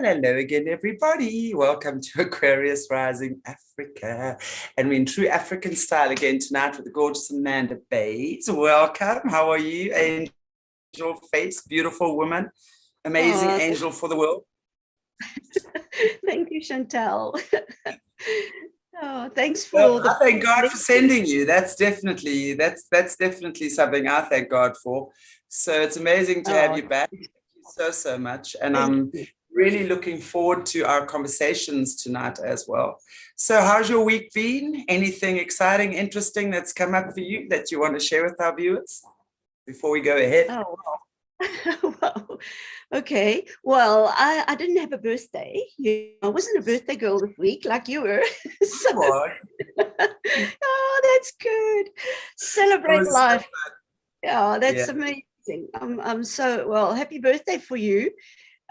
Hello again, everybody. Welcome to Aquarius Rising Africa. And we're in true African style again tonight with the gorgeous Amanda Bates. Welcome. How are you? Angel face, beautiful woman, amazing angel for the world. Thank you, Chantal. Thanks for I thank God for sending you. That's definitely something I thank God for. So it's amazing to have you back. Thank you so much. And I'm really looking forward to our conversations tonight as well. So how's your week been? Anything exciting, interesting that's come up for you that you want to share with our viewers before we go ahead? Oh, well, okay. Well, I didn't have a birthday. I wasn't a birthday girl this week like you were. Oh, that's good. Celebrate life. Yeah, that's amazing. I'm so, well, happy birthday for you.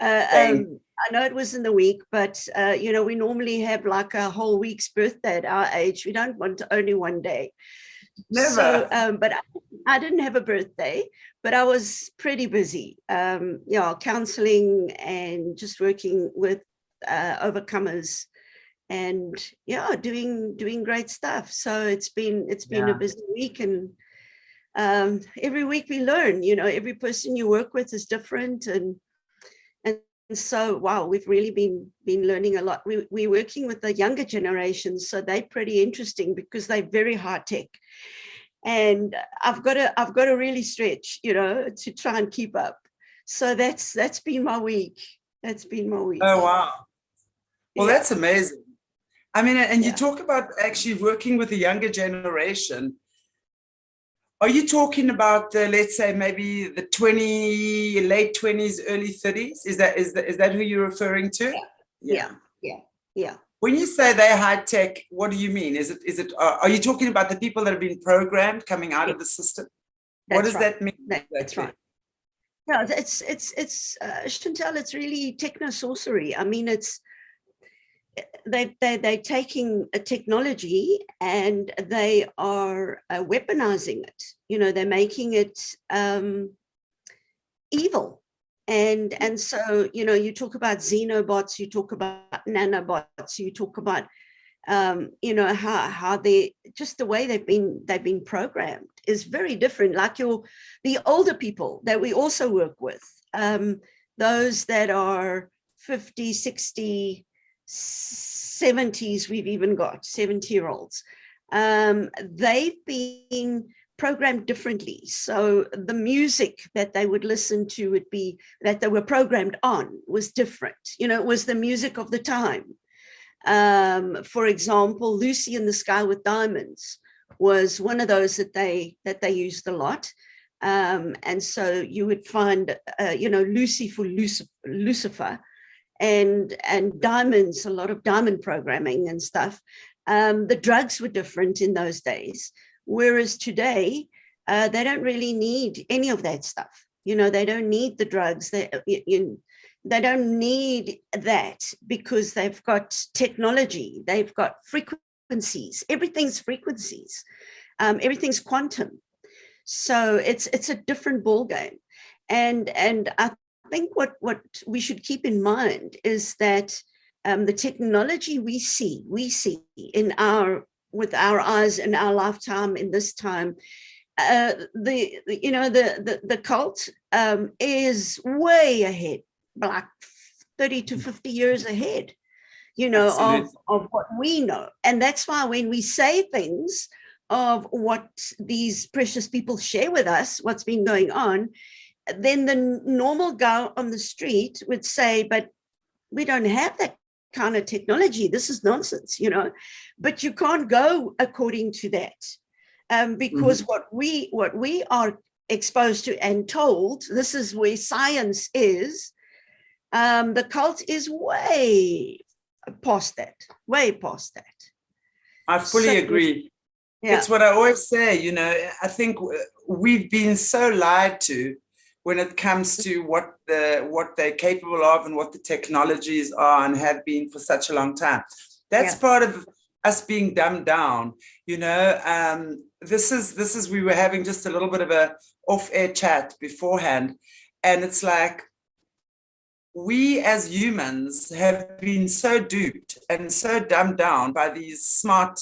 I know it was in the week, but we normally have like a whole week's birthday at our age. We don't want only one day. Never. So, but I didn't have a birthday, but I was pretty busy, counseling and just working with overcomers, and doing great stuff. So it's been a busy week, and every week we learn. Every person you work with is different, and so wow, we've really been learning a lot. We're working with the younger generations, so they're pretty interesting because they're very high tech, and I've got to really stretch, to try and keep up. So that's been my week. That's been my week. Oh wow! Well, that's amazing. I mean, and you talk about actually working with the younger generation. Are you talking about let's say maybe the late 20s, early 30s? Is that who you're referring to? Yeah. When you say they're high tech, what do you mean? Are you talking about the people that have been programmed coming out of the system? What does that mean? That's right. No, it's Chantal, it's really techno sorcery. I mean, they're taking a technology and they are weaponizing it. They're making it evil. And so, you talk about xenobots, you talk about nanobots, you talk about, how they, just the way they've been programmed is very different. Like the older people that we also work with, those that are 50, 60, 70s, we've even got 70-year-olds. They've been programmed differently. So the music that they would listen to would be, that they were programmed on, was different. It was the music of the time. For example, Lucy in the Sky with Diamonds was one of those that they used a lot. And so you would find, Lucy for Lucifer, and diamonds, a lot of diamond programming and stuff. The drugs were different in those days, whereas today they don't really need any of that stuff. They don't need the drugs. They don't need that because they've got technology. They've got frequencies. Everything's frequencies. Everything's quantum. So it's a different ballgame. And I think what we should keep in mind is that the technology we see with our eyes in our lifetime, in this time, the cult is way ahead, like 30 to 50 years ahead, of what we know. And that's why when we say things of what these precious people share with us, what's been going on, then the normal guy on the street would say, but we don't have that kind of technology. This is nonsense, but you can't go according to that, because what we are exposed to and told, this is where science is. The cult is way past that. I fully agree. Yeah. It's what I always say, I think we've been so lied to when it comes to what they're capable of and what the technologies are and have been for such a long time. That's part of us being dumbed down. This is we were having just a little bit of a off-air chat beforehand, and it's like we as humans have been so duped and so dumbed down by these smart,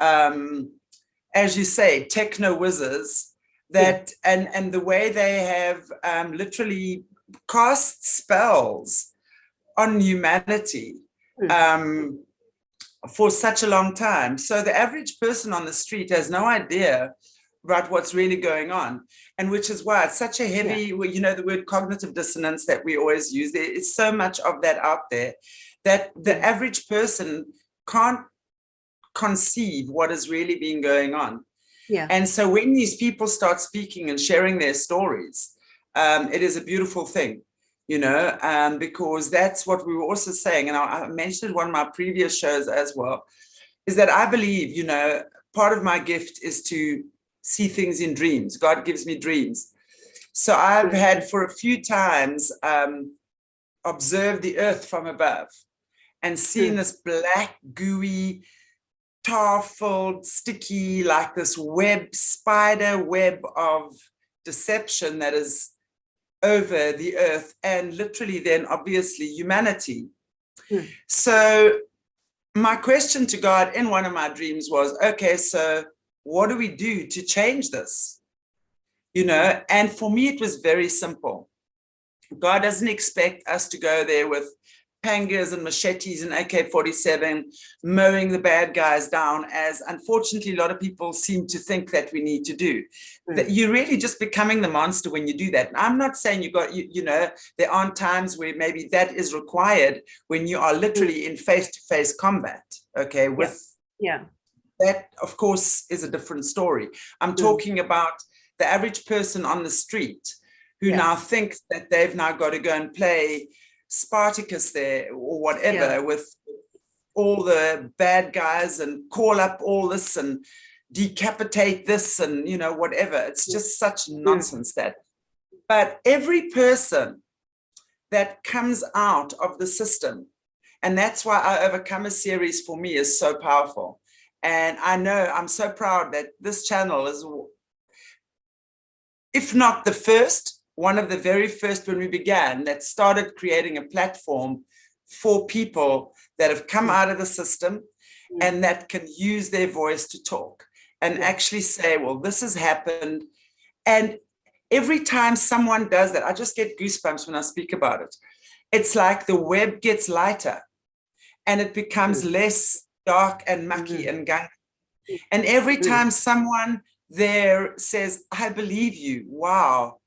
as you say, techno whizzes that, and the way they have literally cast spells on humanity for such a long time. So the average person on the street has no idea about what's really going on. And which is why it's such a heavy, you know, the word cognitive dissonance that we always use, there is so much of that out there that the average person can't conceive what is really been going on. Yeah. And so when these people start speaking and sharing their stories, it is a beautiful thing, you know, because that's what we were also saying. And I mentioned it in one of my previous shows as well, is that I believe, you know, part of my gift is to see things in dreams. God gives me dreams. So I've had for a few times observed the earth from above and seen this black, gooey, tar-filled, sticky, like this web, spider web of deception that is over the earth, and literally then obviously humanity. So my question to God in one of my dreams was, okay, so what do we do to change this? You know, and for me, it was very simple. God doesn't expect us to go there with pangas and machetes and AK-47 mowing the bad guys down, as unfortunately a lot of people seem to think that we need to do. That you're really just becoming the monster when you do that. And I'm not saying you know, there aren't times where maybe that is required when you are literally in face-to-face combat, okay, with that, of course, is a different story. I'm talking about the average person on the street who now thinks that they've now got to go and play Spartacus there or whatever with all the bad guys and call up all this and decapitate this and, you know, whatever. It's just such nonsense that. But every person that comes out of the system, and that's why our Overcomer series for me is so powerful. And I know I'm so proud that this channel is, if not the first, one of the very first when we began, that started creating a platform for people that have come out of the system and that can use their voice to talk and actually say, well, this has happened. And every time someone does that, I just get goosebumps when I speak about it. It's like the web gets lighter and it becomes less dark and mucky and gunky. And every time someone there says, I believe you, wow,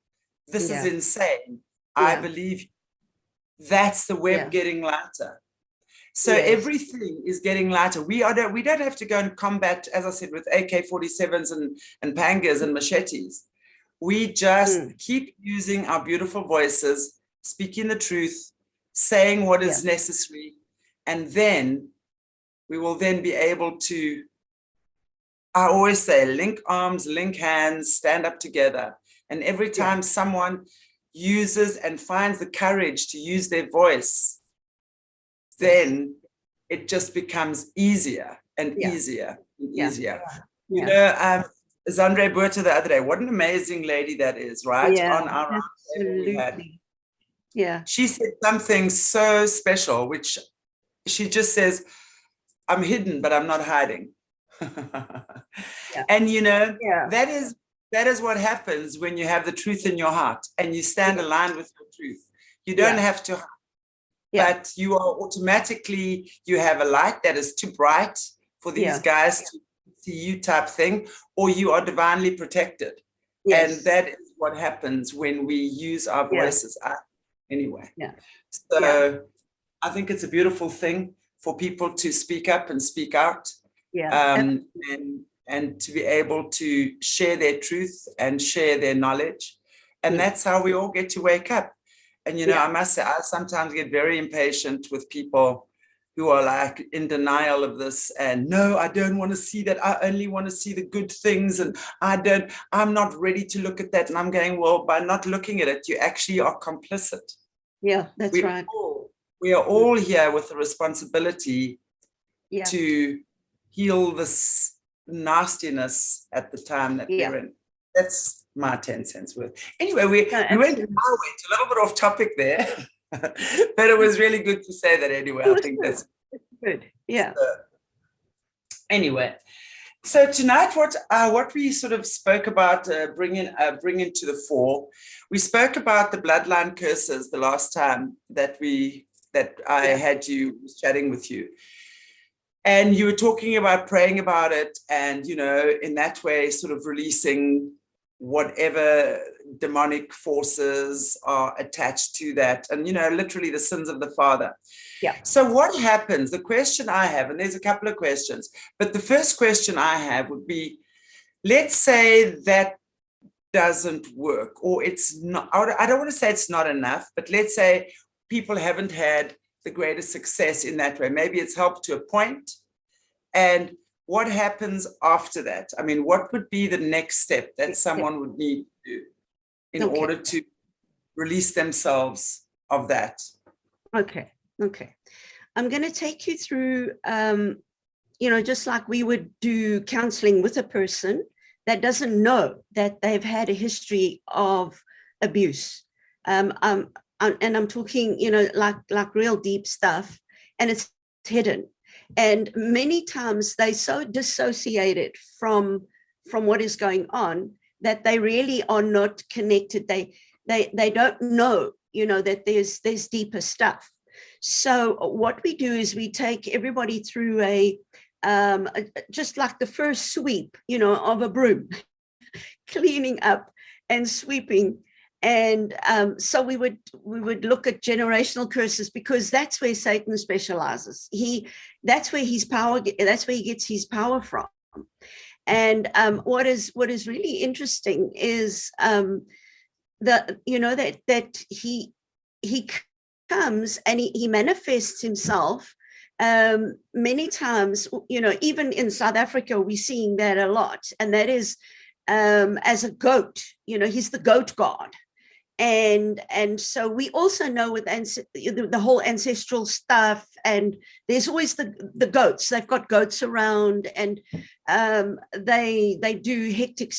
this is insane, I believe you. That's the web getting lighter. So everything is getting lighter. We don't have to go and combat, as I said, with AK-47s and pangas and machetes. We just keep using our beautiful voices, speaking the truth, saying what is necessary, and then we will then be able to, I always say, link arms, link hands, stand up together. And every time someone uses and finds the courage to use their voice, then it just becomes easier and easier and easier. You know, Zandre Buerta the other day, what an amazing lady that is, right? On our absolutely. She said something so special, which she just says, I'm hidden, but I'm not hiding. And you know, that is what happens when you have the truth in your heart and you stand aligned with your truth. You don't have to hide, but you are automatically, you have a light that is too bright for these guys to see you type thing, or you are divinely protected. And that is what happens when we use our voices. Anyway, so I think it's a beautiful thing for people to speak up and speak out, and to be able to share their truth and share their knowledge. And that's how we all get to wake up. And, you know, I must say, I sometimes get very impatient with people who are like in denial of this. And no, I don't want to see that. I only want to see the good things. And I'm not ready to look at that. And I'm going, well, by not looking at it, you actually are complicit. Yeah, that's right. We are all here with the responsibility to heal this nastiness at the time that we're in. That's my 10 cents worth. Anyway, we went a little bit off topic there. But it was really good to say that anyway. I think that's good. Yeah. So, anyway, so tonight, what we sort of spoke about bringing to the fore, we spoke about the bloodline curses the last time that I had you chatting with you. And you were talking about praying about it and, in that way, sort of releasing whatever demonic forces are attached to that. And, literally the sins of the father. Yeah. So what happens? The question I have, and there's a couple of questions, but the first question I have would be, let's say that doesn't work, or it's not, I don't want to say it's not enough, but let's say people haven't had the greatest success in that way. Maybe it's helped to a point. And what happens after that? I mean, what would be the next step that someone would need to do in order to release themselves of that? Okay. I'm going to take you through, just like we would do counseling with a person that doesn't know that they've had a history of abuse. And I'm talking, like real deep stuff, and it's hidden. And many times they're so dissociated from what is going on that they really are not connected. They don't know, that there's deeper stuff. So what we do is we take everybody through just like the first sweep, of a broom, cleaning up and sweeping. And so we would look at generational curses, because that's where Satan specializes. That's where his power. That's where he gets his power from. And what is really interesting is that he comes and he manifests himself many times. Even in South Africa, we're seeing that a lot, and that is as a goat. He's the goat god. And so we also know with the whole ancestral stuff, and there's always the goats. They've got goats around, and they do hectic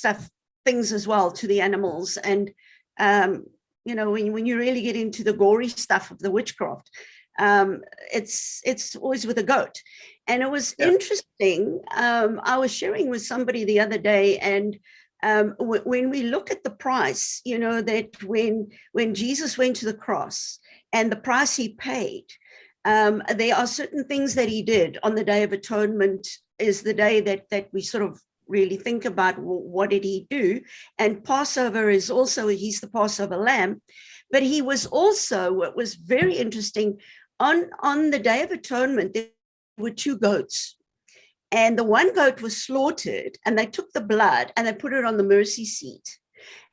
things as well to the animals. And when you really get into the gory stuff of the witchcraft, it's always with a goat. And it was interesting. I was sharing with somebody the other day, and when we look at the price, that when Jesus went to the cross and the price he paid, there are certain things that he did on the Day of Atonement. Is the day that we sort of really think about, what did he do? And Passover is also, he's the Passover lamb, but he was also, what was very interesting, on the Day of Atonement, there were two goats. And the one goat was slaughtered, and they took the blood and they put it on the mercy seat.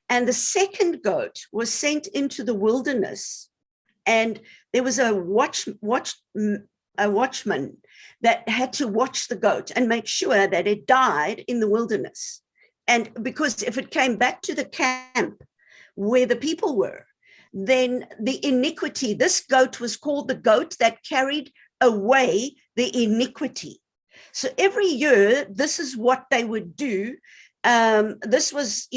And the second goat was sent into the wilderness, and there was a watchman that had to watch the goat and make sure that it died in the wilderness. And because if it came back to the camp where the people were, then the iniquity, this goat was called the goat that carried away the iniquity. So every year, this is what they would do. This was,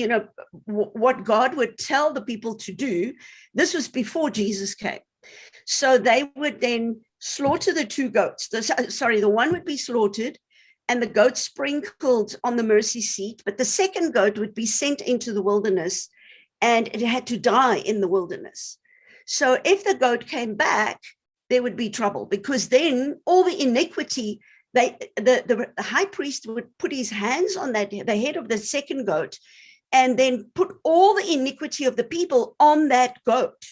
what God would tell the people to do. This was before Jesus came. So they would then slaughter the two goats. The one would be slaughtered and the goat sprinkled on the mercy seat, but the second goat would be sent into the wilderness, and it had to die in the wilderness. So if the goat came back, there would be trouble, because then all the iniquity, the high priest would put his hands on the head of the second goat, and then put all the iniquity of the people on that goat,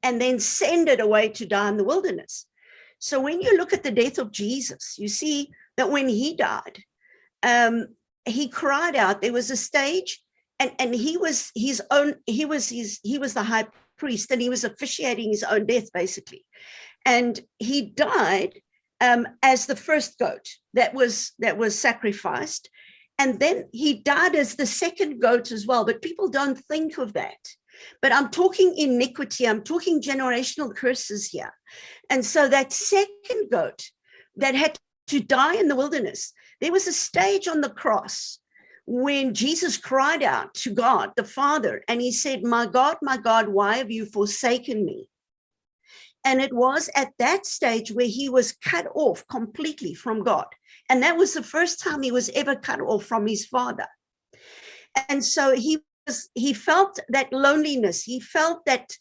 and then send it away to die in the wilderness. So when you look at the death of Jesus, you see that when he died, he cried out. There was a stage, and he was the high priest, and he was officiating his own death, basically. And he died as the first goat that was sacrificed, and then he died as the second goat as well. But people don't think of that. But I'm talking iniquity, I'm talking generational curses here. And so that second goat that had to die in the wilderness, there was a stage on the cross when Jesus cried out to God, the Father, and he said, my God, why have you forsaken me? And it was at that stage where he was cut off completely from God. And that was the first time he was ever cut off from his father. And so he felt that loneliness. He felt that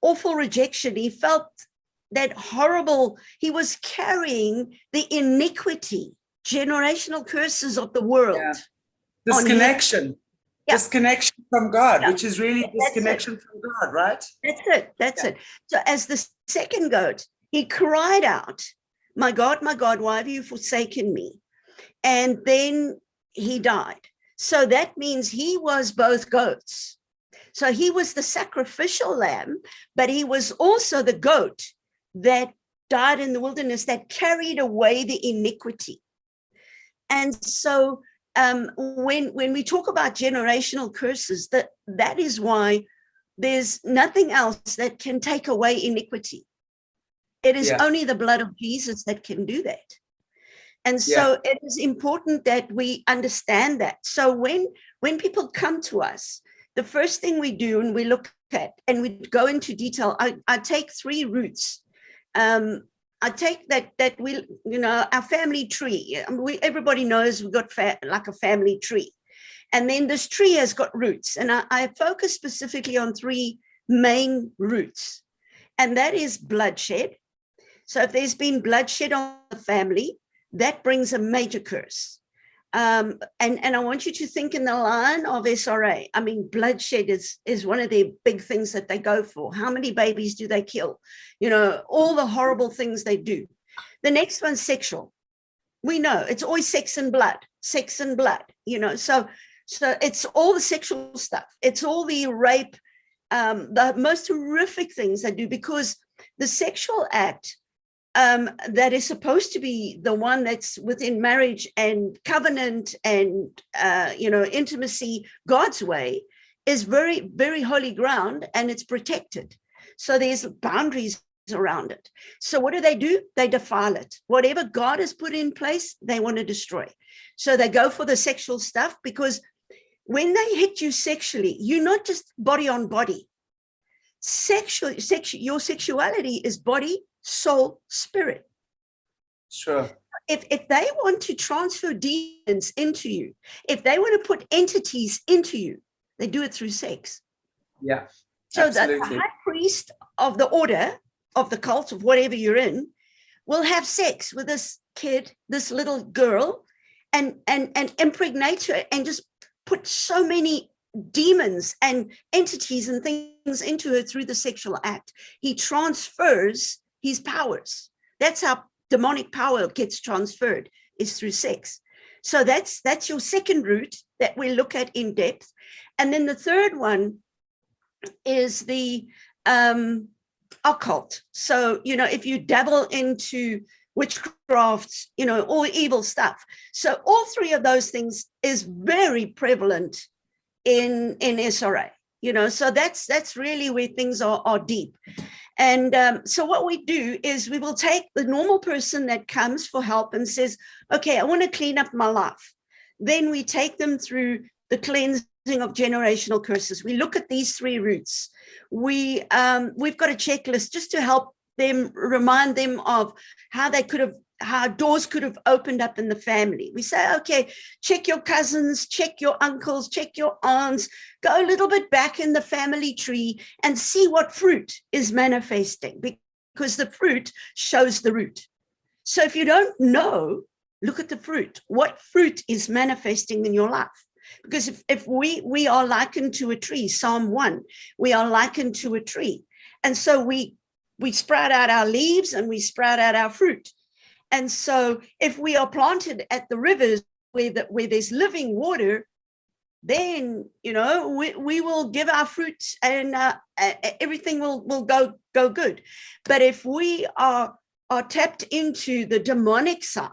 awful rejection. He felt that horrible, he was carrying the iniquity, generational curses of the world. Yeah. Disconnection. Yeah. Disconnection from God, Yeah. which is really disconnection from God, right? That's it. So as the second goat, he cried out, my God, why have you forsaken me? And then he died. So that means he was both goats. So he was the sacrificial lamb, but he was also the goat that died in the wilderness, that carried away the iniquity. And so when we talk about generational curses, that is why there's nothing else that can take away iniquity. It is only the blood of Jesus that can do that. And so it is important that we understand that. So when people come to us, the first thing we do and we look at, and we go into detail, I take 3 routes. I take that we, our family tree. Everybody knows we've got like a family tree. And then this tree has got roots. And I focus specifically on 3 main roots. And that is bloodshed. So if there's been bloodshed on the family, that brings a major curse. And I want you to think in the line of SRA. I mean, bloodshed is one of the big things that they go for. How many babies do they kill? All the horrible things they do. The next one's sexual. We know it's always sex and blood. So it's all the sexual stuff. It's all the rape, the most horrific things they do, because the sexual act that is supposed to be the one that's within marriage and covenant and, intimacy, God's way, is very, very holy ground, and it's protected. So there's boundaries around it. So what do? They defile it. Whatever God has put in place, they want to destroy. So they go for the sexual stuff, because when they hit you sexually, you're not just body on body. Your sexuality is body, soul, spirit. Sure. If they want to transfer demons into you, if they want to put entities into you, they do it through sex. Yeah. So the high priest of the order, of the cult, of whatever you're in, will have sex with this kid, this little girl, and impregnate her, and just put so many demons and entities and things into her through the sexual act. He transfers his powers. That's how demonic power gets transferred, is through sex. So that's your second route that we look at in depth. And then the third one is the occult. So, if you dabble into witchcraft, all evil stuff. So all 3 of those things is very prevalent in SRA, so that's really where things are deep. And so what we do is we will take the normal person that comes for help and says, okay, I want to clean up my life. Then we take them through the cleansing of generational curses. We look at these 3 roots. We've got a checklist just to help them, remind them of how doors could have opened up in the family. We say, okay, check your cousins, check your uncles, check your aunts, go a little bit back in the family tree and see what fruit is manifesting, because the fruit shows the root. So if you don't know, look at the fruit. What fruit is manifesting in your life? Because if we are likened to a tree, Psalm 1, we are likened to a tree. And so we sprout out our leaves and we sprout out our fruit. And so if we are planted at the rivers where there's living water, then, we will give our fruit, and everything will go good. But if we are tapped into the demonic side,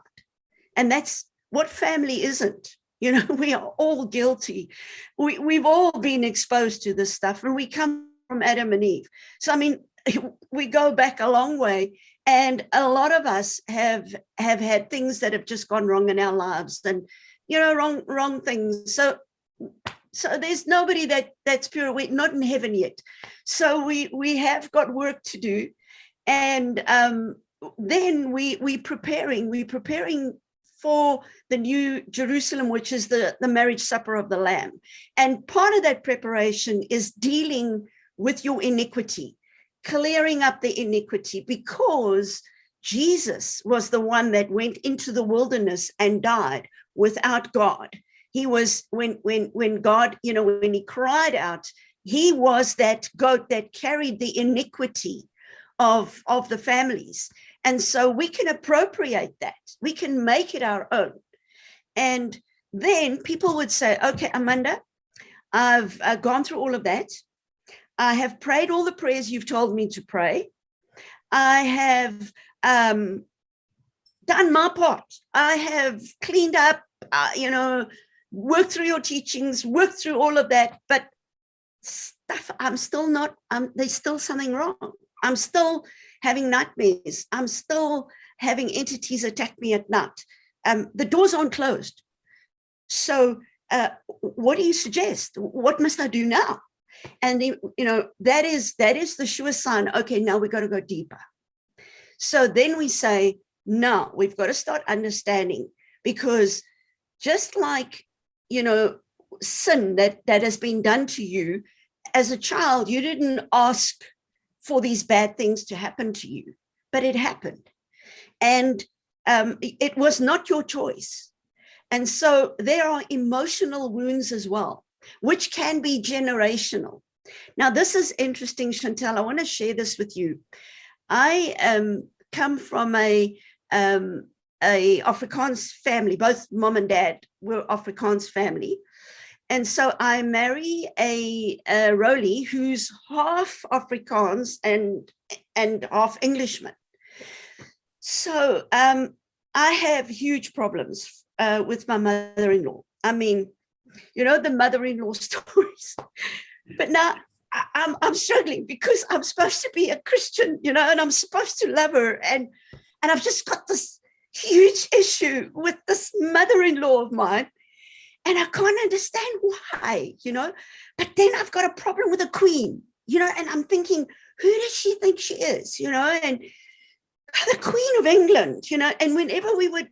and that's what family isn't, we are all guilty. We've all been exposed to this stuff, and we come from Adam and Eve. So, I mean, we go back a long way. And a lot of us have had things that have just gone wrong in our lives, and wrong things. So there's nobody that's pure. We're not in heaven yet. So we have got work to do, And then we're preparing for the new Jerusalem, which is the marriage supper of the Lamb. And part of that preparation is dealing with your iniquity, clearing up the iniquity, because Jesus was the one that went into the wilderness and died without God. He was, when God, when he cried out, he was that goat that carried the iniquity of the families. And so we can appropriate that. We can make it our own. And then people would say, okay, Amanda, I've gone through all of that. I have prayed all the prayers you've told me to pray. I have done my part. I have cleaned up, worked through your teachings, worked through all of that. But stuff, there's still something wrong. I'm still having nightmares. I'm still having entities attack me at night. The doors aren't closed. So what do you suggest? What must I do now? And that is the sure sign. Okay, now we've got to go deeper. So then we say, no, we've got to start understanding, because just like, sin that has been done to you as a child, you didn't ask for these bad things to happen to you, but it happened. And it was not your choice. And so there are emotional wounds as well, which can be generational. Now, this is interesting, Chantal. I want to share this with you. I come from a Afrikaans family. Both mom and dad were Afrikaans family. And so I marry a Roly who's half Afrikaans and half Englishman. So I have huge problems with my mother-in-law. I mean, the mother-in-law stories. But now I'm struggling because I'm supposed to be a Christian, and I'm supposed to love her. And I've just got this huge issue with this mother-in-law of mine. And I can't understand why, but then I've got a problem with the Queen, and I'm thinking, who does she think she is, and the Queen of England, and whenever we would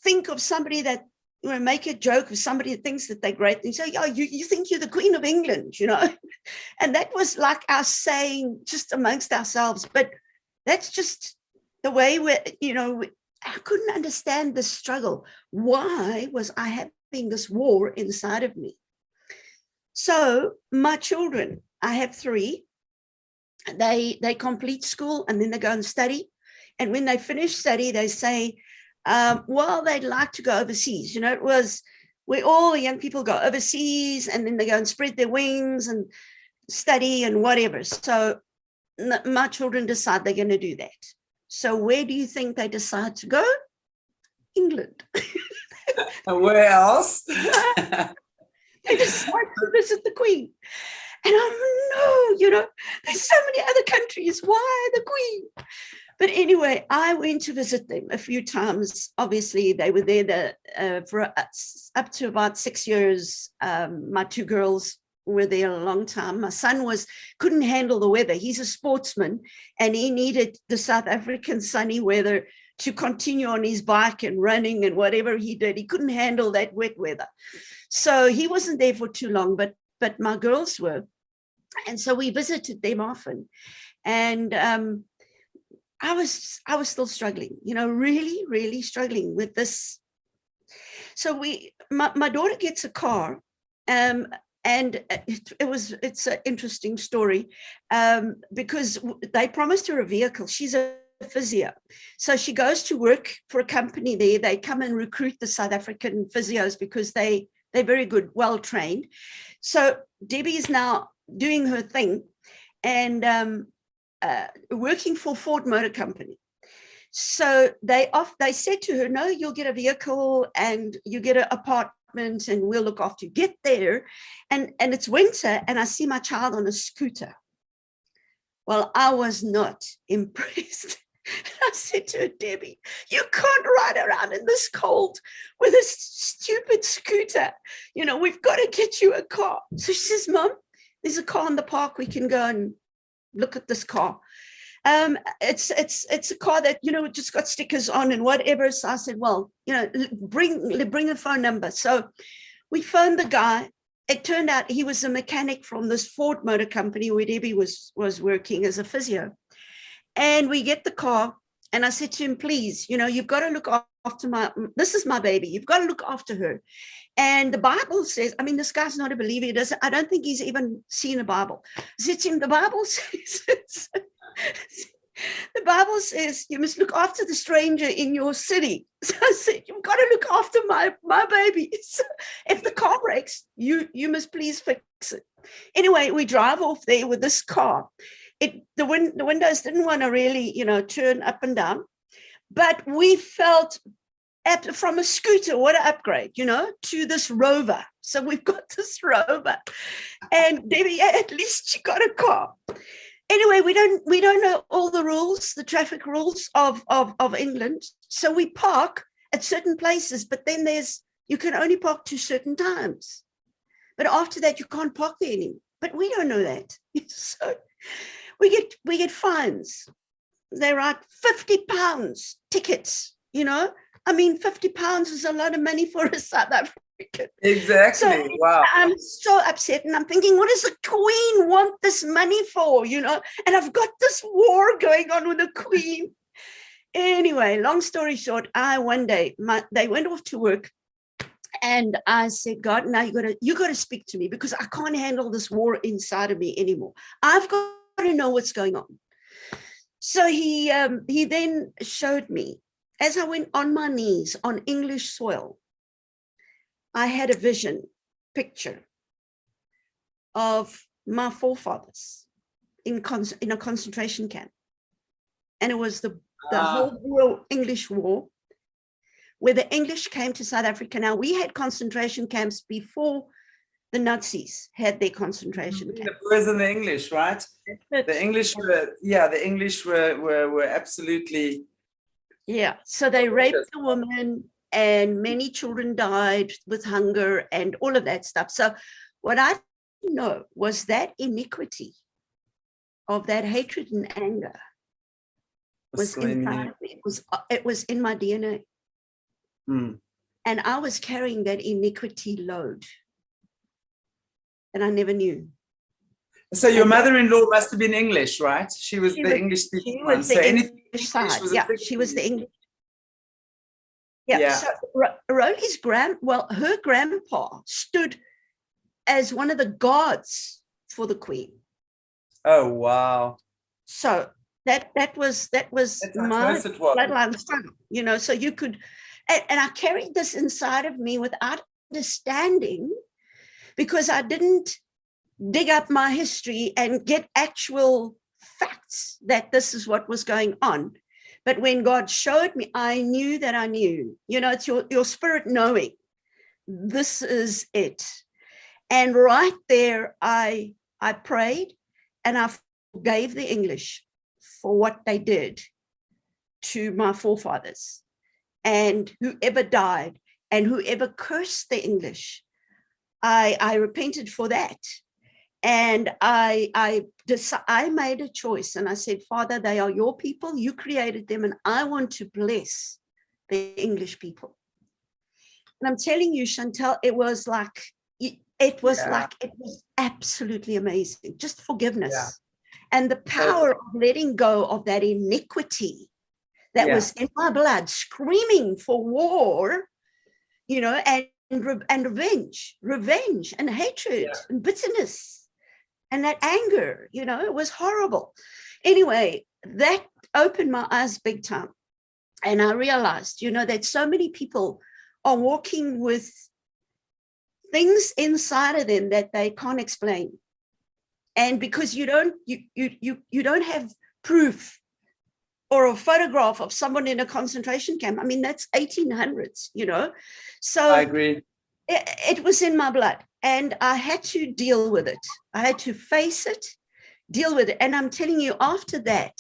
think of somebody that, make a joke of somebody that thinks that they're great, and say, oh, you think you're the Queen of England, and that was like our saying just amongst ourselves. But that's just the way I couldn't understand the struggle. Why was I having this war inside of me? So my children, I have 3, they complete school and then they go and study. And when they finish study, they say, well, they'd like to go overseas. It was where all the young people go overseas and then they go and spread their wings and study and whatever. So my children decide they're going to do that. So where do you think they decide to go? England. Where else? They decide to visit the Queen. And no, there's so many other countries. Why the Queen? But anyway, I went to visit them a few times. Obviously, they were there for up to about 6 years. My 2 girls were there a long time. My son couldn't handle the weather. He's a sportsman, and he needed the South African sunny weather to continue on his bike and running and whatever he did. He couldn't handle that wet weather. So he wasn't there for too long, but my girls were. And so we visited them often. And I was still struggling, really, really struggling with this. So my daughter gets a car, and it's an interesting story, because they promised her a vehicle. She's a physio. So she goes to work for a company there. They come and recruit the South African physios because they're very good, well-trained. So Debbie is now doing her thing and working for Ford Motor Company. So they said to her, no, you'll get a vehicle and you get an apartment and we'll look after you. Get there. And it's winter and I see my child on a scooter. Well, I was not impressed. I said to her, Debbie, you can't ride around in this cold with a stupid scooter. We've got to get you a car. So she says, Mom, there's a car in the park. We can go and look at this car. It's a car that, just got stickers on and whatever. So I said, well, bring a phone number. So we phoned the guy. It turned out he was a mechanic from this Ford Motor Company where Debbie was working as a physio. And we get the car, and I said to him, please, you've got to look after this is my baby. You've got to look after her. And the Bible says, this guy's not a believer. I don't think he's even seen a Bible. I said to him, the Bible says you must look after the stranger in your city. So I said, you've got to look after my baby. So if the car breaks, you must please fix it. Anyway, we drive off there with this car. The windows didn't want to really, turn up and down, but we felt from a scooter, what an upgrade, to this Rover. So we've got this Rover, and Debbie, at least she got a car. Anyway, we don't know all the rules, the traffic rules of England. So we park at certain places, but then you can only park to certain times. But after that, you can't park there anymore. But we don't know that. So we get fines. They write £50 tickets, £50 is a lot of money for a South African. Exactly. So wow. I'm so upset, and I'm thinking, what does the Queen want this money for? And I've got this war going on with the Queen. Anyway, long story short, one day they went off to work, and I said, God, now you got to speak to me, because I can't handle this war inside of me anymore. I've got to know what's going on. So he then showed me, as I went on my knees on English soil, I had a picture of my forefathers in a concentration camp. And it was the whole English war, where the English came to South Africa. Now, we had concentration camps before the Nazis had their concentration camps. The boys and the English, right? The English were absolutely. Yeah, so they raped the woman, and many children died with hunger and all of that stuff. So what I didn't know was that iniquity of that hatred and anger was inside of me. It was in my DNA. Mm. And I was carrying that iniquity load. And I never knew. So your mother-in-law must have been English, right? She was the English-speaking one. So English side. Yeah, she was the English. Yeah. So Roli's her grandpa stood as one of the gods for the Queen. Oh wow! So that was my bloodline struggle. So you could, and I carried this inside of me without understanding, because I didn't dig up my history and get actual facts that this is what was going on. But when God showed me, I knew that I knew. It's your spirit knowing. This is it. And right there, I prayed, and I forgave the English for what they did to my forefathers, and whoever died and whoever cursed the English. I repented for that. And I made a choice, and I said, Father, they are your people. You created them, and I want to bless the English people. And I'm telling you, Chantel, it was absolutely amazing. Just forgiveness and the power of letting go of that iniquity that was in my blood, screaming for war, and revenge and hatred and bitterness. And that anger, it was horrible. Anyway, that opened my eyes big time. And I realized, that so many people are walking with things inside of them that they can't explain. And because you don't have proof or a photograph of someone in a concentration camp. That's 1800s, So I agree. It was in my blood, and I had to deal with it. I had to face it, deal with it. And I'm telling you, after that,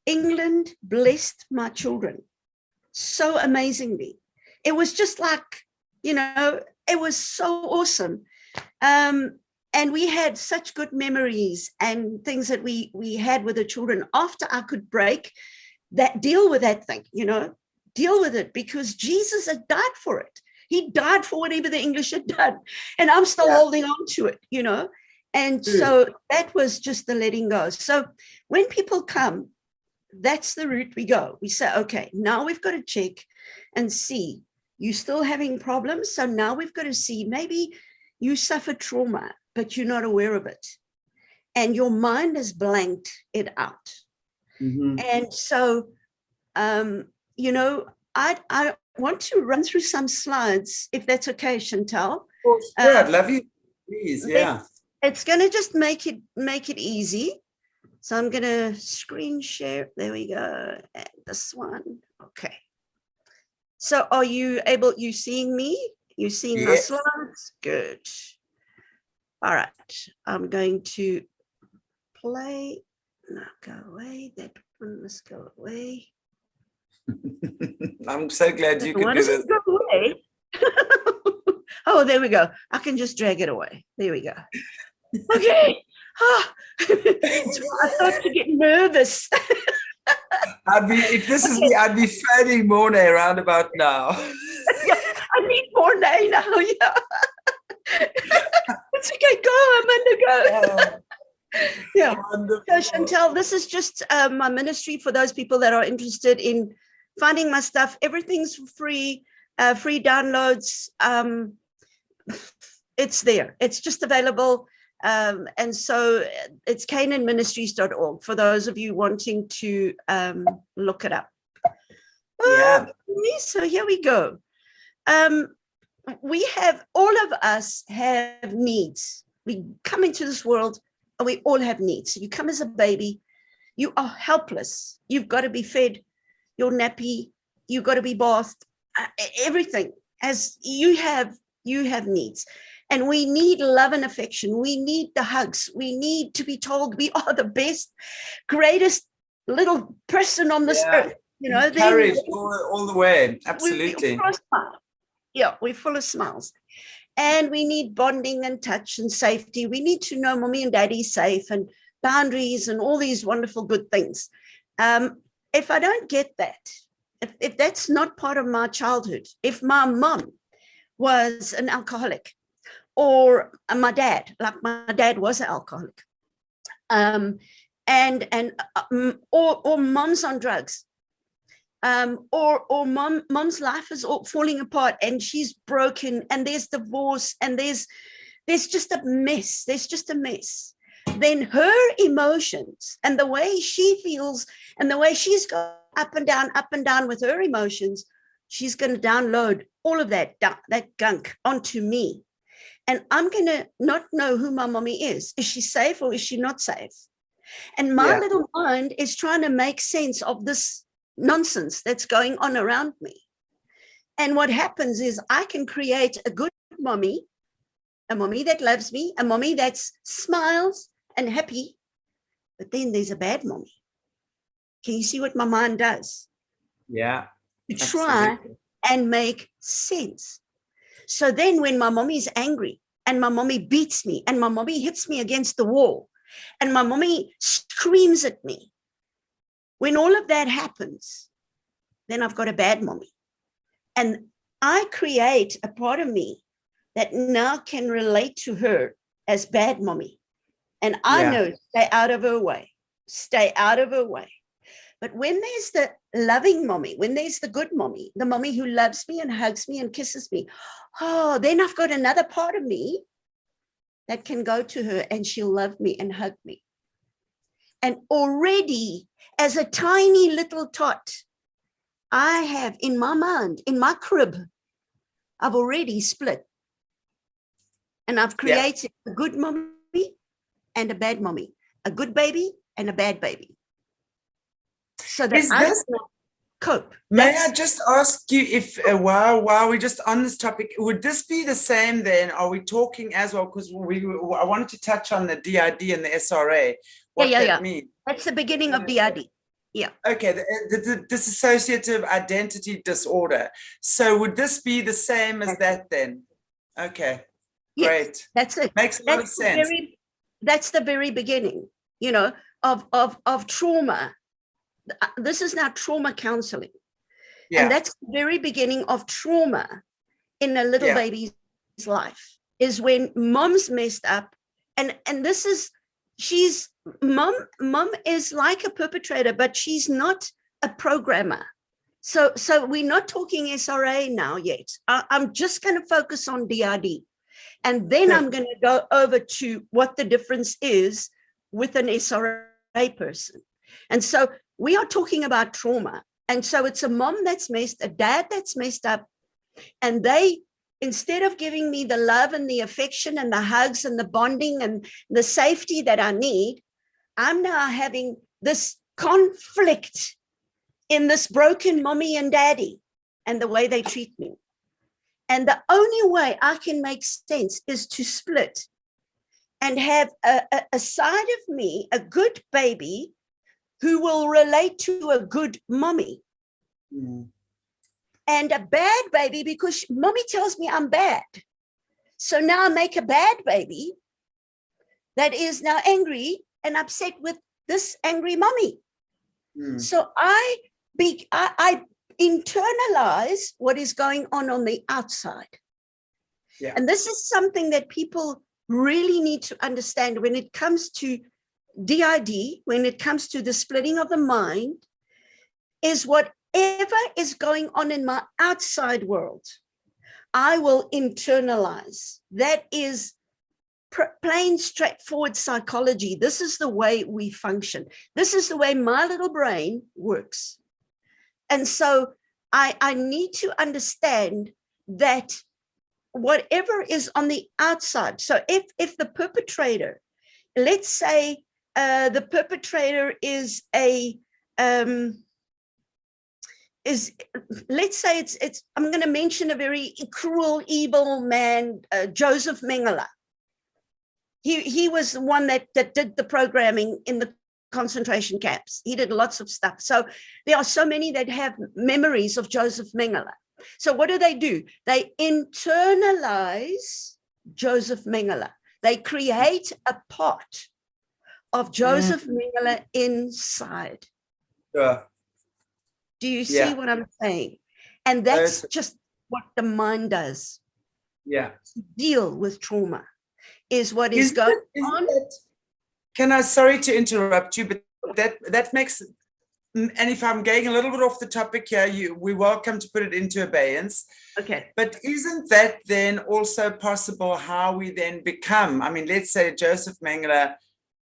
England blessed my children so amazingly. It was just like, it was so awesome. And we had such good memories and things that we had with the children after I could break that, deal with that thing, deal with it, because Jesus had died for it. He died for whatever the English had done. And I'm still holding on to it, And so that was just the letting go. So when people come, that's the route we go. We say, okay, now we've got to check and see, you still having problems. So now we've got to see, maybe you suffered trauma, but you're not aware of it. And your mind has blanked it out. Mm-hmm. And so, I want to run through some slides, if that's okay, Chantal. Oh, sure, I'd love you. Please, yeah. It's going to just make it easy. So I'm going to screen share. There we go. And this one. Okay. So are you seeing me? You seeing my slides? Good. All right. I'm going to play. No, go away. That one must go away. I'm so glad you could do this. Go away? Oh, there we go. I can just drag it away. There we go. Okay. I start to get nervous. If this is me, I'd be phoning Mornay around about now. Yeah, I need Mornay now. Yeah. It's okay. Go. I'm under go. Yeah. Wonderful. So Chantal, this is just my ministry for those people that are interested in finding my stuff. Everything's free, free downloads. It's there. It's just available. And so it's KanaanMinistries.org for those of you wanting to look it up. So here we go. All of us have needs. We come into this world and we all have needs. So you come as a baby, you are helpless. You've got to be fed, your nappy, you've got to be bathed, everything. As you have needs. And we need love and affection. We need the hugs. We need to be told we are the best, greatest little person on this earth. Encouraged all the way. Absolutely. We're full of smiles. And we need bonding and touch and safety. We need to know mommy and daddy's safe and boundaries and all these wonderful good things. If I don't get that, if that's not part of my childhood, if my mom was an alcoholic, or my dad was an alcoholic, or mom's on drugs, or mom's life is all falling apart and she's broken, and there's divorce, and there's just a mess. Then her emotions and the way she feels and the way she's going up and down with her emotions, she's going to download all of that gunk onto me. And I'm going to not know who my mommy is. Is she safe or is she not safe? And my little mind is trying to make sense of this nonsense that's going on around me. And what happens is I can create a good mommy, a mommy that loves me, a mommy that smiles and happy. But then there's a bad mommy. Can you see what my mind does? Yeah. To try and make sense. So then when my mommy's angry and my mommy beats me and my mommy hits me against the wall and my mommy screams at me, when all of that happens, then I've got a bad mommy. And I create a part of me that now can relate to her as bad mommy. And I know, stay out of her way. But when there's the loving mommy, when there's the good mommy, the mommy who loves me and hugs me and kisses me, then I've got another part of me that can go to her and she'll love me and hug me. And already as a tiny little tot, I have in my mind, in my crib, I've already split. And I've created a good mommy and a bad mommy, a good baby and a bad baby. So that I can cope. May I just ask you if, while we're just on this topic, would this be the same then? Are we talking as well? Because I wanted to touch on the DID and the SRA. What that means. That's the beginning of DID. Yeah. Okay, the dissociative identity disorder. So would this be the same as that then? Okay. Great. That's it. Makes a lot of sense. That's the very beginning, you know, of trauma. This is now trauma counseling. Yeah. And that's the very beginning of trauma in a little baby's life, is when mom's messed up. And this is, mom is like a perpetrator, but she's not a programmer. So we're not talking SRA now yet. I'm just going to focus on DID. And then I'm going to go over to what the difference is with an SRA person. And so we are talking about trauma. And so it's a mom that's messed, a dad that's messed up. And they, instead of giving me the love and the affection and the hugs and the bonding and the safety that I need, I'm now having this conflict in this broken mommy and daddy and the way they treat me. And the only way I can make sense is to split and have a side of me, a good baby, who will relate to a good mommy. Mm. And a bad baby, because mommy tells me I'm bad. So now I make a bad baby that is now angry and upset with this angry mommy. Mm. So I internalize what is going on the outside. Yeah. And this is something that people really need to understand when it comes to DID, when it comes to the splitting of the mind, is whatever is going on in my outside world, I will internalize. That is plain, straightforward psychology. This is the way we function. This is the way my little brain works. And so I need to understand that whatever is on the outside, so if the perpetrator, let's say the perpetrator is let's say it's I'm going to mention a very cruel, evil man, Joseph Mengele. He was the one that did the programming in the concentration camps. He did lots of stuff. So there are so many that have memories of Joseph Mengele. So what do? They internalize Joseph Mengele. They create a part of Joseph Mengele inside. Yeah. Do you see what I'm saying? And that's just what the mind does. Yeah. To deal with trauma is what is going on. Can I, sorry to interrupt you, but that makes, and if I'm going a little bit off the topic here, we're welcome to put it into abeyance. Okay. But isn't that then also possible how we then become, I mean, let's say Joseph Mengele,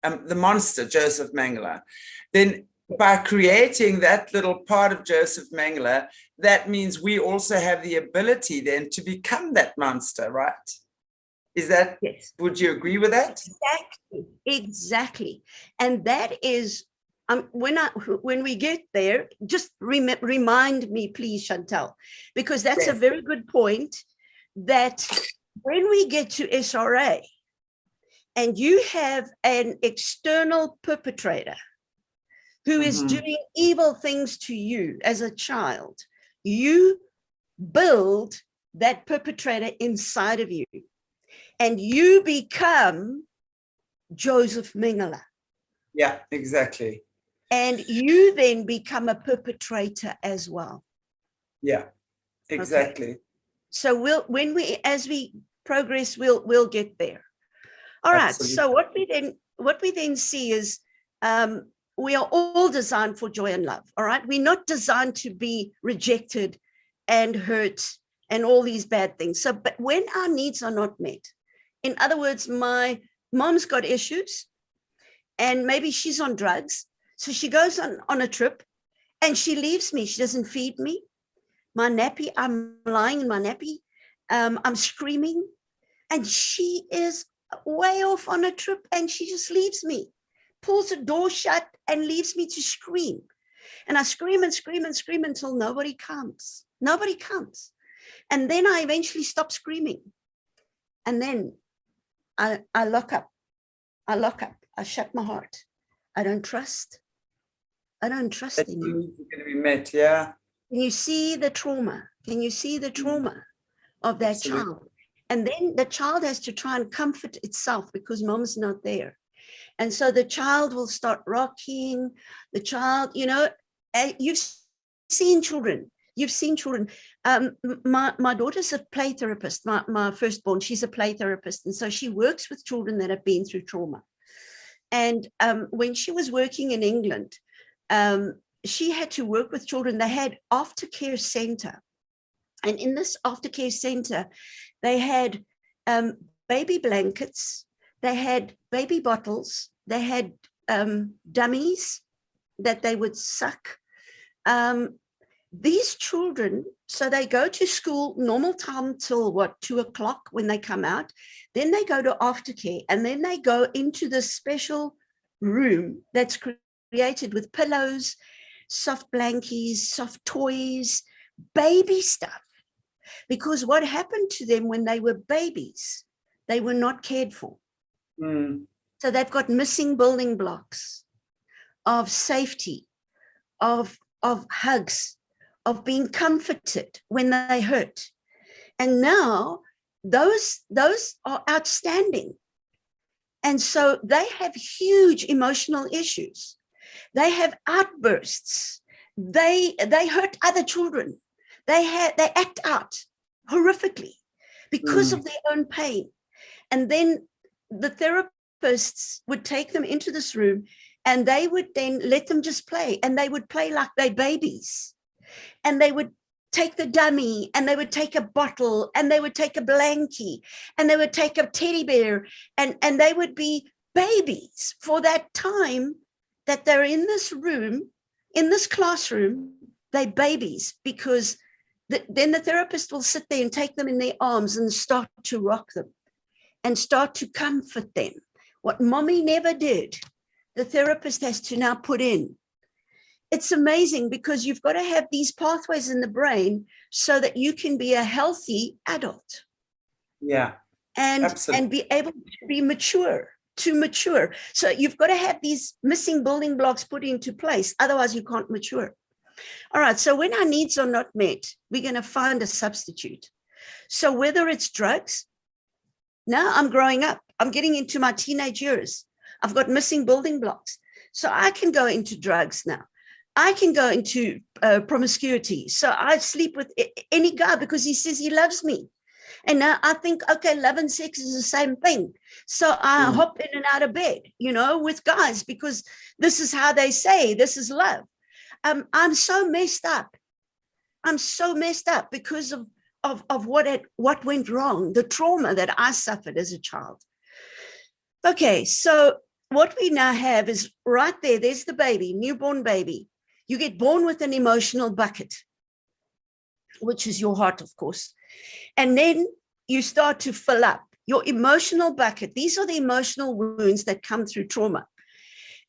the monster Joseph Mengele, then by creating that little part of Joseph Mengele, that means we also have the ability then to become that monster, right? Is that, yes. Would you agree with that? Exactly. And that is, when we get there, just remind me, please, Chantal, because that's a very good point, that when we get to SRA and you have an external perpetrator who is doing evil things to you as a child, you build that perpetrator inside of you. And you become Joseph Mengele. Yeah, exactly. And you then become a perpetrator as well. Yeah, exactly. Okay. So as we progress, we'll get there. All right. Absolutely. So what we then see is we are all designed for joy and love. All right. We're not designed to be rejected and hurt and all these bad things. So, but when our needs are not met, in other words, my mom's got issues and maybe she's on drugs. So she goes on a trip and she leaves me. She doesn't feed me. My nappy, I'm lying in my nappy. I'm screaming and she is way off on a trip and she just leaves me, pulls the door shut and leaves me to scream. And I scream and scream and scream until nobody comes. Nobody comes. And then I eventually stop screaming. And then I lock up. I shut my heart. I don't trust that in you. You're going to be met, yeah. Can you see the trauma? Can you see the trauma of that child? And then the child has to try and comfort itself because mom's not there. And so the child will start rocking. The child, you've seen children. My daughter's a play therapist. My firstborn, she's a play therapist. And so she works with children that have been through trauma. And when she was working in England, she had to work with children. They had aftercare center. And in this aftercare center, they had baby blankets, they had baby bottles, they had dummies that they would suck. These children, so they go to school normal time till 2 o'clock when they come out. Then they go to aftercare, and then they go into this special room that's created with pillows, soft blankies, soft toys, baby stuff. Because what happened to them when they were babies, they were not cared for. So they've got missing building blocks of safety, of hugs, of being comforted when they hurt. And now those are outstanding. And so they have huge emotional issues. They have outbursts. They hurt other children. They act out horrifically because of their own pain. And then the therapists would take them into this room, and they would then let them just play. And they would play like they're babies. And they would take the dummy, and they would take a bottle, and they would take a blankie, and they would take a teddy bear, and they would be babies for that time that they're in this room, in this classroom. They're babies because then the therapist will sit there and take them in their arms and start to rock them and start to comfort them. What mommy never did, the therapist has to now put in. It's amazing because you've got to have these pathways in the brain so that you can be a healthy adult. Yeah. And be able to be mature. So you've got to have these missing building blocks put into place. Otherwise, you can't mature. All right. So when our needs are not met, we're going to find a substitute. So whether it's drugs, now I'm growing up. I'm getting into my teenage years. I've got missing building blocks. So I can go into drugs now. I can go into promiscuity. So I sleep with any guy because he says he loves me. And now I think, okay, love and sex is the same thing. So I hop in and out of bed, with guys because this is how they say this is love. I'm so messed up. I'm so messed up because of what went wrong, the trauma that I suffered as a child. Okay, so what we now have is right there, there's the baby, newborn baby. You get born with an emotional bucket, which is your heart, of course. And then you start to fill up your emotional bucket. These are the emotional wounds that come through trauma.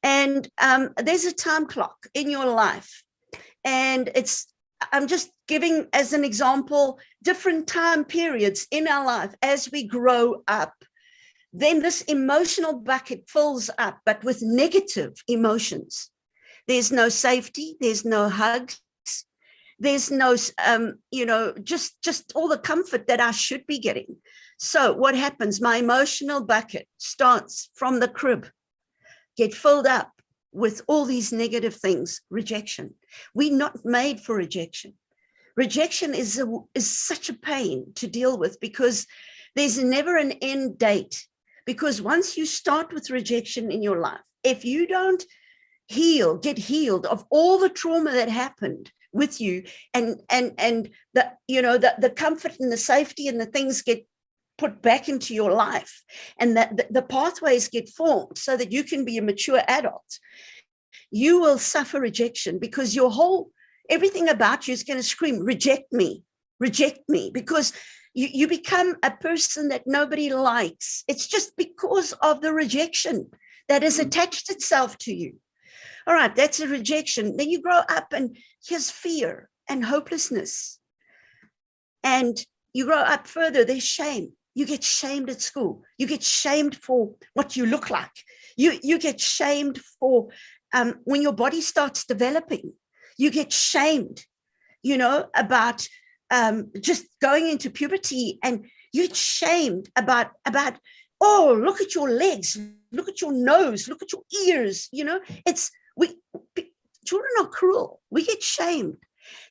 And there's a time clock in your life. And I'm just giving as an example, different time periods in our life as we grow up. Then this emotional bucket fills up, but with negative emotions. There's no safety. There's no hugs. There's no, just all the comfort that I should be getting. So what happens? My emotional bucket starts from the crib, get filled up with all these negative things. Rejection. We're not made for rejection. Rejection is such a pain to deal with because there's never an end date. Because once you start with rejection in your life, if you don't get healed of all the trauma that happened with you, and the comfort and the safety and the things get put back into your life, and that the pathways get formed so that you can be a mature adult, you will suffer rejection because everything about you is going to scream, reject me, because you become a person that nobody likes. It's just because of the rejection that has attached itself to you. All right, that's a rejection. Then you grow up and here's fear and hopelessness. And you grow up further, there's shame. You get shamed at school. You get shamed for what you look like. You get shamed for when your body starts developing. You get shamed, about just going into puberty, and you're shamed about, oh, look at your legs, look at your nose, look at your ears. Children are cruel. We get shamed.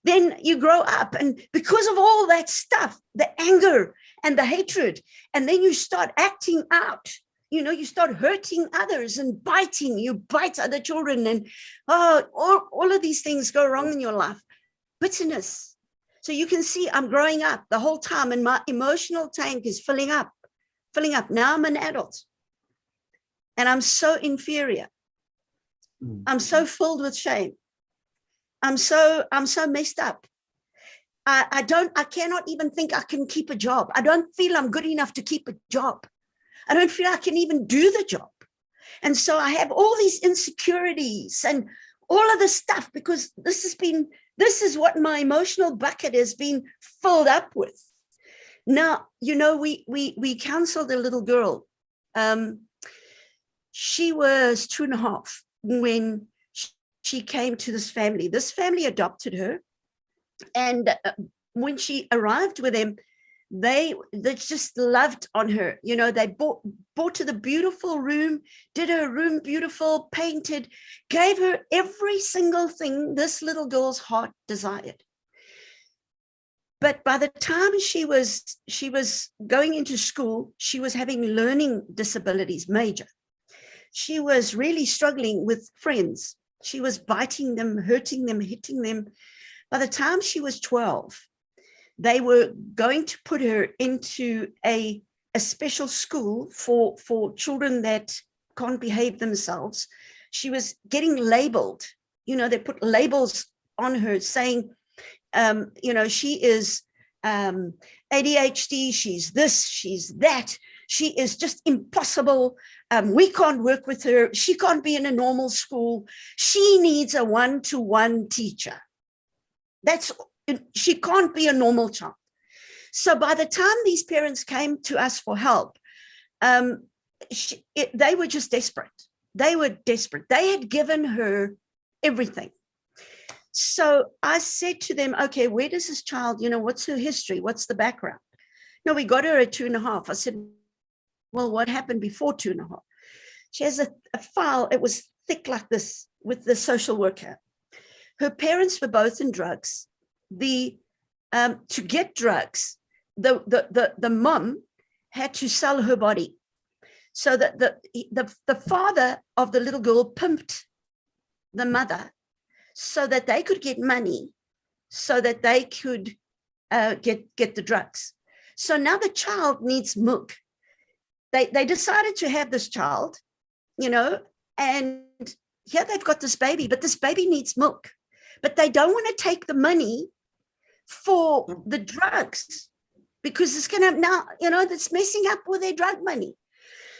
Then you grow up, and because of all that stuff, the anger and the hatred, and then you start acting out. You start hurting others and biting. You bite other children, and all of these things go wrong in your life. Bitterness. So you can see I'm growing up the whole time, and my emotional tank is filling up. Now I'm an adult, and I'm so inferior. I'm so filled with shame. I'm so messed up. I cannot even think I can keep a job. I don't feel I'm good enough to keep a job. I don't feel I can even do the job. And so I have all these insecurities and all of this stuff, because this is what my emotional bucket has been filled up with. Now, we counseled a little girl. She was 2.5 when she came to this family. This family adopted her. And when she arrived with them, they just loved on her. They brought to the beautiful room, did her room beautiful, painted, gave her every single thing this little girl's heart desired. But by the time she was going into school, she was having learning disabilities, major. She was really struggling with friends. She was biting them, hurting them, hitting them. By the time she was 12, they were going to put her into a special school for children that can't behave themselves. She was getting labeled. They put labels on her saying, she is ADHD, she's this, she's that. She is just impossible. We can't work with her. She can't be in a normal school. She needs a one-to-one teacher. She can't be a normal child. So by the time these parents came to us for help, they were just desperate. They were desperate. They had given her everything. So I said to them, okay, where does this child, what's her history? What's the background? No, we got her at 2.5. I said, well, what happened before 2.5? She has a file. It was thick like this with the social worker. Her parents were both in drugs. To get drugs, the mom had to sell her body. So that the father of the little girl pimped the mother so that they could get money, so that they could get the drugs. So now the child needs milk. They decided to have this child, and here they've got this baby, but this baby needs milk. But they don't want to take the money for the drugs, because it's going to now, that's messing up with their drug money.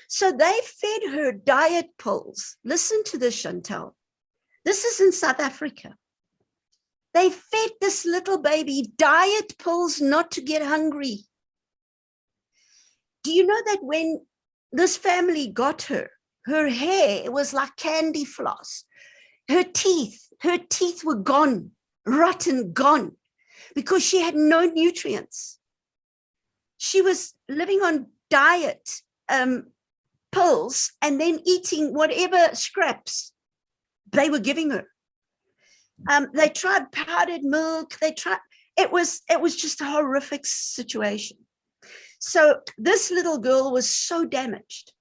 So they fed her diet pills. Listen to this, Chantal. This is in South Africa. They fed this little baby diet pills not to get hungry. Do you know that when this family got her hair was like candy floss. Her teeth were gone, rotten, gone, because she had no nutrients. She was living on diet pills and then eating whatever scraps they were giving her. They tried powdered milk. It was just a horrific situation. So this little girl was so damaged.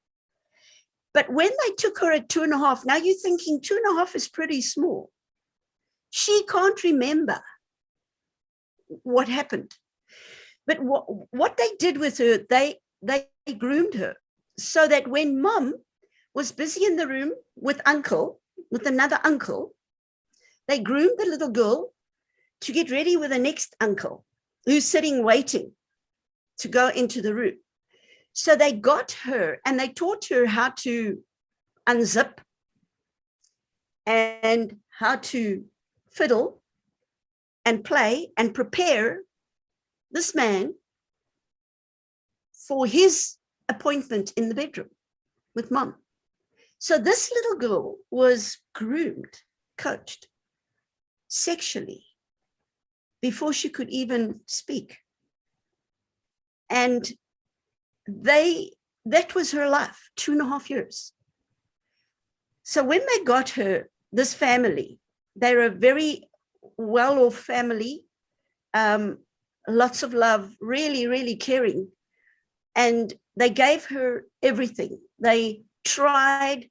But when they took her at 2.5, now you're thinking 2.5 is pretty small. She can't remember what happened. But what they did with her, they groomed her so that when mom was busy in the room with another uncle, they groomed the little girl to get ready with the next uncle who's sitting waiting to go into the room. So they got her and they taught her how to unzip and how to fiddle and play and prepare this man for his appointment in the bedroom with mom. So this little girl was groomed, coached sexually before she could even speak. And that was her life, 2.5 years. So when they got her, this family, they're a very well-off family, lots of love, really, really caring. And they gave her everything. They tried,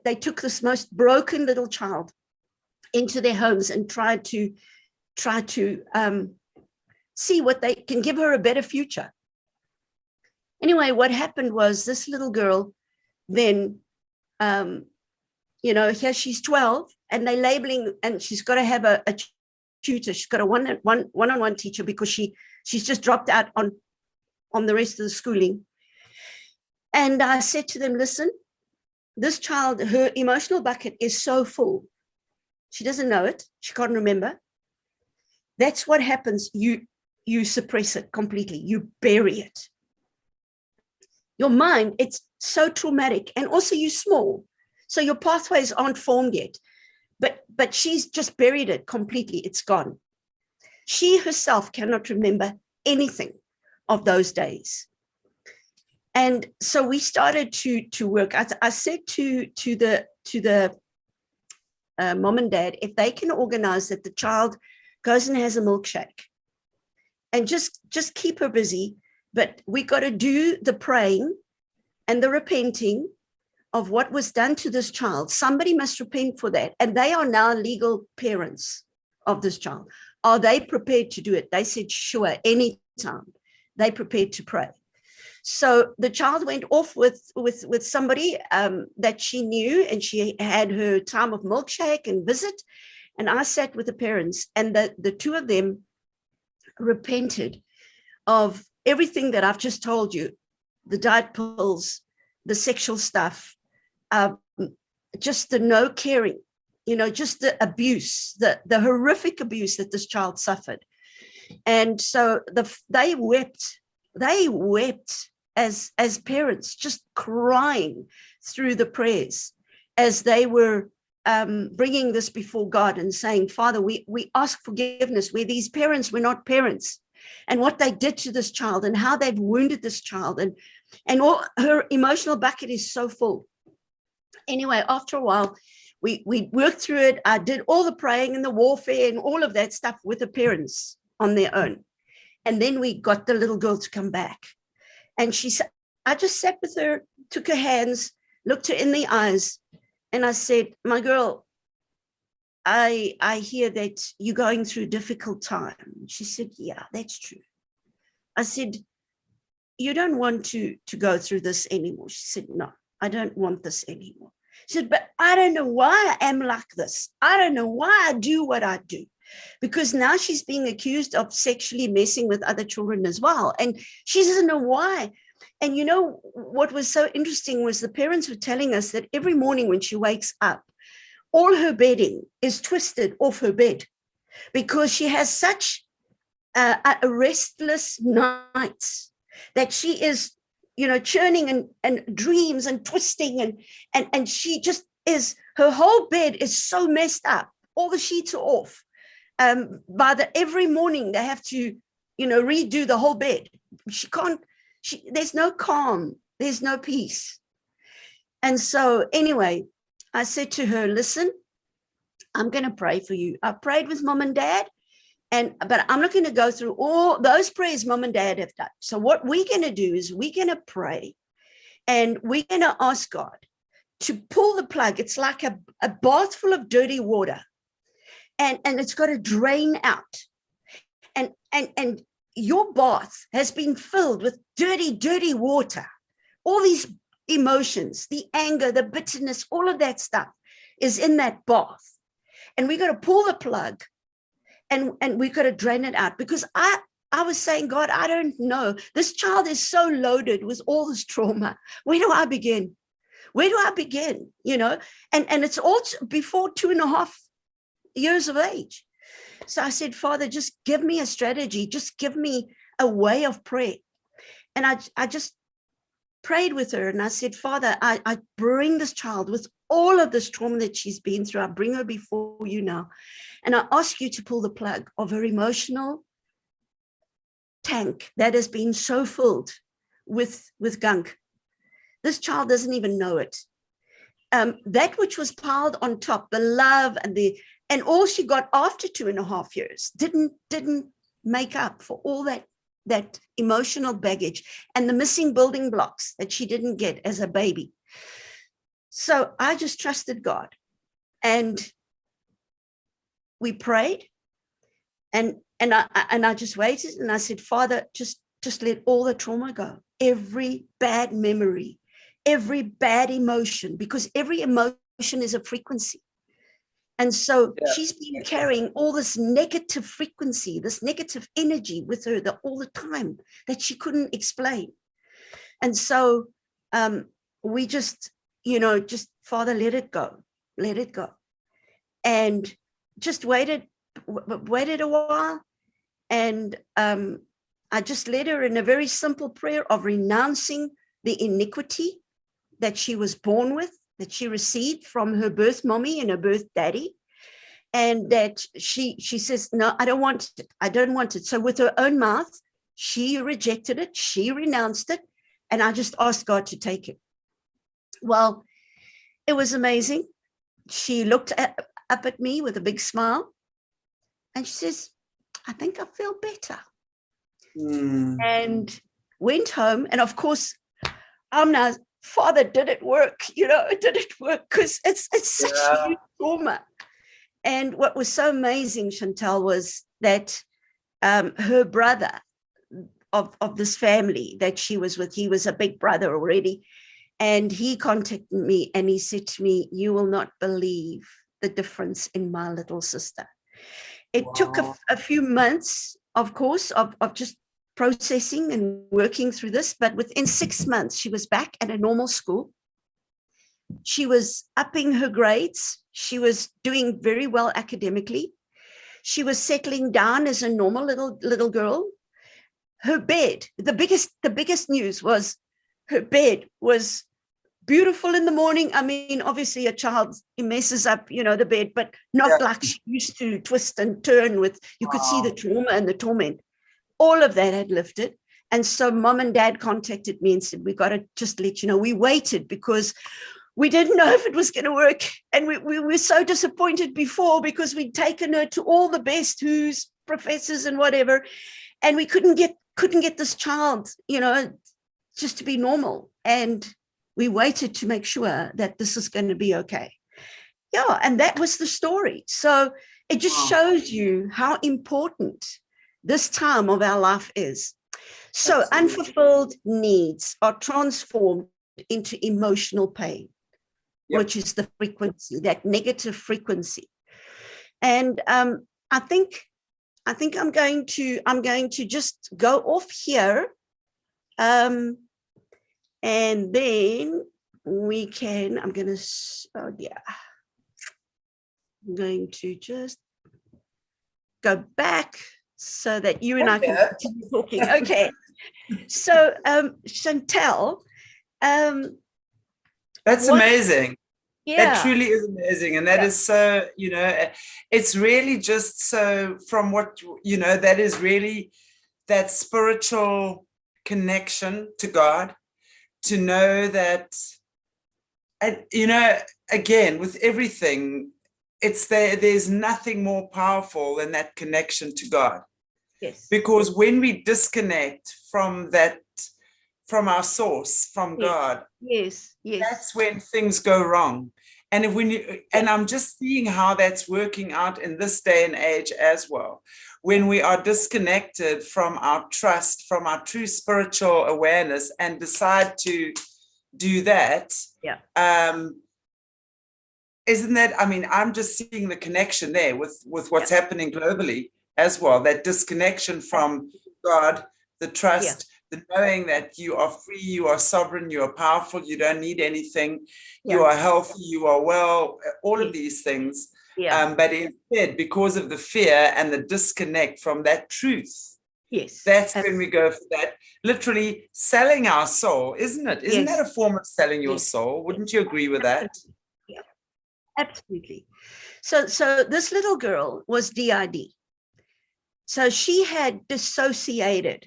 they took this most broken little child into their homes and tried to see what they can give her a better future. Anyway, what happened was this little girl then, here she's 12 and they're labeling, and she's got to have a tutor. She's got a one-on-one teacher because she's just dropped out on the rest of the schooling. And I said to them, listen, this child, her emotional bucket is so full. She doesn't know it. She can't remember. That's what happens. You suppress it completely. You bury it. Your mind, it's so traumatic. And also you're small. So your pathways aren't formed yet. But she's just buried it completely. It's gone. She herself cannot remember anything of those days. And so we started to work. I said to the mom and dad, if they can organize that the child goes and has a milkshake and just keep her busy, but we got to do the praying and the repenting of what was done to this child. Somebody must repent for that. And they are now legal parents of this child. Are they prepared to do it? They said, sure, anytime. They prepared to pray. So the child went off with somebody that she knew, and she had her time of milkshake and visit. And I sat with the parents, and the two of them repented of everything that I've just told you, the diet pills, the sexual stuff, just the no caring, just the abuse, the horrific abuse that this child suffered. And so they wept as parents, just crying through the prayers as they were bringing this before God and saying, Father, we ask forgiveness where these parents were not parents, and what they did to this child and how they've wounded this child, and all her emotional bucket is so full. Anyway, after a while, we worked through it. I did all the praying and the warfare and all of that stuff with the parents on their own. And then we got the little girl to come back. And I just sat with her, took her hands, looked her in the eyes, and I said, my girl, I hear that you're going through a difficult time. She said, yeah, that's true. I said, you don't want to go through this anymore. She said, no, I don't want this anymore. She said, but I don't know why I am like this. I don't know why I do what I do. Because now she's being accused of sexually messing with other children as well. And she doesn't know why. And what was so interesting was the parents were telling us that every morning when she wakes up, all her bedding is twisted off her bed because she has such a restless nights that she is, churning and dreams and twisting and she just is, her whole bed is so messed up. All the sheets are off. Every morning they have to, redo the whole bed. There's no calm. There's no peace. And so anyway, I said to her, listen, I'm going to pray for you. I prayed with mom and dad, but I'm not going to go through all those prayers mom and dad have done. So what we're going to do is we're going to pray and we're going to ask God to pull the plug. It's like a bath full of dirty water. And it's got to drain out. And your bath has been filled with dirty water. All these emotions, the anger, the bitterness, all of that stuff is in that bath. And we got to pull the plug and we got to drain it out. Because I was saying, God, I don't know. This child is so loaded with all this trauma. Where do I begin? Where do I begin? And it's all before 2.5 years of age. So I said, Father, just give me a strategy. Just give me a way of prayer. And I just prayed with her and I said, Father, I bring this child with all of this trauma that she's been through. I bring her before you now. And I ask you to pull the plug of her emotional tank that has been so filled with gunk. This child doesn't even know it. That which was piled on top, the love and all she got after 2.5 years didn't make up for all that emotional baggage and the missing building blocks that she didn't get as a baby. So I just trusted God, and we prayed, and I just waited, and I said, Father, just let all the trauma go, every bad memory, every bad emotion, because every emotion is a frequency. And so she's been carrying all this negative frequency, this negative energy with her all the time that she couldn't explain. And so we just, Father, let it go. And just waited a while. And I just led her in a very simple prayer of renouncing the iniquity that she was born with, that she received from her birth mommy and her birth daddy, and that she says, no, I don't want it. So with her own mouth, she rejected it, she renounced it, and I just asked God to take it. Well, it was amazing. She looked up at me with a big smile, and she says, I think I feel better. And went home, and of course, I'm now, Father, did it work? Did it work? Because it's such a huge trauma. And what was so amazing, Chantal, was that her brother of this family that she was with, he was a big brother already, and he contacted me and he said to me, you will not believe the difference in my little sister. It took a few months, of course, of just processing and working through this, but within 6 months, she was back at a normal school. She was upping her grades. She was doing very well academically. She was settling down as a normal little girl. Her bed, the biggest news was her bed was beautiful in the morning. I mean, obviously a child, it messes up, the bed, but not like she used to twist and turn with, you could see the trauma and the torment. All of that had lifted. And so mom and dad contacted me and said, we got to just let you know. We waited because we didn't know if it was going to work. And we were so disappointed before because we'd taken her to all the best who's professors and whatever. And we couldn't get this child, just to be normal. And we waited to make sure that this is going to be okay. Yeah. And that was the story. So it just shows you how important this time of our life is. So unfulfilled needs are transformed into emotional pain, which is the frequency, that negative frequency. And I think I'm going to just go off here, and then we can. I'm going to just go back so that you and I can continue talking. Okay. So, Chantal. That's amazing. Yeah. That truly is amazing. And that is so, it's really just so from what, that is really that spiritual connection to God, to know that, and, again, with everything, it's there's nothing more powerful than that connection to God. Yes. Because when we disconnect from our source, from God, yes, that's when things go wrong. And and I'm just seeing how that's working out in this day and age as well. When we are disconnected from our trust, from our true spiritual awareness, and decide to do that, isn't that, I'm just seeing the connection there with what's happening globally as well, that disconnection from God, the trust, the knowing that you are free, you are sovereign, you are powerful, you don't need anything, you are healthy, you are well, all of these things. But instead, because of the fear and the disconnect from that truth, Yes. That's when we go for that. Literally selling our soul, isn't it? Isn't that a form of selling your soul? Wouldn't you agree with that? Yeah, absolutely. So this little girl was DID. So she had dissociated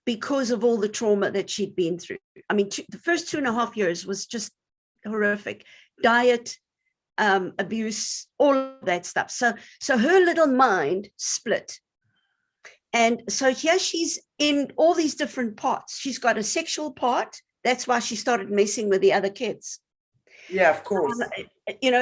because of all the trauma that she'd been through. I mean, the first 2.5 years was just horrific. Diet, abuse, all of that stuff. So her little mind split. And so here she's in all these different parts. She's got a sexual part. That's why she started messing with the other kids. Yeah, of course.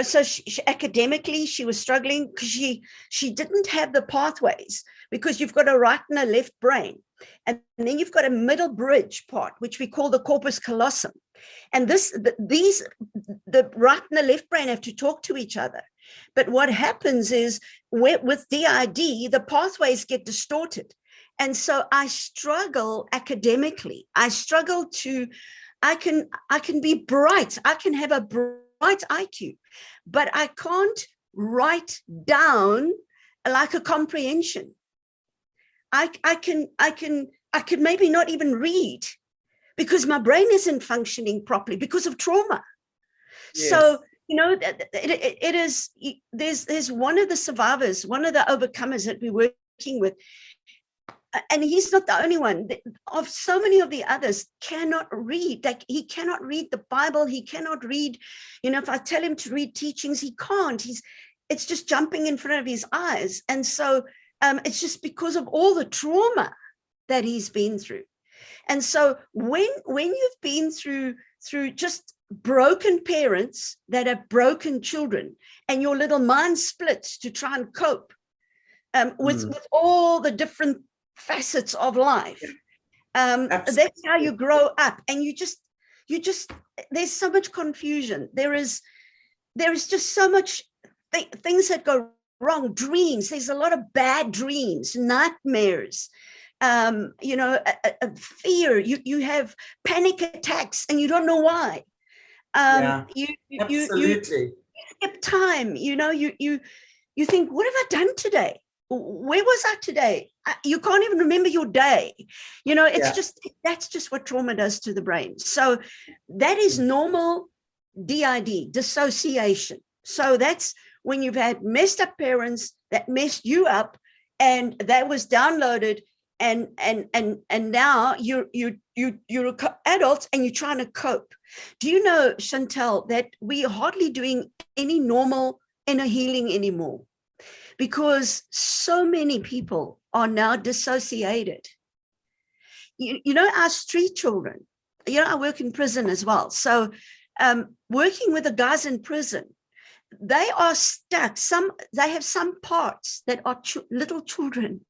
So she academically, she was struggling because she didn't have the pathways, because you've got a right and a left brain. And then you've got a middle bridge part, which we call the corpus callosum. And the right and the left brain have to talk to each other. But what happens is with DID, the pathways get distorted. And so I struggle academically. I struggle I can be bright. I can have a bright IQ, but I can't write down like a comprehension. I could maybe not even read because my brain isn't functioning properly because of trauma. Yes. So, it is, there's one of the survivors, one of the overcomers that we're working with, and he's not the only one. Of so many of the others cannot read. Like, he cannot read the Bible. He cannot read, if I tell him to read teachings, he can't. It's just jumping in front of his eyes. And so it's just because of all the trauma that he's been through. And so when you've been through just broken parents that have broken children, and your little mind splits to try and cope with all the different facets of life, that's how you grow up. And you just there's so much confusion. There is just so much things that go wrong. Dreams, there's a lot of bad dreams, nightmares, fear. You have panic attacks and you don't know why. Absolutely. You skip time. You think, what have I done today? Where was I today? You can't even remember your day. That's just what trauma does to the brain. So that is normal DID, dissociation. So that's when you've had messed up parents that messed you up, and that was downloaded, and now you're adults and you're trying to cope. Do you know, Chantel, that we are hardly doing any normal inner healing anymore, because so many people are now dissociated. Our street children, I work in prison as well. So working with the guys in prison, they are stuck. They have some parts that are little children.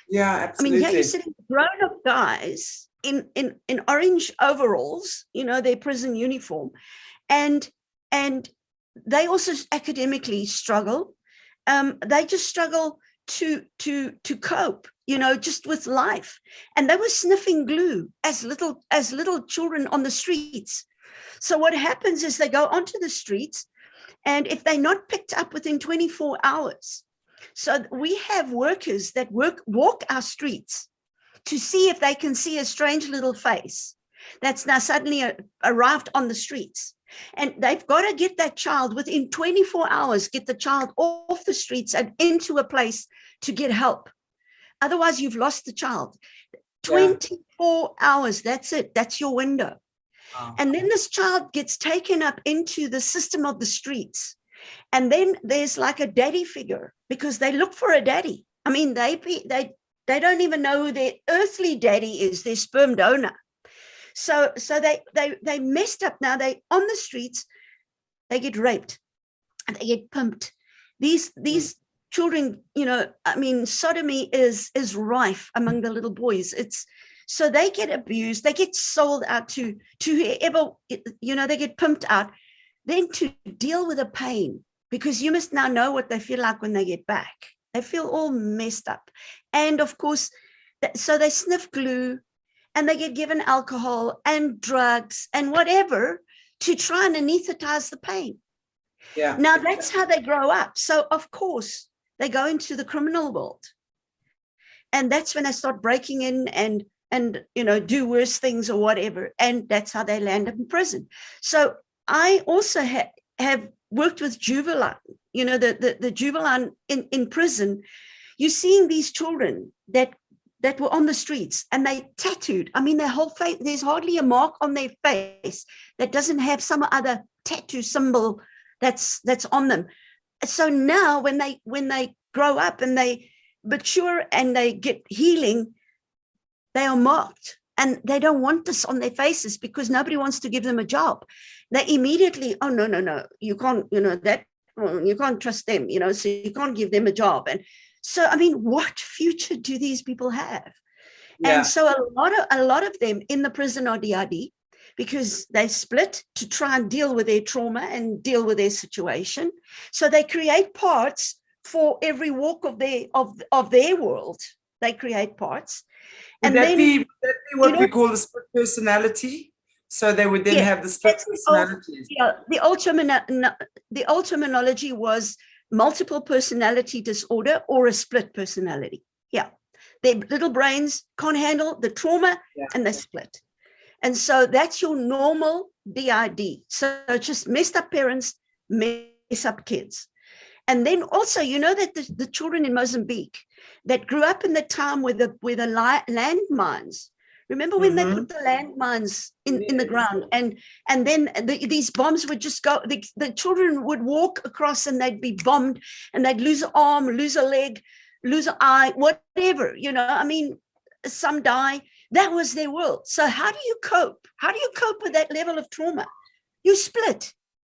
Yeah, absolutely. You're sitting grown-up guys in orange overalls, their prison uniform, and they also academically struggle. They just struggle to cope, just with life. And they were sniffing glue as little children on the streets. So what happens is they go onto the streets, and if they're not picked up within 24 hours, so we have workers that walk our streets to see if they can see a strange little face that's now suddenly arrived on the streets. And they've got to get that child within 24 hours, get the child off the streets and into a place to get help. Otherwise, you've lost the child. 24 hours, that's it. That's your window. Wow. And then this child gets taken up into the system of the streets. And then there's like a daddy figure, because they look for a daddy. I mean, they don't even know who their earthly daddy is, their sperm donor. So they messed up now. They on the streets, they get raped and they get pumped. These children, sodomy is rife among the little boys. So they get abused, they get sold out to whoever, they get pumped out. Then to deal with the pain, because you must now know what they feel like when they get back. They feel all messed up. And of course, so they sniff glue, and they get given alcohol and drugs and whatever to try and anesthetize the pain. Yeah. Now that's how they grow up. So of course they go into the criminal world. And that's when they start breaking in and do worse things or whatever. And that's how they land up in prison. So I also have worked with juvenile, the juvenile in prison. You're seeing these children that were on the streets and they tattooed. I mean, their whole face, there's hardly a mark on their face that doesn't have some other tattoo symbol that's on them. So now when they grow up and they mature and they get healing, they are marked and they don't want this on their faces because nobody wants to give them a job. They immediately, oh, no, you can't, you can't trust them, so you can't give them a job. And so, I mean, what future do these people have? Yeah. And so a lot of them in the prison are DID because they split to try and deal with their trauma and deal with their situation. So they create parts for every walk of their world. They create parts. Would that be what we call the split personality? So they would then have the split personalities. The old terminology was multiple personality disorder or a split personality. Yeah. Their little brains can't handle the trauma and they split. And so that's your normal DID. So just messed up parents, mess up kids. And then also, that the children in Mozambique that grew up in the time with the landmines. Remember when they put the landmines in the ground and then these bombs would just go, the children would walk across and they'd be bombed and they'd lose an arm, lose a leg, lose an eye, whatever, I mean, some die. That was their world. So how do you cope? How do you cope with that level of trauma? You split.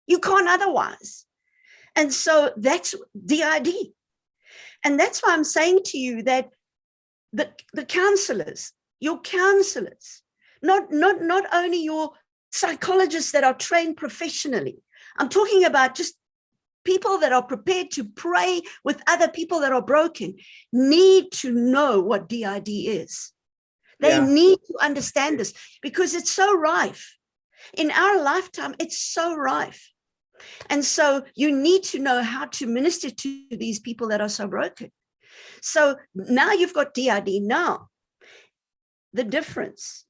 You can't otherwise. And so that's DID. And that's why I'm saying to you that the counselors, your counselors, not only your psychologists that are trained professionally, I'm talking about just people that are prepared to pray with other people that are broken, need to know what DID is. They need to understand this because it's so rife. In our lifetime, it's so rife. And so you need to know how to minister to these people that are so broken. So now you've got DID. Now, the difference,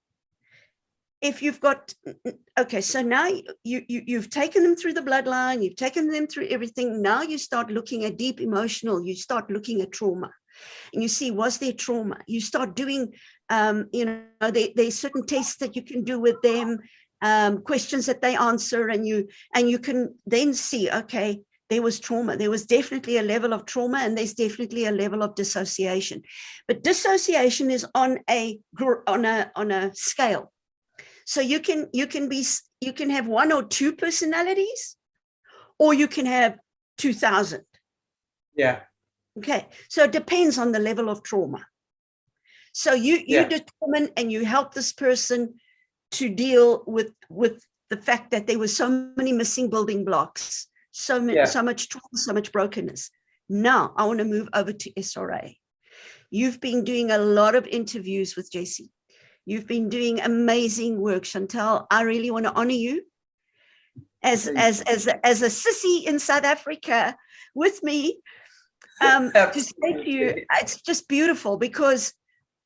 if you've got, so now you've taken them through the bloodline, you've taken them through everything. Now you start looking at deep emotional, you start looking at trauma. And you see, was there trauma? You start doing, there's certain tests that you can do with them, questions that they answer, and you can then see, okay, there was trauma. There was definitely a level of trauma, and there's definitely a level of dissociation. But dissociation is on a scale. So you can have one or two personalities, or you can have 2,000. Yeah. Okay, so it depends on the level of trauma. So you determine and you help this person to deal with the fact that there were so many missing building blocks, so much trauma, so much brokenness. Now I want to move over to SRA. You've been doing a lot of interviews with JC. You've been doing amazing work, Chantal. I really want to honor you as a sissy in South Africa with me. To say to you, it's just beautiful because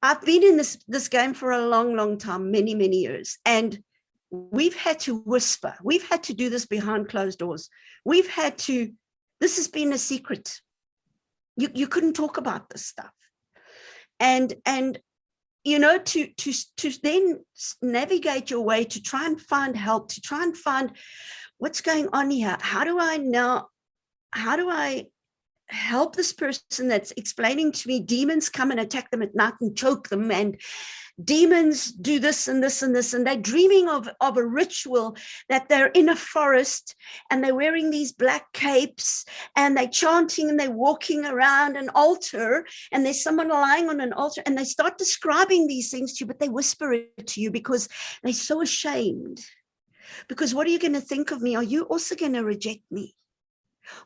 I've been in this game for a long, long time, many, many years. And we've had to whisper. We've had to do this behind closed doors. This has been a secret. You couldn't talk about this stuff. And to then navigate your way, to try and find help, to try and find what's going on here. How do I help this person that's explaining to me demons come and attack them at night and choke them, and demons do this and this and this, and they're dreaming of a ritual that they're in a forest and they're wearing these black capes and they're chanting and they're walking around an altar and there's someone lying on an altar, and they start describing these things to you, but they whisper it to you because they're so ashamed. Because what are you going to think of me? Are you also going to reject me?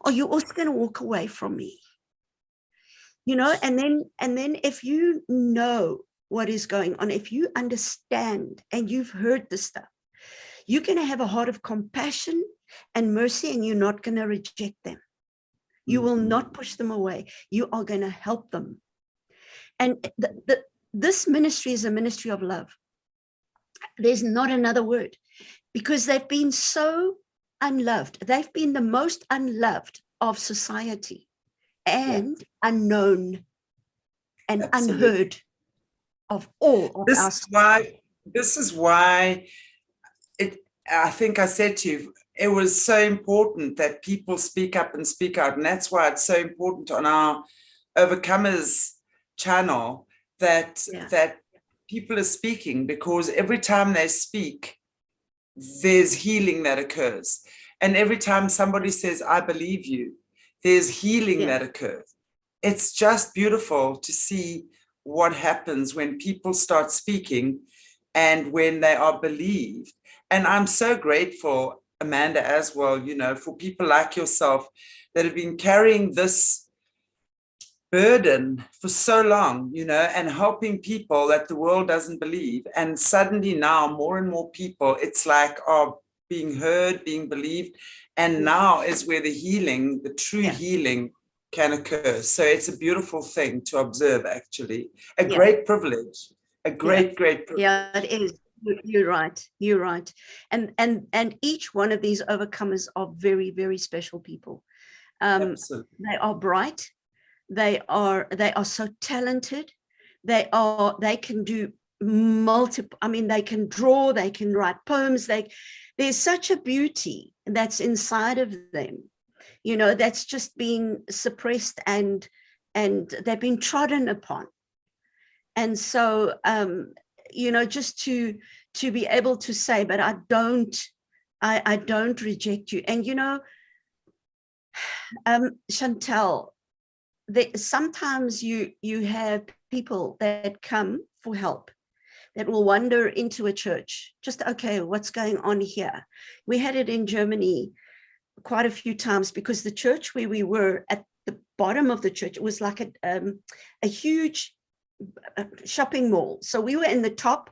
Are you also going to walk away from me? And then if you know what is going on, if you understand and you've heard this stuff, you're going to have a heart of compassion and mercy, and you're not going to reject them. You will not push them away. You are going to help them. And this ministry is a ministry of love. There's not another word, because they've been so unloved. They've been the most unloved of society, and unknown and Absolutely. unheard of all of us. This is why I think I said to you, it was so important that people speak up and speak out. And that's why it's so important on our Overcomers channel that people are speaking, because every time they speak, there's healing that occurs. And every time somebody says, I believe you, there's healing that occurs. It's just beautiful to see what happens when people start speaking and when they are believed. And I'm so grateful, Amanda, as well, you know, for people like yourself that have been carrying this burden for so long, you know, and helping people that the world doesn't believe. And suddenly now more and more people, it's like, are being heard, being believed. And now is where the healing, the true healing can occur. So it's a beautiful thing to observe, actually. A great privilege, a great privilege. Yeah, it is. You're right. You're right. And each one of these overcomers are very, very special people. Absolutely. They are bright. They are so talented. They can do multiple, I mean, they can draw, they can write poems. There's such a beauty that's inside of them, you know, that's just being suppressed and they've been trodden upon. And so, you know, just to be able to say, but I don't reject you. And, you know, Chantel, sometimes you have people that come for help, that will wander into a church, just, okay, what's going on here? We had it in Germany quite a few times, because the church where we were, at the bottom of the church, it was like a huge shopping mall. So we were in the top,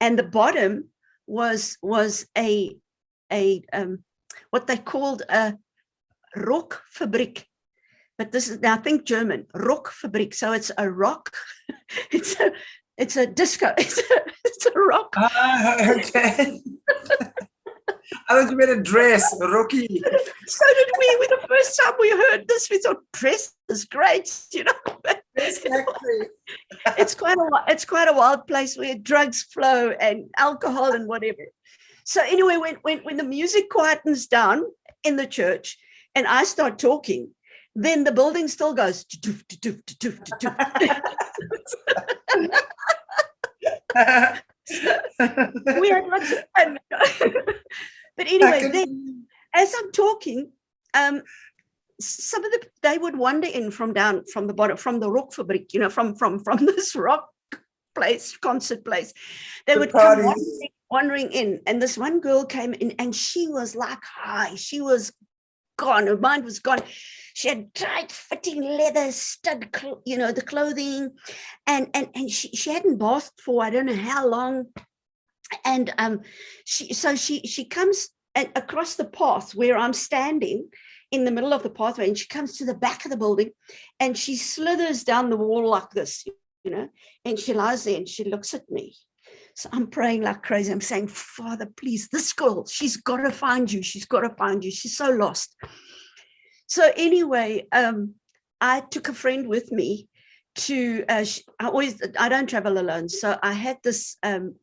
and the bottom was a what they called a rockfabriek. But this is, now think German, rockfabriek. So it's a rock, it's a disco, it's a rock. Okay. I thought you meant a dress, Rocky. So did we. When the first time we heard this, we thought dress is great, you know. Exactly. It's quite a wild place where drugs flow and alcohol and whatever. So anyway, when the music quietens down in the church and I start talking, then the building still goes. We had lots of fun. But anyway, then as I'm talking, some of they would wander in from the bottom, from the rockfabriek, you know, from this rock place, concert place. They would come wandering in, and this one girl came in, and she was like high. She was gone. Her mind was gone. She had tight fitting leather stud, you know, the clothing, and she hadn't bathed for I don't know how long. And she comes across the path where I'm standing in the middle of the pathway, and she comes to the back of the building, and she slithers down the wall like this, you know, and she lies there and she looks at me. So I'm praying like crazy. I'm saying, Father, please, this girl, she's got to find you. She's got to find you. She's so lost. So anyway, I took a friend with me to, I don't travel alone. So I had this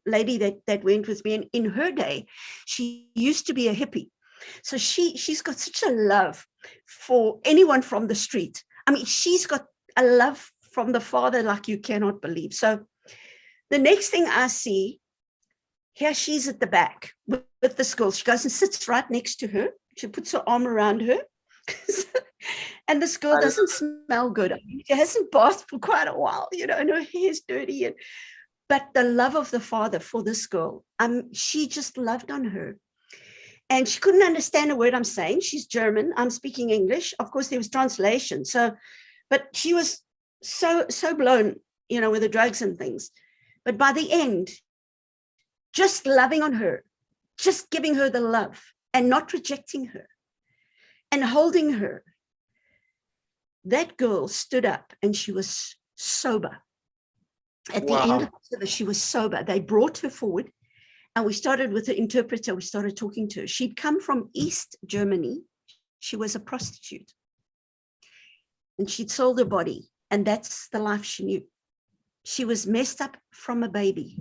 lady that went with me, and in her day, she used to be a hippie. So she's got such a love for anyone from the street. I mean, she's got a love from the Father like you cannot believe. So the next thing I see, here she's at the back with this girl. She goes and sits right next to her. She puts her arm around her. And this girl doesn't smell good. I mean, she hasn't bathed for quite a while, you know, and her hair's dirty. But the love of the Father for this girl, she just loved on her. And she couldn't understand a word I'm saying. She's German. I'm speaking English. Of course, there was translation. So, but she was so blown, you know, with the drugs and things. But by the end, just loving on her, just giving her the love and not rejecting her and holding her, that girl stood up and she was sober. At the end of the service, she was sober. They brought her forward, and we started with the interpreter. We started talking to her. She'd come from East Germany. She was a prostitute, and she'd sold her body, and that's the life she knew. She was messed up from a baby,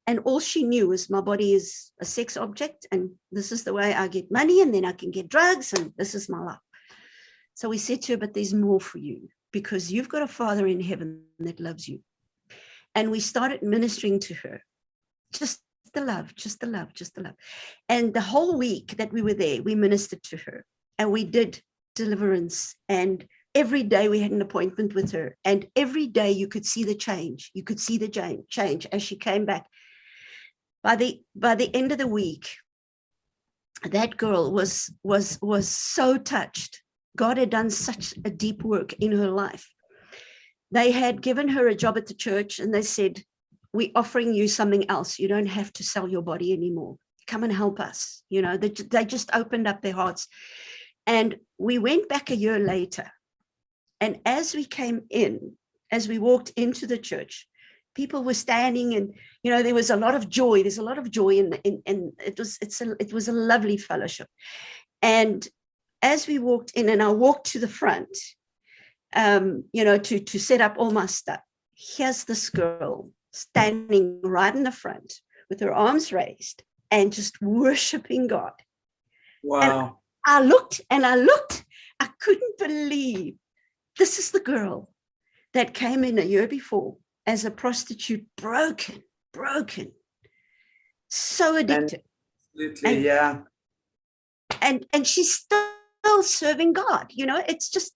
and all she knew was my body is a sex object, and this is the way I get money, and then I can get drugs, and this is my life. So we said to her, but there's more for you, because you've got a Father in heaven that loves you. And we started ministering to her. Just the love, just the love, just the love. And the whole week that we were there, we ministered to her, and we did deliverance. And every day we had an appointment with her. And every day you could see the change. You could see the change as she came back. By the end of the week, that girl was so touched. God had done such a deep work in her life. They had given her a job at the church, and they said, we're offering you something else. You don't have to sell your body anymore. Come and help us. You know, they just opened up their hearts. And we went back a year later. And as we came in, as we walked into the church, people were standing, and, you know, there was a lot of joy. There's a lot of joy in it was a lovely fellowship. And as we walked in, and I walked to the front, you know, to set up all my stuff, here's this girl standing right in the front with her arms raised and just worshiping God. Wow. And I looked, I couldn't believe this is the girl that came in a year before as a prostitute, broken, so addicted. Absolutely, yeah. And she's still serving God. You know, it's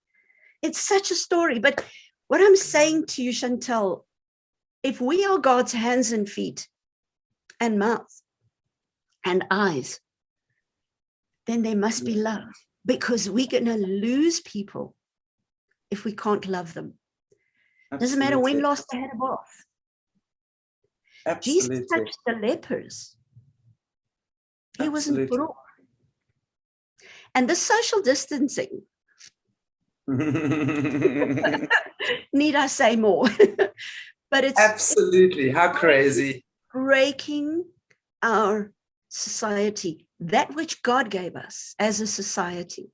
such a story. But what I'm saying to you, Chantel, if we are God's hands and feet and mouth and eyes, then there must be love, because we're going to lose people if we can't love them. Absolutely. Doesn't matter when last they had a bath. Absolutely. Jesus touched the lepers. He wasn't broke. And the social distancing, need I say more? But it's absolutely, how crazy. Breaking our society, that which God gave us as a society.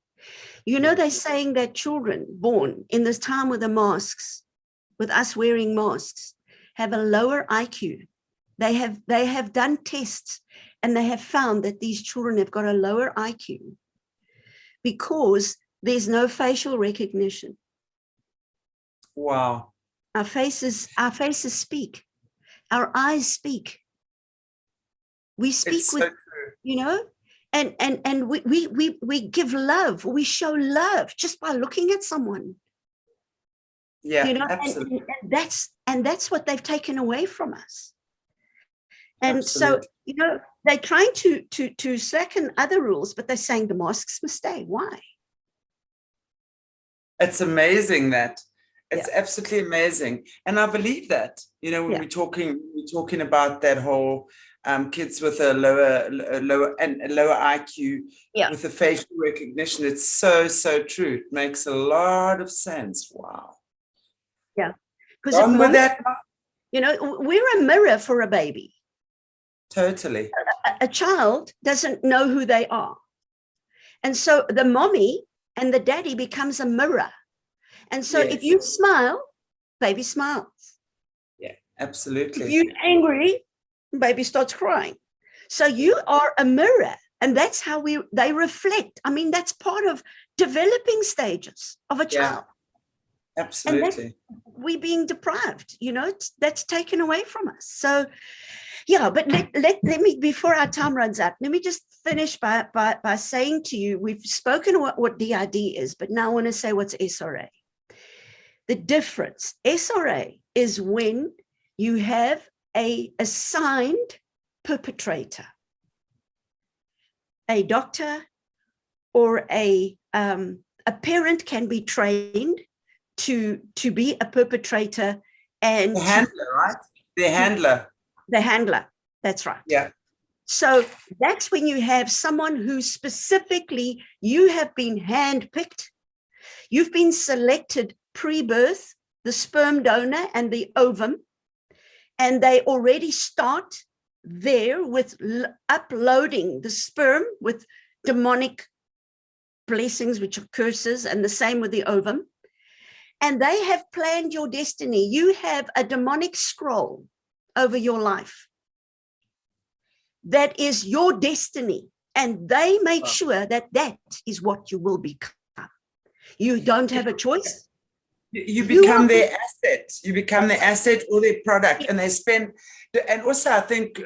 You know, they're saying that children born in this time with the masks, with us wearing masks, have a lower IQ. They have done tests, and they have found that these children have got a lower IQ because there's no facial recognition. Wow. Our faces speak. Our eyes speak. We speak it's with, so true. You know, and we give love. We show love just by looking at someone. Yeah, you know, absolutely. And that's what they've taken away from us. And absolutely. So, you know, they're trying to slacken other rules, but they're saying the masks must stay. Why? It's amazing that. It's absolutely amazing. And I believe that, you know, when we're talking about that whole kids with a lower IQ with the facial recognition, it's so true. It makes a lot of sense. Wow. Yeah. Because you know, we're a mirror for a baby. Totally. A child doesn't know who they are. And so the mommy and the daddy becomes a mirror. And so if you smile, baby smiles. Yeah, absolutely. If you're angry, baby starts crying. So you are a mirror, and that's how they reflect. I mean, that's part of developing stages of a child. Absolutely. We're being deprived, you know, that's taken away from us. So, yeah, but let me, before our time runs out, let me just finish by saying to you, we've spoken about what DID is, but now I want to say what's SRA. The difference, SRA is when you have a assigned perpetrator, a doctor or a parent can be trained to be a perpetrator, and the handler, right? The handler. That's right. Yeah. So that's when you have someone who specifically, you have been handpicked, you've been selected pre-birth the sperm donor and the ovum, and they already start there with uploading the sperm with demonic blessings, which are curses, and the same with the ovum. And they have planned your destiny. You have a demonic scroll over your life that is your destiny, and they make sure that that is what you will become. You don't have a choice. You become their asset. You become their asset or their product, and they spend. And also, I think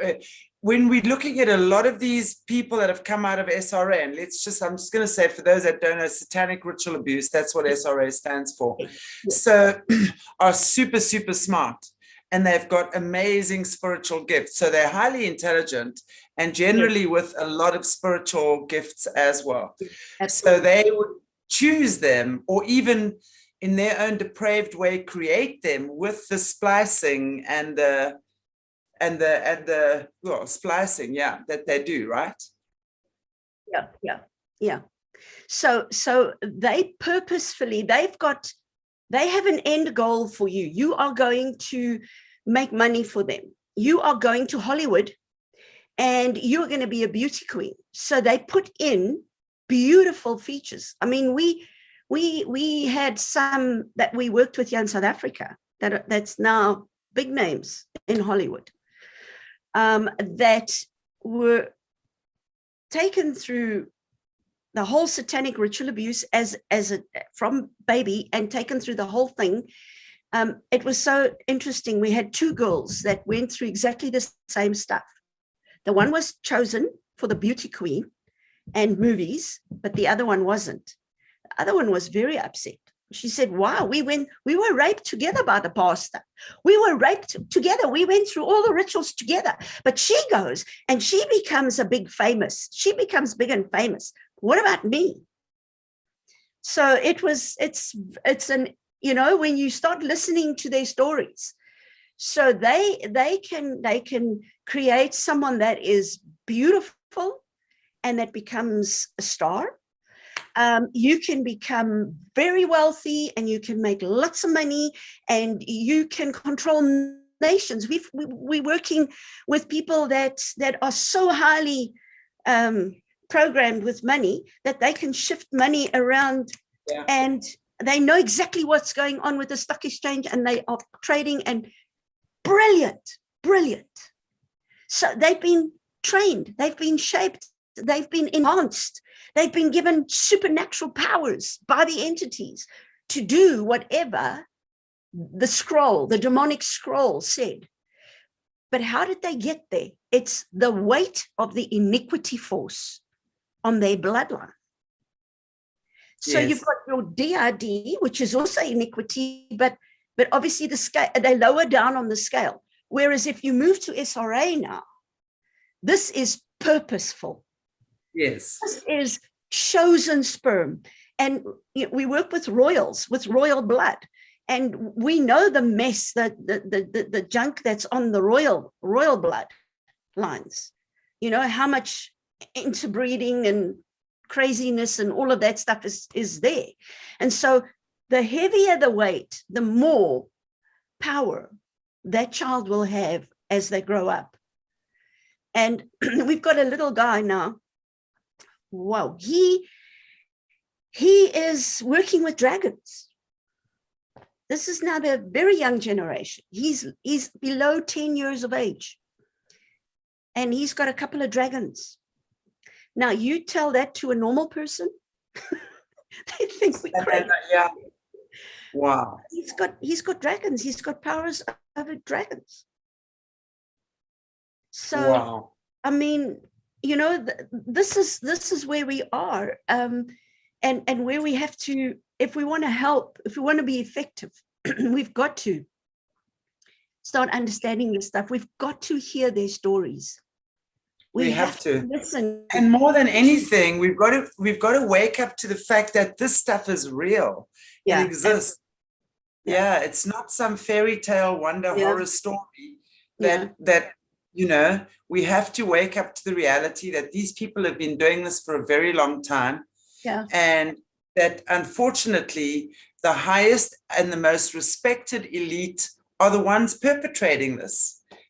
when we're looking at a lot of these people that have come out of SRA, and I'm just going to say, for those that don't know, satanic ritual abuse, that's what SRA stands for. So are super, super smart, and they've got amazing spiritual gifts. So they're highly intelligent and generally with a lot of spiritual gifts as well. So they would choose them, or even in their own depraved way, create them with the splicing and the splicing, that they do, right? Yeah. So they purposefully, they have an end goal for you. You are going to make money for them. You are going to Hollywood, and you're going to be a beauty queen. So they put in beautiful features. I mean, we had some that we worked with here in South Africa that's now big names in Hollywood, that were taken through the whole satanic ritual abuse from baby, and taken through the whole thing. It was so interesting. We had two girls that went through exactly the same stuff. The one was chosen for the beauty queen and movies, but the other one wasn't. The other one was very upset. She said, wow, we were raped together by the pastor. We were raped together. We went through all the rituals together. But she goes and she becomes she becomes big and famous. What about me? So it's when you start listening to their stories, so they can create someone that is beautiful and that becomes a star. You can become very wealthy, and you can make lots of money, and you can control nations. We're working with people that are so highly programmed with money that they can shift money around, and they know exactly what's going on with the stock exchange, and they are trading, and brilliant. So they've been trained, they've been shaped, they've been enhanced, they've been given supernatural powers by the entities to do whatever the demonic scroll said. But how did they get there? It's the weight of the iniquity force on their bloodline. So you've got your DID, which is also iniquity, but obviously the scale, they lower down on the scale. Whereas if you move to SRA now, this is purposeful. Yes. This is chosen sperm. And we work with royals, with royal blood. And we know the mess, the junk that's on the royal blood lines. You know, how much interbreeding and craziness and all of that stuff is there. And so the heavier the weight, the more power that child will have as they grow up. And we've got a little guy now. Wow, he is working with dragons. This is now the very young generation. He's below 10 years of age, and he's got a couple of dragons. Now, you tell that to a normal person, they think we're crazy. Yeah. Wow. He's got dragons. He's got powers over dragons. So, wow. I mean, you know, this is where we are, and where we have to, if we want to help, if we want to be effective, we've got to start understanding this stuff. We've got to hear their stories. We have to listen. And more than anything, we've got to wake up to the fact that this stuff is real. It exists. Yeah, it's not some fairy tale wonder horror story that you know, we have to wake up to the reality that these people have been doing this for a very long time. Yeah. And that unfortunately the highest and the most respected elite are the ones perpetrating this,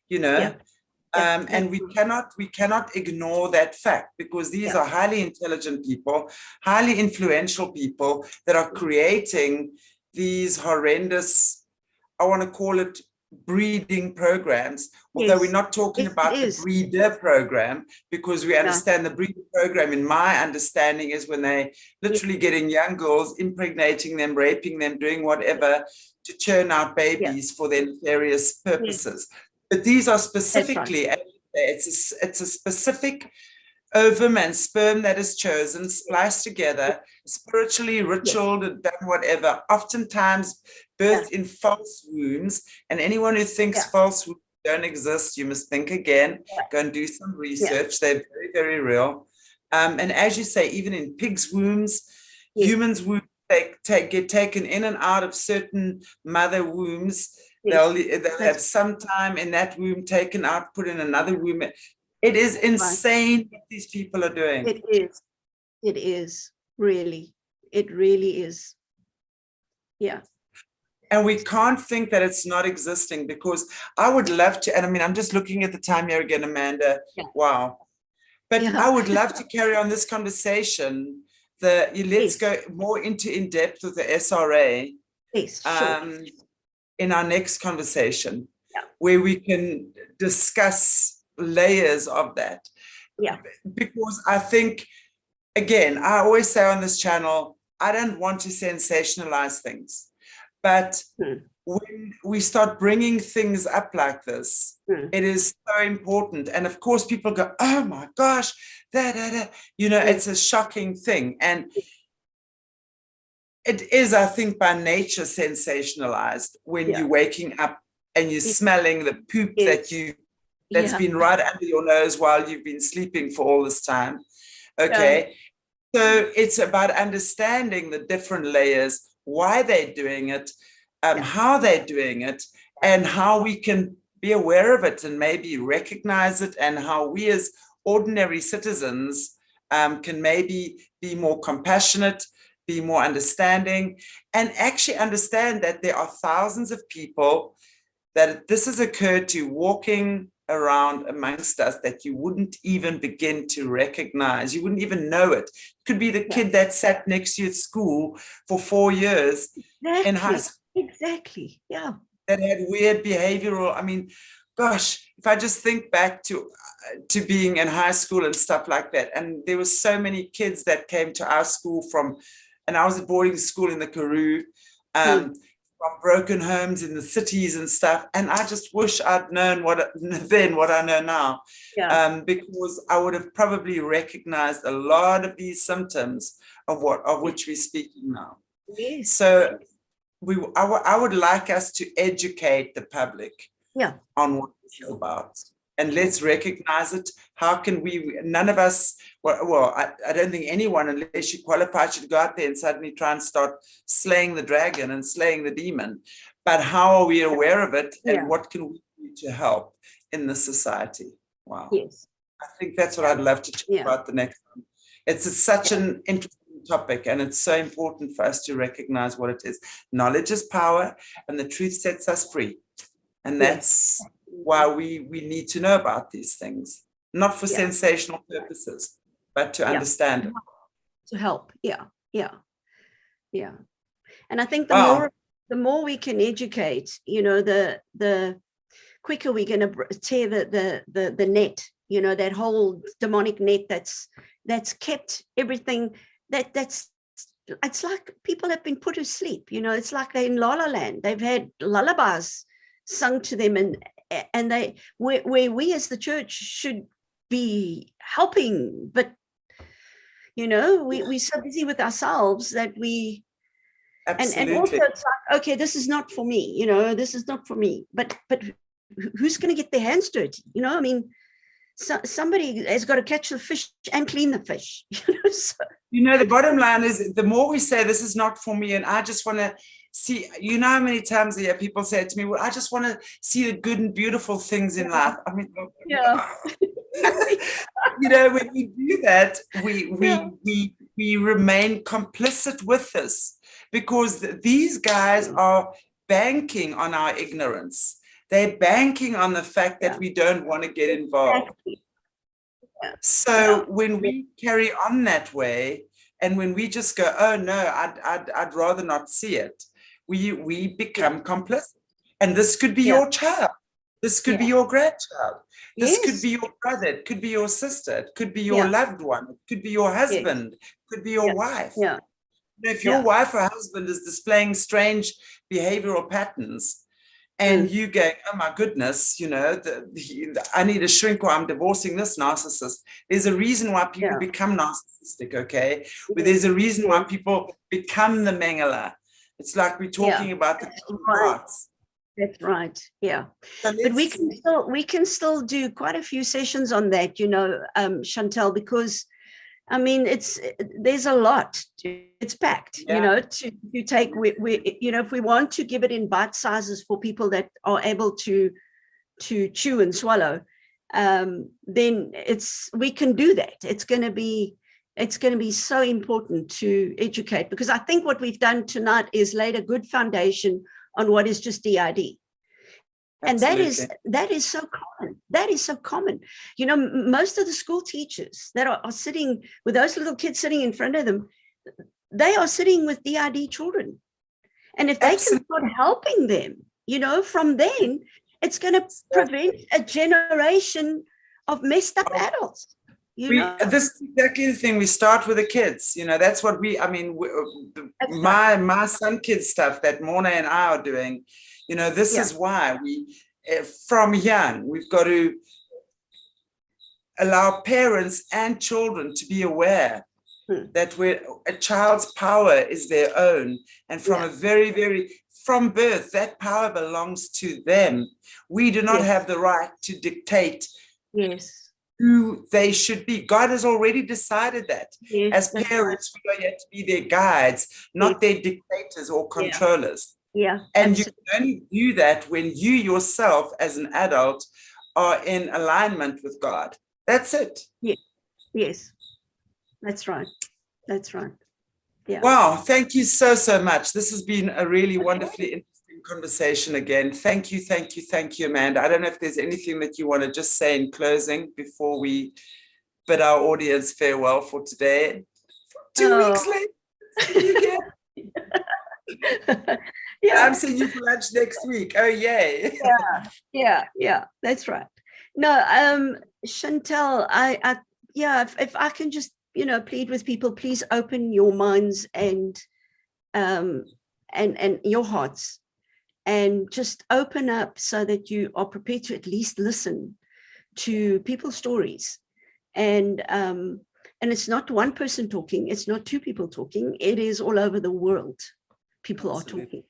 you know. Yeah. Yeah. And we cannot ignore that fact, because these are highly intelligent people, highly influential people that are creating these horrendous, I want to call it breeding programs, although we're not talking about the breeder program, because we understand the breeder program, in my understanding, is when they literally getting young girls, impregnating them, raping them, doing whatever to churn out babies for their nefarious purposes. But these are specifically, it's a specific ovum and sperm that is chosen, spliced together, spiritually ritualed and done whatever, oftentimes birthed in false wombs. And anyone who thinks false wombs don't exist, you must think again, go and do some research. They're very, very real. And as you say, even in pigs' wombs, humans' wombs, they get taken in and out of certain mother wombs. They'll have some time in that womb taken out, put in another womb. It is insane what these people are doing. It is. It is. Really. It really is. Yeah. And we can't think that it's not existing, because I would love to, and I mean, I'm just looking at the time here again, Amanda. Wow. But I would love to carry on this conversation. Let's go more into in depth with the SRA. Yes, sure. In our next conversation, where we can discuss layers of that. Because I think, again, I always say on this channel, I don't want to sensationalize things, but when we start bringing things up like this, it is so important. And of course, people go, oh my gosh, it's a shocking thing. And it is, I think, by nature sensationalized when you're waking up and you're smelling the poop that's been right under your nose while you've been sleeping for all this time. Okay. So it's about understanding the different layers, why they're doing it, how they're doing it, and how we can be aware of it and maybe recognize it, and how we as ordinary citizens can maybe be more compassionate, be more understanding, and actually understand that there are thousands of people that this has occurred to, walking around amongst us, that you wouldn't even begin to recognize. You wouldn't even know it. It could be the kid that sat next to you at school for 4 years in high school. Exactly. Yeah. That had weird behavioral, I mean, gosh, if I just think back to being in high school and stuff like that, and there were so many kids that came to our school and I was at boarding school in the Karoo, from broken homes in the cities and stuff. And I just wish I'd known what I know now, because I would have probably recognized a lot of these symptoms of which we're speaking now. Yes. So I would like us to educate the public on what it's about. And let's recognize it. How can we, none of us, I don't think anyone, unless you qualify, should go out there and suddenly try and start slaying the dragon and slaying the demon. But how are we aware of it, and what can we do to help in the society? Wow. Yes. I think that's what I'd love to talk about the next one. It's such an interesting topic, and it's so important for us to recognize what it is. Knowledge is power, and the truth sets us free. And that's why we need to know about these things, not for sensational purposes, but to understand it. To help. Yeah. And I think the more we can educate, the quicker we're going to tear the net, that whole demonic net that's kept everything that's it's like people have been put to sleep. It's like they're in La La Land. They've had lullabies sung to them, and they where we as the church should be helping, but we're so busy with ourselves that we and also it's like, okay, this is not for me, this is not for me, but who's going to get their hands dirty? I mean, somebody has got to catch the fish and clean the fish. The bottom line is, the more we say this is not for me, and I just want to see, how many times a year people say to me, well, I just want to see the good and beautiful things in life. I mean, when we do that, we remain complicit with this, because these guys are banking on our ignorance. They're banking on the fact that we don't want to get involved. So when we carry on that way, and when we just go, oh no, I'd rather not see it, we become complicit. And this could be your child. This could be your grandchild. This could be your brother. It could be your sister. It could be your loved one. It could be your husband. It could be your wife. If your wife or husband is displaying strange behavioral patterns, and you going, oh my goodness, you know, I need a shrink, or I'm divorcing this narcissist. There's a reason why people become narcissistic, okay? But there's a reason why people become the mangala. It's like we're talking about the two parts. That's right. Yeah. So but we can still do quite a few sessions on that, you know, Chantel, because I mean, there's a lot. It's packed, you know, to take. We you know, if we want to give it in bite sizes for people that are able to chew and swallow, then we can do that. It's going to be so important to educate, because I think what we've done tonight is laid a good foundation on what is just DID. And that is so common. That is so common. You know, most of the school teachers that are sitting with those little kids sitting in front of them, they are sitting with DID children. And if they can start helping them, you know, from then, it's going to prevent a generation of messed up adults. This is exactly the thing. We start with the kids. You know, that's what my son kids stuff that Mona and I are doing. You know, this is why we, from young, we've got to allow parents and children to be aware that a child's power is their own. And from from birth, that power belongs to them. We do not have the right to dictate who they should be. God has already decided that. As parents, we are yet to be their guides, not their dictators or controllers. And you can only do that when you yourself as an adult are in alignment with God. That's it. Yes. That's right. That's right. Yeah. Wow. Thank you so much. This has been a really wonderfully interesting conversation again. Thank you, Amanda. I don't know if there's anything that you want to just say in closing before we bid our audience farewell for today. 2 weeks later. I'm seeing you for lunch next week. Oh, yay. Yeah, that's right. No, Chantel, if I can just, you know, plead with people, please open your minds and your hearts, and just open up so that you are prepared to at least listen to people's stories. And it's not one person talking, it's not two people talking, it is all over the world. People are talking.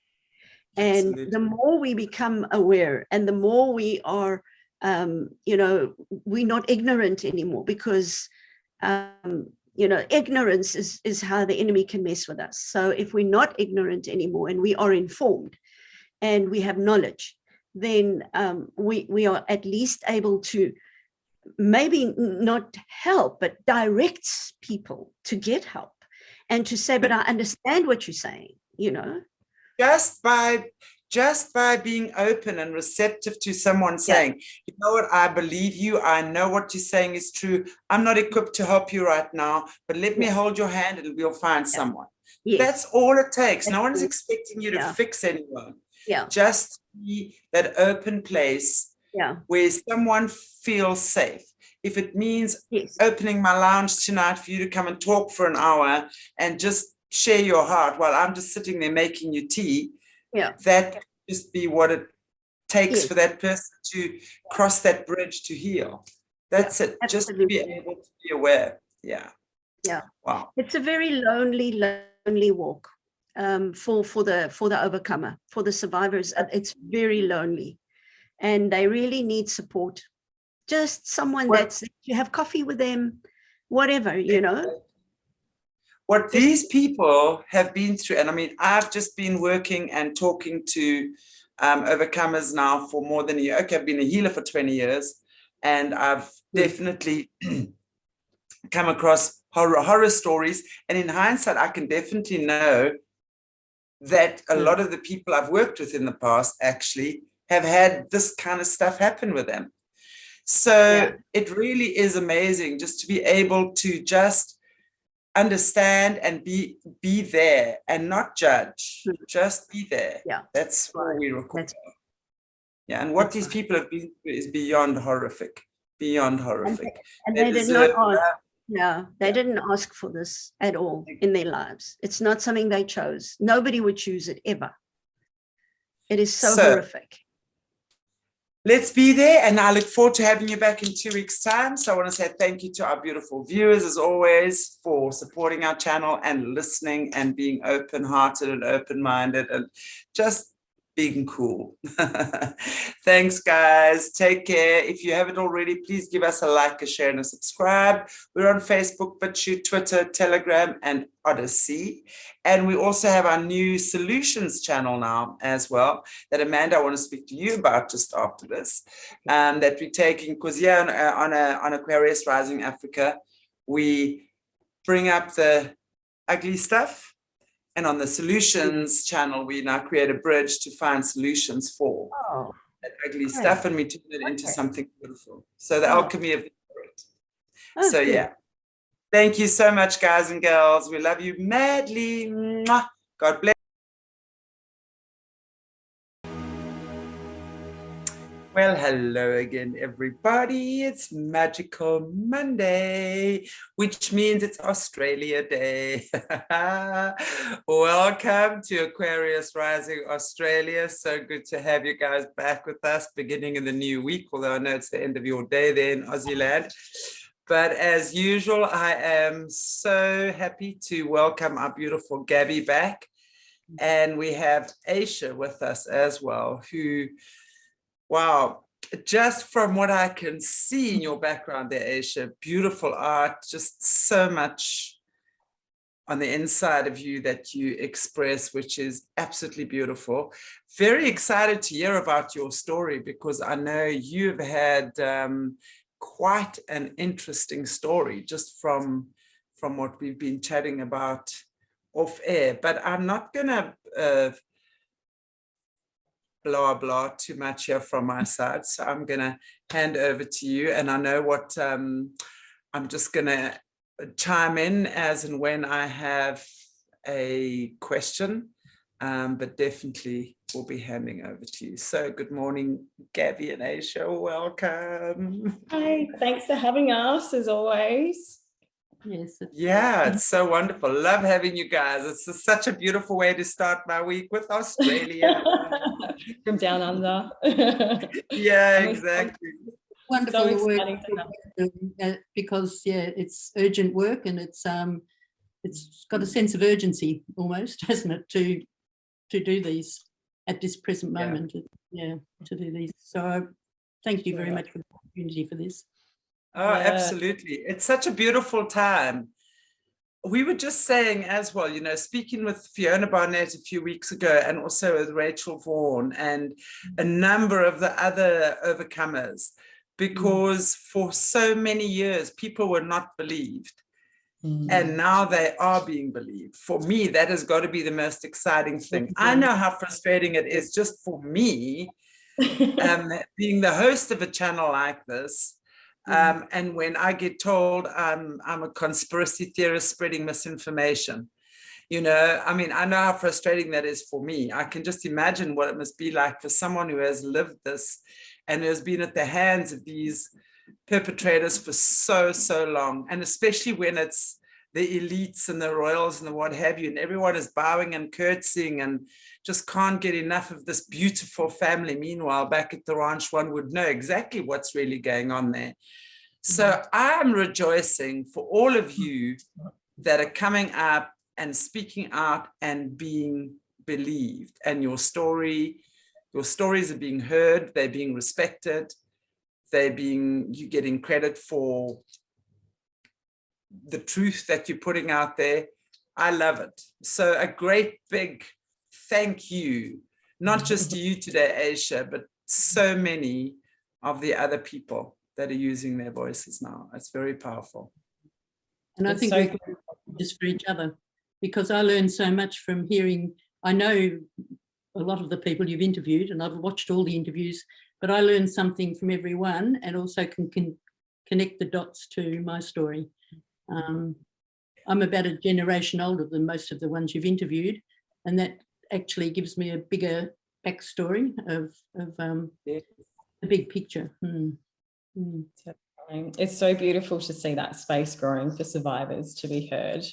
And the more we become aware, and the more we are, you know, we're not ignorant anymore, because, you know, ignorance is how the enemy can mess with us. So if we're not ignorant anymore and we are informed and we have knowledge, then we are at least able to maybe not help, but direct people to get help and to say, but I understand what you're saying, you know. Just by being open and receptive to someone saying, you know what, I believe you, I know what you're saying is true, I'm not equipped to help you right now, but let me hold your hand and we'll find someone. That's all it takes. No one's expecting you to fix anyone. Just be that open place where someone feels safe. If it means opening my lounge tonight for you to come and talk for an hour and just share your heart while I'm just sitting there making you tea, that could just be what it takes for that person to cross that bridge to heal. That's it. Just to be able to be aware. Wow. It's a very lonely walk for the overcomer, for the survivors. It's very lonely, and they really need support. Just someone you have coffee with them, whatever, you know. What these people have been through, and I mean, I've just been working and talking to overcomers now for more than a year. Okay, I've been a healer for 20 years, and I've definitely come across horror stories. And in hindsight, I can definitely know that a lot of the people I've worked with in the past actually have had this kind of stuff happen with them. So it really is amazing just to be able to just understand and be there and not judge, just be there. Yeah, that's what we require. Yeah, and what these people have been through is beyond horrific. And they did not ask. No, they didn't ask for this at all in their lives. It's not something they chose. Nobody would choose it ever. It is so horrific. Let's be there, and I look forward to having you back in 2 weeks' time. So I want to say thank you to our beautiful viewers, as always, for supporting our channel and listening and being open-hearted and open-minded and just being cool. Thanks, guys. Take care. If you haven't already, please give us a like, a share, and a subscribe. We're on Facebook, BitChute, Twitter, Telegram, and Odyssey. And we also have our new solutions channel now as well, that Amanda, I want to speak to you about just after this, that we're taking, because on Aquarius Rising Africa, we bring up the ugly stuff. And on the solutions channel, we now create a bridge to find solutions for that ugly stuff, and we turn it into something beautiful. So the alchemy of the spirit. So yeah, thank you so much, guys and girls. We love you madly. Mwah. God bless. Well, hello again, everybody. It's Magical Monday, which means it's Australia Day. Welcome to Aquarius Rising Australia. So good to have you guys back with us, beginning in the new week, although I know it's the end of your day there in Aussie land. But as usual, I am so happy to welcome our beautiful Gabbi back. And we have Aishe with us as well, who... Wow, just from what I can see in your background there, Aishe, beautiful art, just so much on the inside of you that you express, which is absolutely beautiful. Very excited to hear about your story, because I know you've had quite an interesting story just from what we've been chatting about off air. But I'm not going to blah too much here from my side, so I'm gonna hand over to you, and I know what I'm just gonna chime in as and when I have a question, but definitely will be handing over to you. So good morning, Gabbi and Aishe, welcome. Hi, thanks for having us as always. Yes, it's so wonderful. Love having you guys. It's such a beautiful way to start my week with Australia. From down under. Yeah, exactly. Wonderful so work, because it's urgent work, and it's got a sense of urgency almost, hasn't it, to do these at this present moment. To do these. So thank you very much for the opportunity for this. Oh, absolutely. It's such a beautiful time. We were just saying as well, you know, speaking with Fiona Barnett a few weeks ago, and also with Rachel Vaughan and a number of the other overcomers, because for so many years, people were not believed. And now they are being believed. For me, that has got to be the most exciting thing. I know how frustrating it is just for me, being the host of a channel like this. And when I get told I'm a conspiracy theorist spreading misinformation, you know, I mean, I know how frustrating that is for me. I can just imagine what it must be like for someone who has lived this and who has been at the hands of these perpetrators for so long. And especially when it's the elites and the royals and the what have you, and everyone is bowing and curtsying and just can't get enough of this beautiful family. Meanwhile, back at the ranch, one would know exactly what's really going on there. So I'm rejoicing for all of you that are coming up and speaking out and being believed, and your stories are being heard, they're being respected, you're getting credit for the truth that you're putting out there. I love it. So a great big thank you, not just to you today, Aishe, but so many of the other people that are using their voices now. It's very powerful. And I think we're just for each other, because I learned so much from hearing I know a lot of the people you've interviewed, and I've watched all the interviews, but I learned something from everyone, and also can connect the dots to my story. I'm about a generation older than most of the ones you've interviewed, and that actually gives me a bigger backstory of the big picture. It's so beautiful to see that space growing for survivors to be heard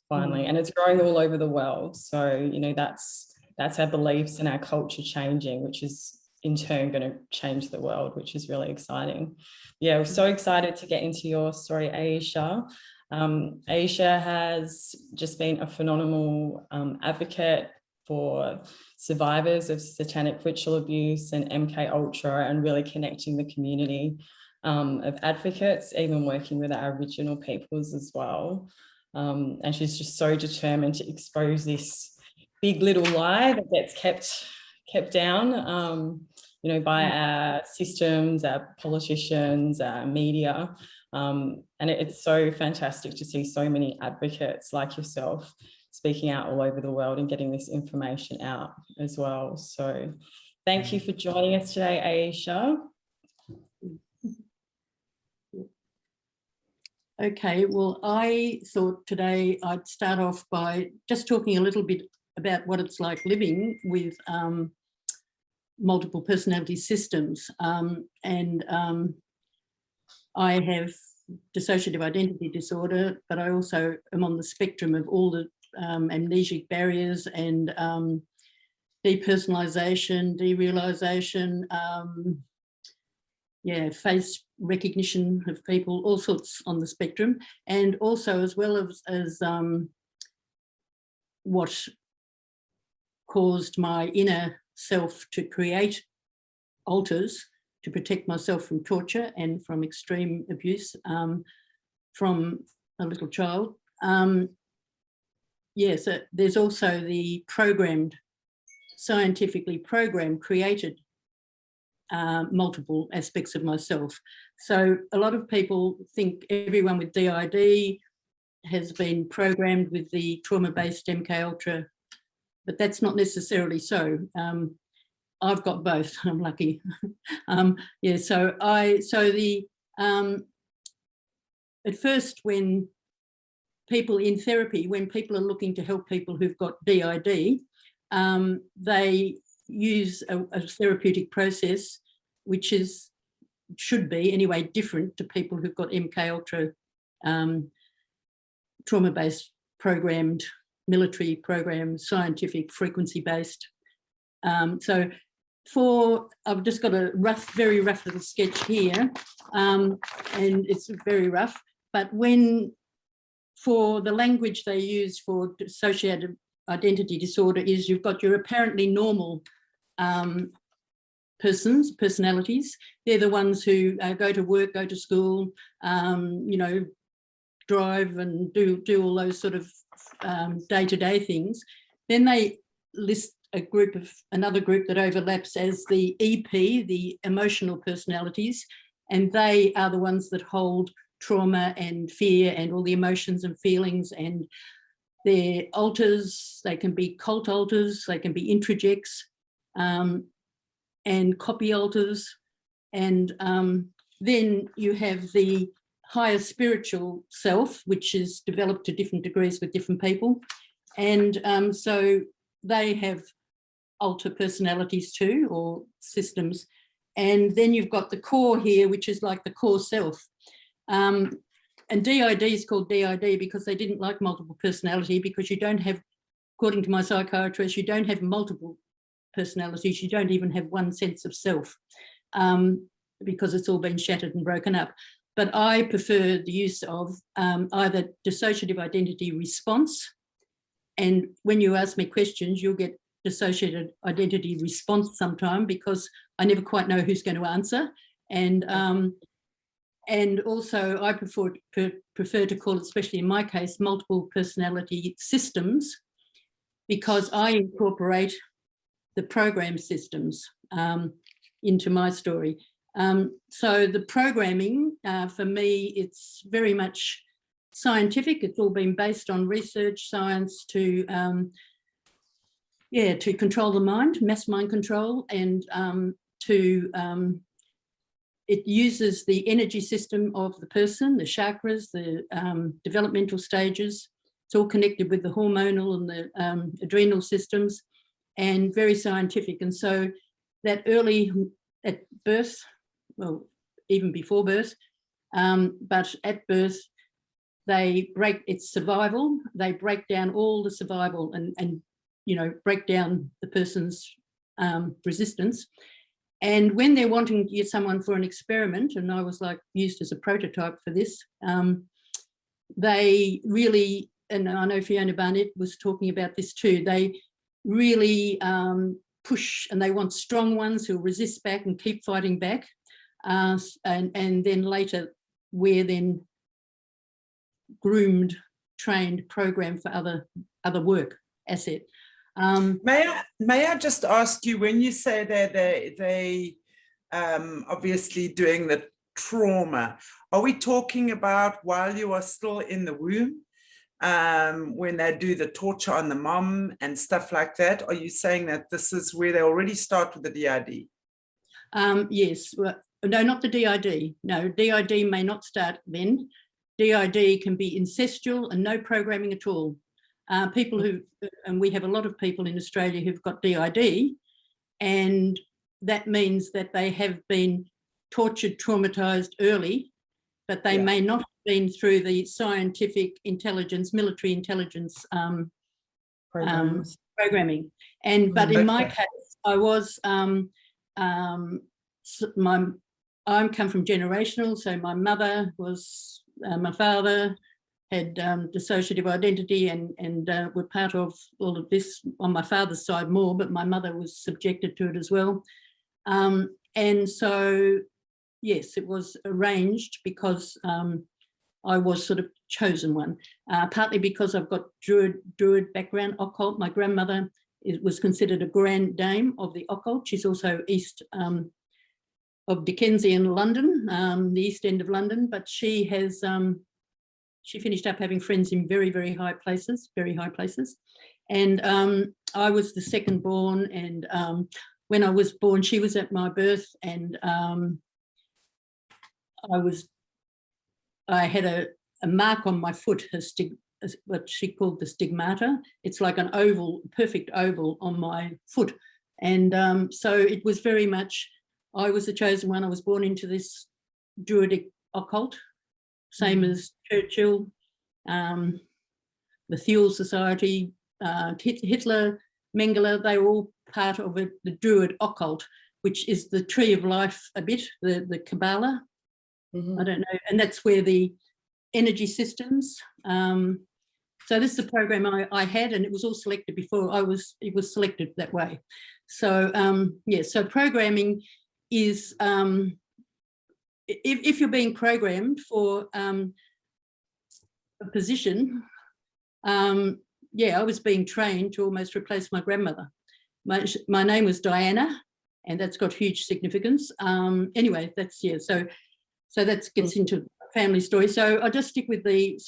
finally, and it's growing all over the world. So, you know, that's our beliefs and our culture changing, which is in turn going to change the world, which is really exciting. Yeah, we're so excited to get into your story, Aishe. Aishe has just been a phenomenal advocate for survivors of satanic ritual abuse and MK Ultra, and really connecting the community of advocates, even working with our Aboriginal peoples as well. And she's just so determined to expose this big little lie that gets kept down, you know, by our systems, our politicians, our media. And it's so fantastic to see so many advocates like yourself speaking out all over the world and getting this information out as well. So thank you for joining us today, Aishe. Okay, well, I thought today I'd start off by just talking a little bit about what it's like living with multiple personality systems. I have dissociative identity disorder, but I also am on the spectrum of all the amnesic barriers and depersonalization, derealization, face recognition of people, all sorts on the spectrum. And also, as well as what caused my inner self to create altars to protect myself from torture and from extreme abuse from a little child. So there's also the scientifically programmed, created multiple aspects of myself. So a lot of people think everyone with DID has been programmed with the trauma-based MK Ultra, but that's not necessarily so. I've got both. I'm lucky. At first, when people in therapy, when people are looking to help people who've got DID, they use a therapeutic process which should be anyway different to people who've got MK Ultra trauma-based, programmed, military programmed, scientific, frequency-based. I've just got a very rough little sketch here, and it's very rough, but for the language they use for dissociative identity disorder is you've got your apparently normal personalities. They're the ones who go to work, go to school, drive and do all those sort of day-to-day things. Then they list another group that overlaps as the EP, the emotional personalities, and they are the ones that hold trauma and fear and all the emotions and feelings, and they're alters. They can be cult alters, they can be introjects, and copy alters, and then you have the higher spiritual self, which is developed to different degrees with different people, and so they have alter personalities too, or systems. And then you've got the core here, which is like the core self. And DID is called DID because they didn't like multiple personality, because you don't have, according to my psychiatrist, you don't have multiple personalities, you don't even have one sense of self, because it's all been shattered and broken up. But I prefer the use of either dissociative identity response, and when you ask me questions, you'll get dissociated identity response sometime, because I never quite know who's going to answer. And also I prefer to call it, especially in my case, multiple personality systems, because I incorporate the program systems into my story. So the programming, for me, it's very much scientific. It's all been based on research, science, to to control the mind, mass mind control, and it uses the energy system of the person, the chakras, the developmental stages. It's all connected with the hormonal and the adrenal systems, and very scientific. And so that early at birth, well, even before birth, but at birth, they break its survival. They break down all the survival and break down the person's resistance. And when they're wanting to get someone for an experiment, and I was like used as a prototype for this, they really, and I know Fiona Barnett was talking about this too, they really push, and they want strong ones who resist back and keep fighting back. And then later we're then groomed, trained, programmed for other work asset. May I just ask you, when you say that they obviously doing the trauma, are we talking about while you are still in the womb, when they do the torture on the mom and stuff like that? Are you saying that this is where they already start with the DID? Yes. Well, no, not the DID. No, DID may not start then. DID can be incestual and no programming at all. People who, and we have a lot of people in Australia who've got DID, and that means that they have been tortured, traumatized early, but they may not have been through the scientific intelligence, military intelligence programming. And but in my case, I was I come from generational, so my mother was my father had dissociative identity and were part of all of this on my father's side more, but my mother was subjected to it as well. And so, yes, it was arranged because I was sort of chosen one, partly because I've got Druid background, occult. My grandmother was considered a grand dame of the occult. She's also east of Dickensian London, the East End of London, but she has she finished up having friends in very, very high places, And I was the second born, and when I was born, she was at my birth, and I had a mark on my foot, what she called the stigmata. It's like an oval, perfect oval on my foot. And so it was very much, I was the chosen one. I was born into this Druidic occult, same as Churchill, the Thule Society, Hitler, Mengele. They were all part of it, the Druid occult, which is the tree of life a bit, the Kabbalah. I don't know, and that's where the energy systems. So this is the program I had, and it was all selected before it was selected that way. So so programming is if you're being programmed for a position, I was being trained to almost replace my grandmother. My name was Diana, and that's got huge significance. Anyway, that's so that gets into family story. So I'll just stick with the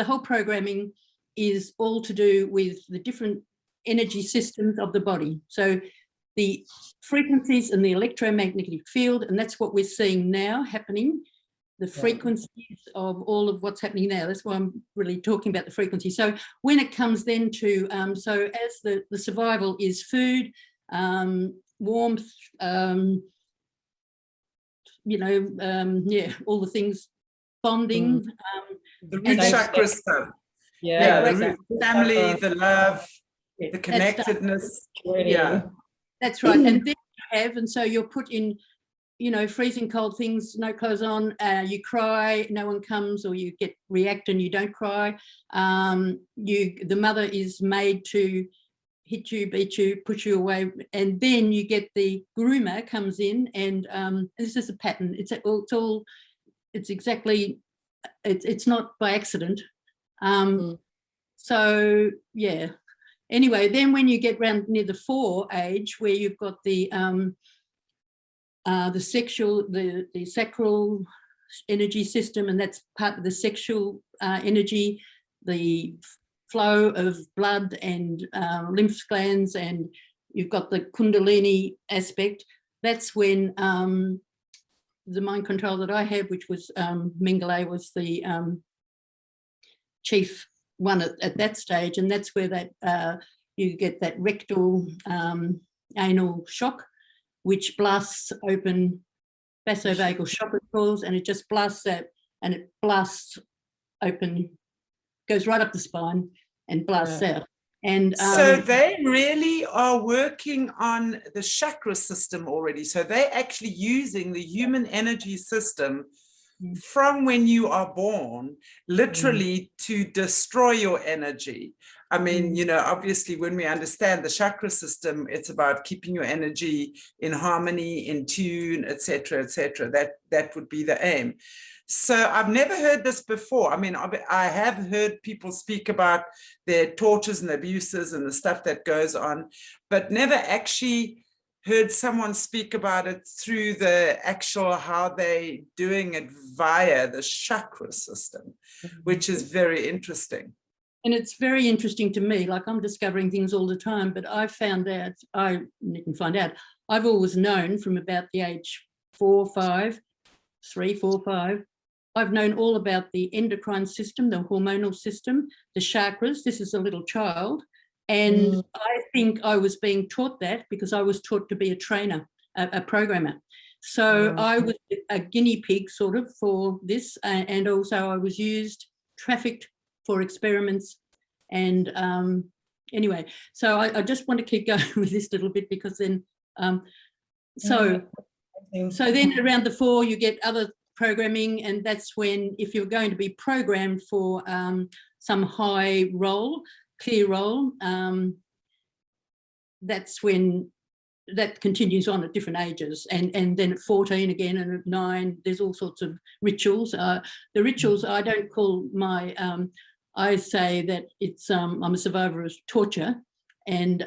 whole programming is all to do with the different energy systems of the body. So the frequencies and the electromagnetic field, and that's what we're seeing now happening, the frequencies of all of what's happening now. That's why I'm really talking about the frequency. So when it comes then to, so as the survival is food, warmth, all the things, bonding. The root chakra stuff. The family, the love, the connectedness. That's right. And then you have, and so you're put in, freezing cold things, no clothes on, you cry, no one comes, or you react and you don't cry. The mother is made to hit you, beat you, push you away, and then you get the groomer comes in, and this is a pattern. It's not by accident. So yeah. Anyway, then when you get round near the 4 age, where you've got the sacral energy system, and that's part of the sexual energy, the flow of blood and lymph glands, and you've got the Kundalini aspect. That's when the mind control that I had, which was Mengele, was the chief one at that stage, and that's where that you get that rectal anal shock, which blasts open vasovagal shock, it calls, and it just blasts that, and it blasts open, goes right up the spine and blasts out. And so they really are working on the chakra system already. So they're actually using the human energy system from when you are born, literally to destroy your energy. I mean, you know, obviously when we understand the chakra system, it's about keeping your energy in harmony, in tune, etc., etc. That would be the aim. So I've never heard this before. I mean, I have heard people speak about their tortures and abuses and the stuff that goes on, but never actually heard someone speak about it through the actual how they're doing it via the chakra system, which is very interesting. And it's very interesting to me. Like, I'm discovering things all the time, but I found out, I didn't find out, I've always known from about the age 4, 5, I've known all about the endocrine system, the hormonal system, the chakras. This is a little child. And I think I was being taught that because I was taught to be a trainer, a programmer. So I was a guinea pig sort of for this. And also I was trafficked for experiments. And anyway, so I just want to keep going with this little bit, because then, so then around the 4, you get other programming, and that's when, if you're going to be programmed for some high role, clear role, that's when that continues on at different ages, and then at 14 again, and at 9 there's all sorts of rituals. The rituals, I don't call my I say that it's I'm a survivor of torture and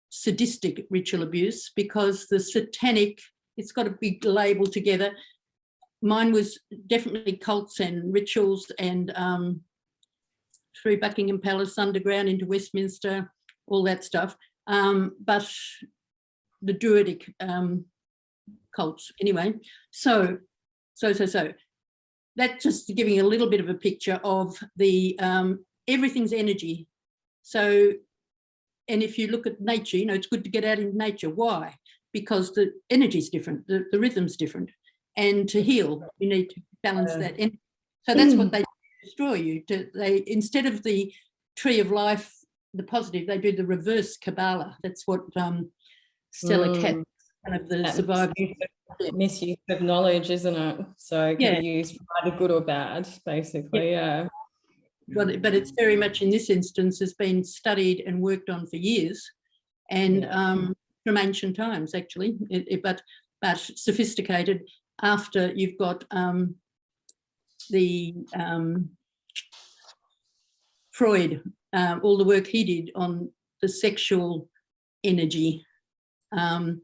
sadistic ritual abuse, because the satanic, it's got a big label together. Mine was definitely cults and rituals, and through Buckingham Palace, underground into Westminster, all that stuff. But the Druidic cults, anyway. So that's just giving a little bit of a picture of the everything's energy. So, and if you look at nature, you know, it's good to get out in nature. Why? Because the energy is different, the rhythm's different, and to heal, you need to balance that. And so that's what they destroy you. They, instead of the tree of life, the positive, they do the reverse Kabbalah. That's what Stella Katz, one of the survivors. Misuse of knowledge, isn't it? So it can be used for either good or bad, basically. Yeah. But it's very much, in this instance, has been studied and worked on for years, and from ancient times, actually, but sophisticated after you've got the Freud, all the work he did on the sexual energy, and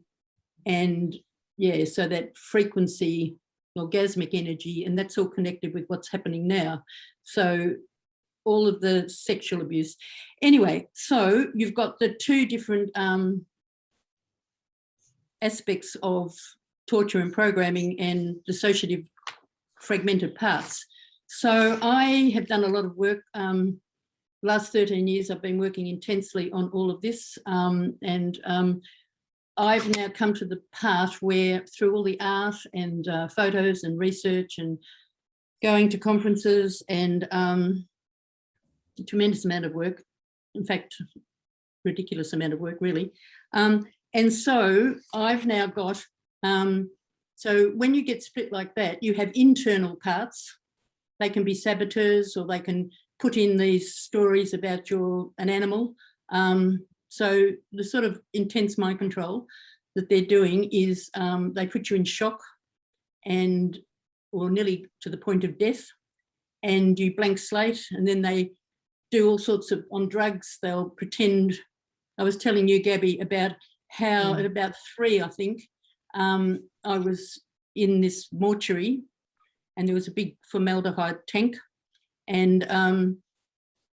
so that frequency, orgasmic energy, and that's all connected with what's happening now. So all of the sexual abuse. Anyway, so you've got the 2 different aspects of torture and programming and dissociative fragmented parts. So I have done a lot of work. Last 13 years I've been working intensely on all of this, and I've now come to the part where, through all the art and photos and research and going to conferences and a tremendous amount of work, in fact, ridiculous amount of work, really. And so I've now got, so when you get split like that, you have internal parts. They can be saboteurs, or they can put in these stories about an animal. So the sort of intense mind control that they're doing is they put you in shock, or nearly to the point of death, and you blank slate, and then they do all sorts of, on drugs, they'll pretend. I was telling you, Gabbi, about how at about 3, I think, I was in this mortuary, and there was a big formaldehyde tank, And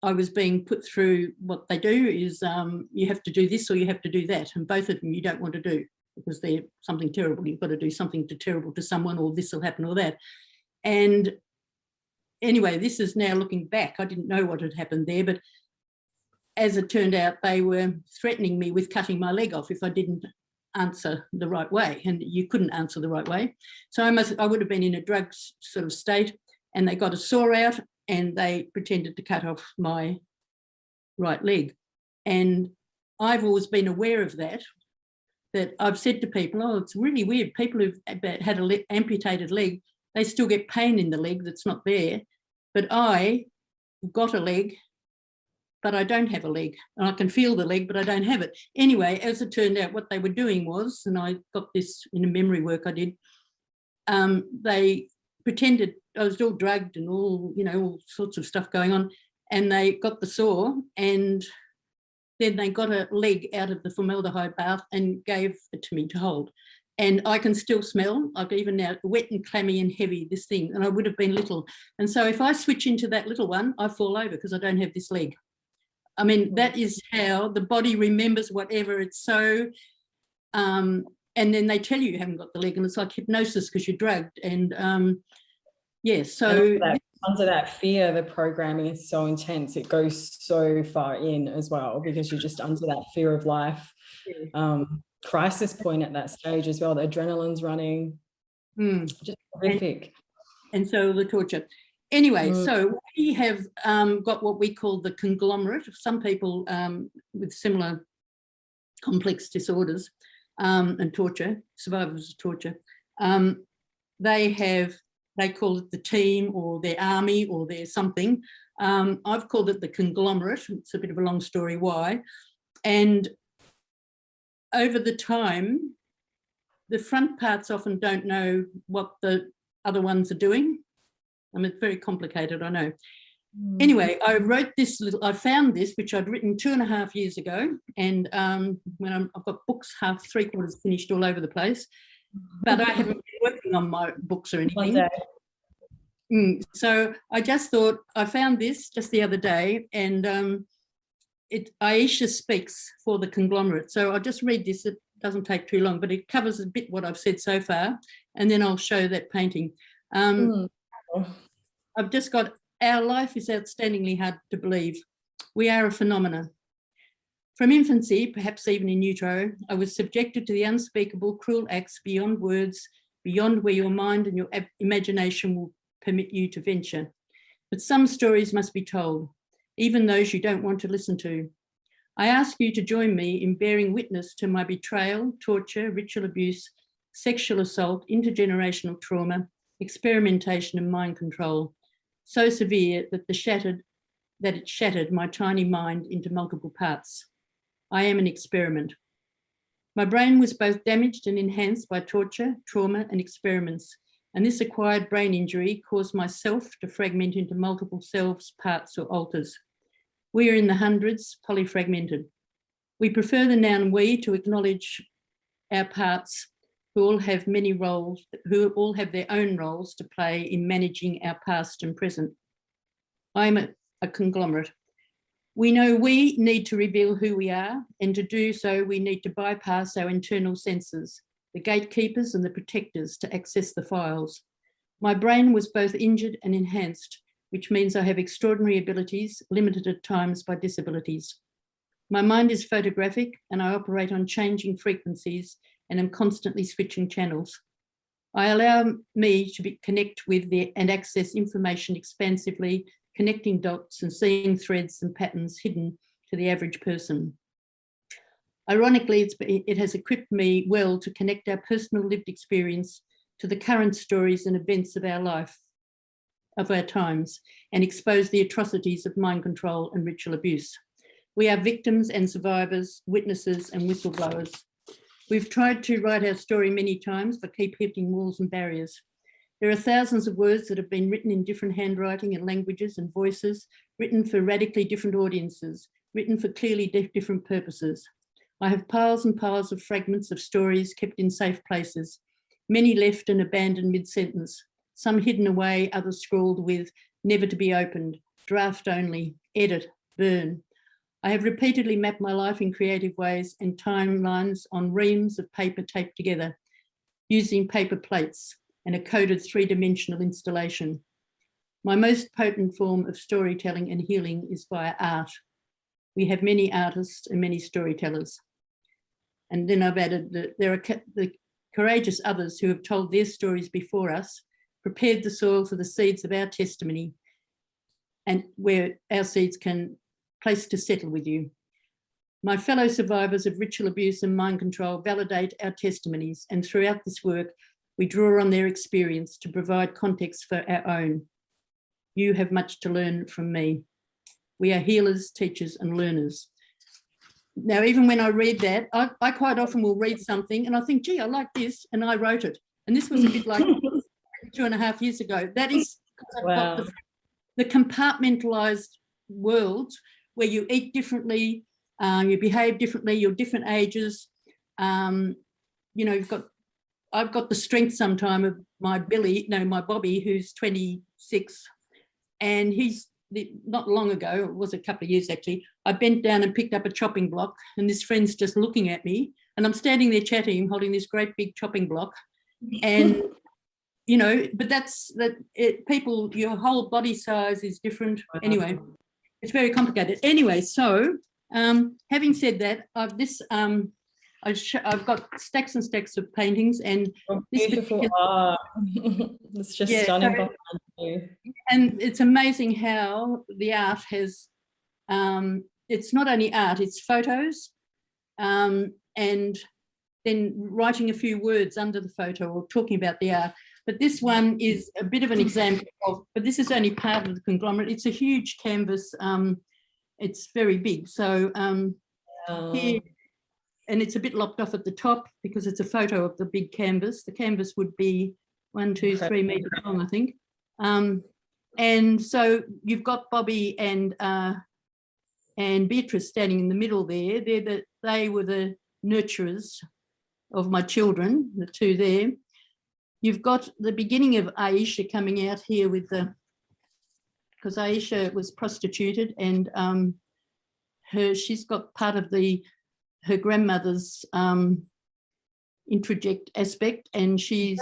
I was being put through what they do is you have to do this or you have to do that. And both of them you don't want to do because they're something terrible. You've got to do something terrible to someone, or this will happen or that. And anyway, this is now looking back. I didn't know what had happened there, but as it turned out, they were threatening me with cutting my leg off if I didn't answer the right way, and you couldn't answer the right way. So I would have been in a drug sort of state, and they got a saw out and they pretended to cut off my right leg. And I've always been aware of that I've said to people, oh, it's really weird. People who've had an amputated leg, they still get pain in the leg that's not there. But I got a leg, but I don't have a leg. And I can feel the leg, but I don't have it. Anyway, as it turned out, what they were doing was, and I got this in a memory work I did, they pretended I was all drugged and all, all sorts of stuff going on. And they got the saw, and then they got a leg out of the formaldehyde bath and gave it to me to hold. And I can still smell, like even now, wet and clammy and heavy, this thing, and I would have been little. And so if I switch into that little one, I fall over because I don't have this leg. I mean, that is how the body remembers whatever it's so, and then they tell you haven't got the leg, and it's like hypnosis because you're drugged. And so under that fear, the programming is so intense. It goes so far in as well because you're just under that fear of life. Crisis point at that stage as well. The adrenaline's running. Just horrific. And so the torture. Anyway, so we have got what we call the conglomerate. Some people with similar complex disorders and torture, survivors of torture, they call it the team or their army or their something. I've called it the conglomerate. It's a bit of a long story why. And over the time, the front parts often don't know what the other ones are doing. I mean, it's very complicated, I know. Anyway, I found this, which I'd written 2.5 years ago. And when I've got books three-quarters finished all over the place, but I haven't been working on my books or anything. So I just thought, I found this just the other day, and Aishe speaks for the conglomerate. So I'll just read this. It doesn't take too long, but it covers a bit what I've said so far, and then I'll show that painting. I've just got, our life is outstandingly hard to believe. We are a phenomena. From infancy, perhaps even in utero, I was subjected to the unspeakable, cruel acts beyond words, beyond where your mind and your imagination will permit you to venture. But some stories must be told, even those you don't want to listen to. I ask you to join me in bearing witness to my betrayal, torture, ritual abuse, sexual assault, intergenerational trauma, experimentation and mind control, so severe that it shattered my tiny mind into multiple parts. I am an experiment. My brain was both damaged and enhanced by torture, trauma, and experiments, and this acquired brain injury caused my self to fragment into multiple selves, parts, or alters. We are in the hundreds, polyfragmented. We prefer the noun we to acknowledge our parts who all have many roles, who all have their own roles to play in managing our past and present. I am a conglomerate. We know we need to reveal who we are, and to do so, we need to bypass our internal senses, the gatekeepers and the protectors, to access the files. My brain was both injured and enhanced, which means I have extraordinary abilities, limited at times by disabilities. My mind is photographic, and I operate on changing frequencies and am constantly switching channels. I allow me to connect with and access information expansively, connecting dots and seeing threads and patterns hidden to the average person. Ironically, it has equipped me well to connect our personal lived experience to the current stories and events of our life, of our times, and expose the atrocities of mind control and ritual abuse. We are victims and survivors, witnesses and whistleblowers. We've tried to write our story many times, but keep hitting walls and barriers. There are thousands of words that have been written in different handwriting and languages and voices, written for radically different audiences, written for clearly different purposes. I have piles and piles of fragments of stories kept in safe places, many left and abandoned mid-sentence, some hidden away, others scrawled with never to be opened, draft only, edit, burn. I have repeatedly mapped my life in creative ways and timelines on reams of paper taped together, using paper plates and a coded three-dimensional installation. My most potent form of storytelling and healing is via art. We have many artists and many storytellers. And then I've added that there are the courageous others who have told their stories before us, prepared the soil for the seeds of our testimony, and where our seeds can place to settle with you. My fellow survivors of ritual abuse and mind control validate our testimonies, and throughout this work, we draw on their experience to provide context for our own. You have much to learn from me. We are healers, teachers, and learners. Now, even when I read that, I quite often will read something and I think, gee, I like this, and I wrote it. And this was a bit like 2.5 years ago. That is wow. the compartmentalized world where you eat differently, you behave differently, you're different ages. You know, I've got the strength sometime of my my Bobby, who's 26, and he's not long ago, it was a couple of years actually, I bent down and picked up a chopping block, and this friend's just looking at me, and I'm standing there chatting, holding this great big chopping block, and you know, but people, your whole body size is different. Wow. Anyway, it's very complicated. Anyway, so having said that, I've got stacks and stacks of paintings, and beautiful art. It's just stunning behind you. And it's amazing how the art has, it's not only art, it's photos, and then writing a few words under the photo or talking about the art. But this one is a bit of an example of, but this is only part of the conglomerate. It's a huge canvas. It's very big. So here, and it's a bit lopped off at the top because it's a photo of the big canvas. The canvas would be 1, 2, 3 meters long, I think. And so you've got Bobby and Beatrice standing in the middle there. They were the nurturers of my children, the two there. You've got the beginning of Aishe coming out here with because Aishe was prostituted, and she's got part of her grandmother's introject aspect, and she's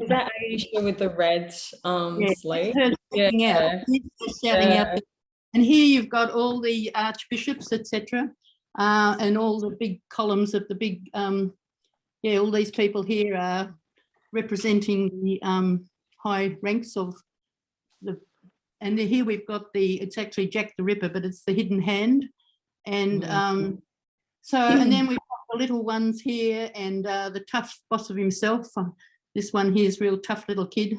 is that Aishe with the red sleeve? Shouting out. And here you've got all the archbishops, etc., and all the big columns of the big all these people here are representing the high ranks of and here we've got it's actually Jack the Ripper, but it's the hidden hand, and and then we've got the little ones here, and the tough boss of himself. This one here is real tough little kid.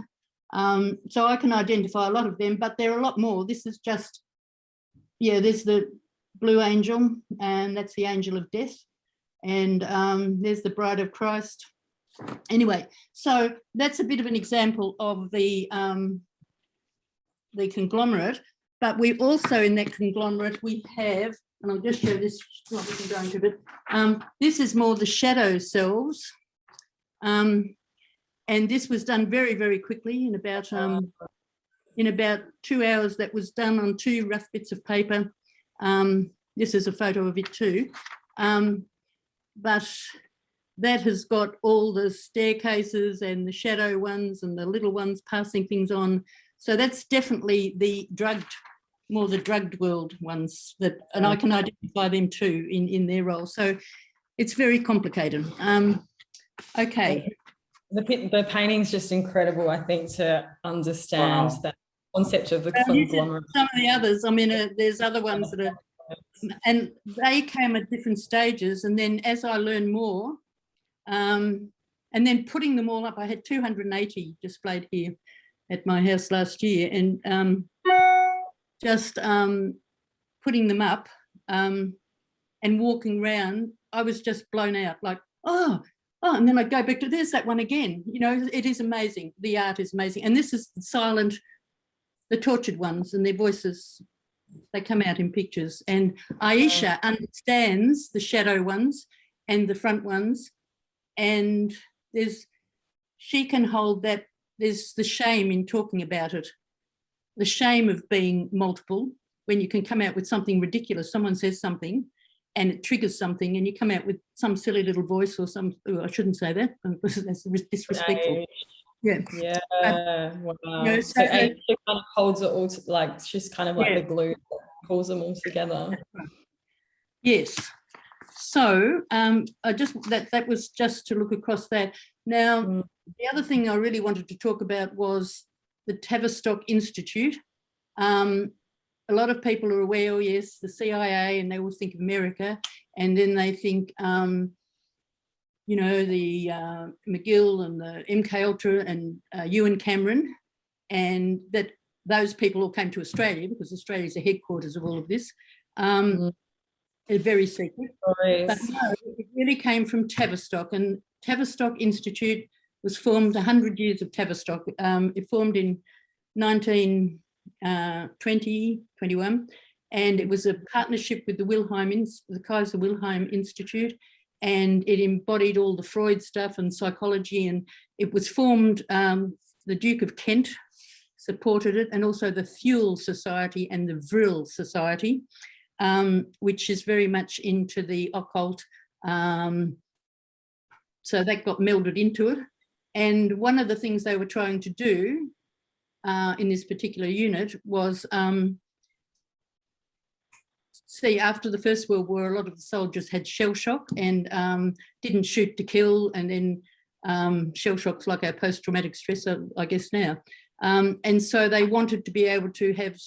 So I can identify a lot of them, but there are a lot more. This is just, there's the blue angel, and that's the angel of death, and there's the bride of Christ. Anyway, so that's a bit of an example of the conglomerate, but we also, in that conglomerate, we have, and I'll just show this, what we can go into, but this is more the shadow selves, and this was done very, very quickly in about 2 hours. That was done on 2 rough bits of paper. This is a photo of it too, but that has got all the staircases and the shadow ones and the little ones passing things on. So that's definitely the drugged world ones that, and I can identify them too in their role. So it's very complicated. Okay. The painting's just incredible, I think, to understand that concept of the conglomerate. Some of the others, I mean, there's other ones that are, and they came at different stages. And then as I learned more, and then putting them all up, I had 280 displayed here at my house last year, and just putting them up and walking around, I was just blown out, like, oh, and then I'd go back to, there's that one again. You know, it is amazing. The art is amazing. And this is the silent, the tortured ones, and their voices, they come out in pictures. And Aishe understands the shadow ones and the front ones, and she can hold that there's the shame in talking about it, the shame of being multiple, when you can come out with something ridiculous. Someone says something and it triggers something, and you come out with some silly little voice or some, I shouldn't say that, that's disrespectful. Yeah. Yeah. Wow. You know, so Aishe kind of holds it all, like she's kind of like the glue that pulls them all together. Yes. So I just that was just to look across that. Now, the other thing I really wanted to talk about was the Tavistock Institute. A lot of people are aware, oh yes, the CIA, and they always think of America, and then they think, you know, the McGill and the MK Ultra and Ewan Cameron, and that those people all came to Australia because Australia is the headquarters of all of this. It's very secret. But no, it really came from Tavistock, and Tavistock Institute was formed 100 years of Tavistock. It formed in 1921, and it was a partnership with the Kaiser Wilhelm Institute, and it embodied all the Freud stuff and psychology, and it was formed, the Duke of Kent supported it, and also the Fuel Society and the Vril Society, which is very much into the occult. So that got melded into it. And one of the things they were trying to do in this particular unit was, see, after the First World War, a lot of the soldiers had shell shock and didn't shoot to kill, and then shell shock's like our post-traumatic stress, I guess now. And so they wanted to be able to have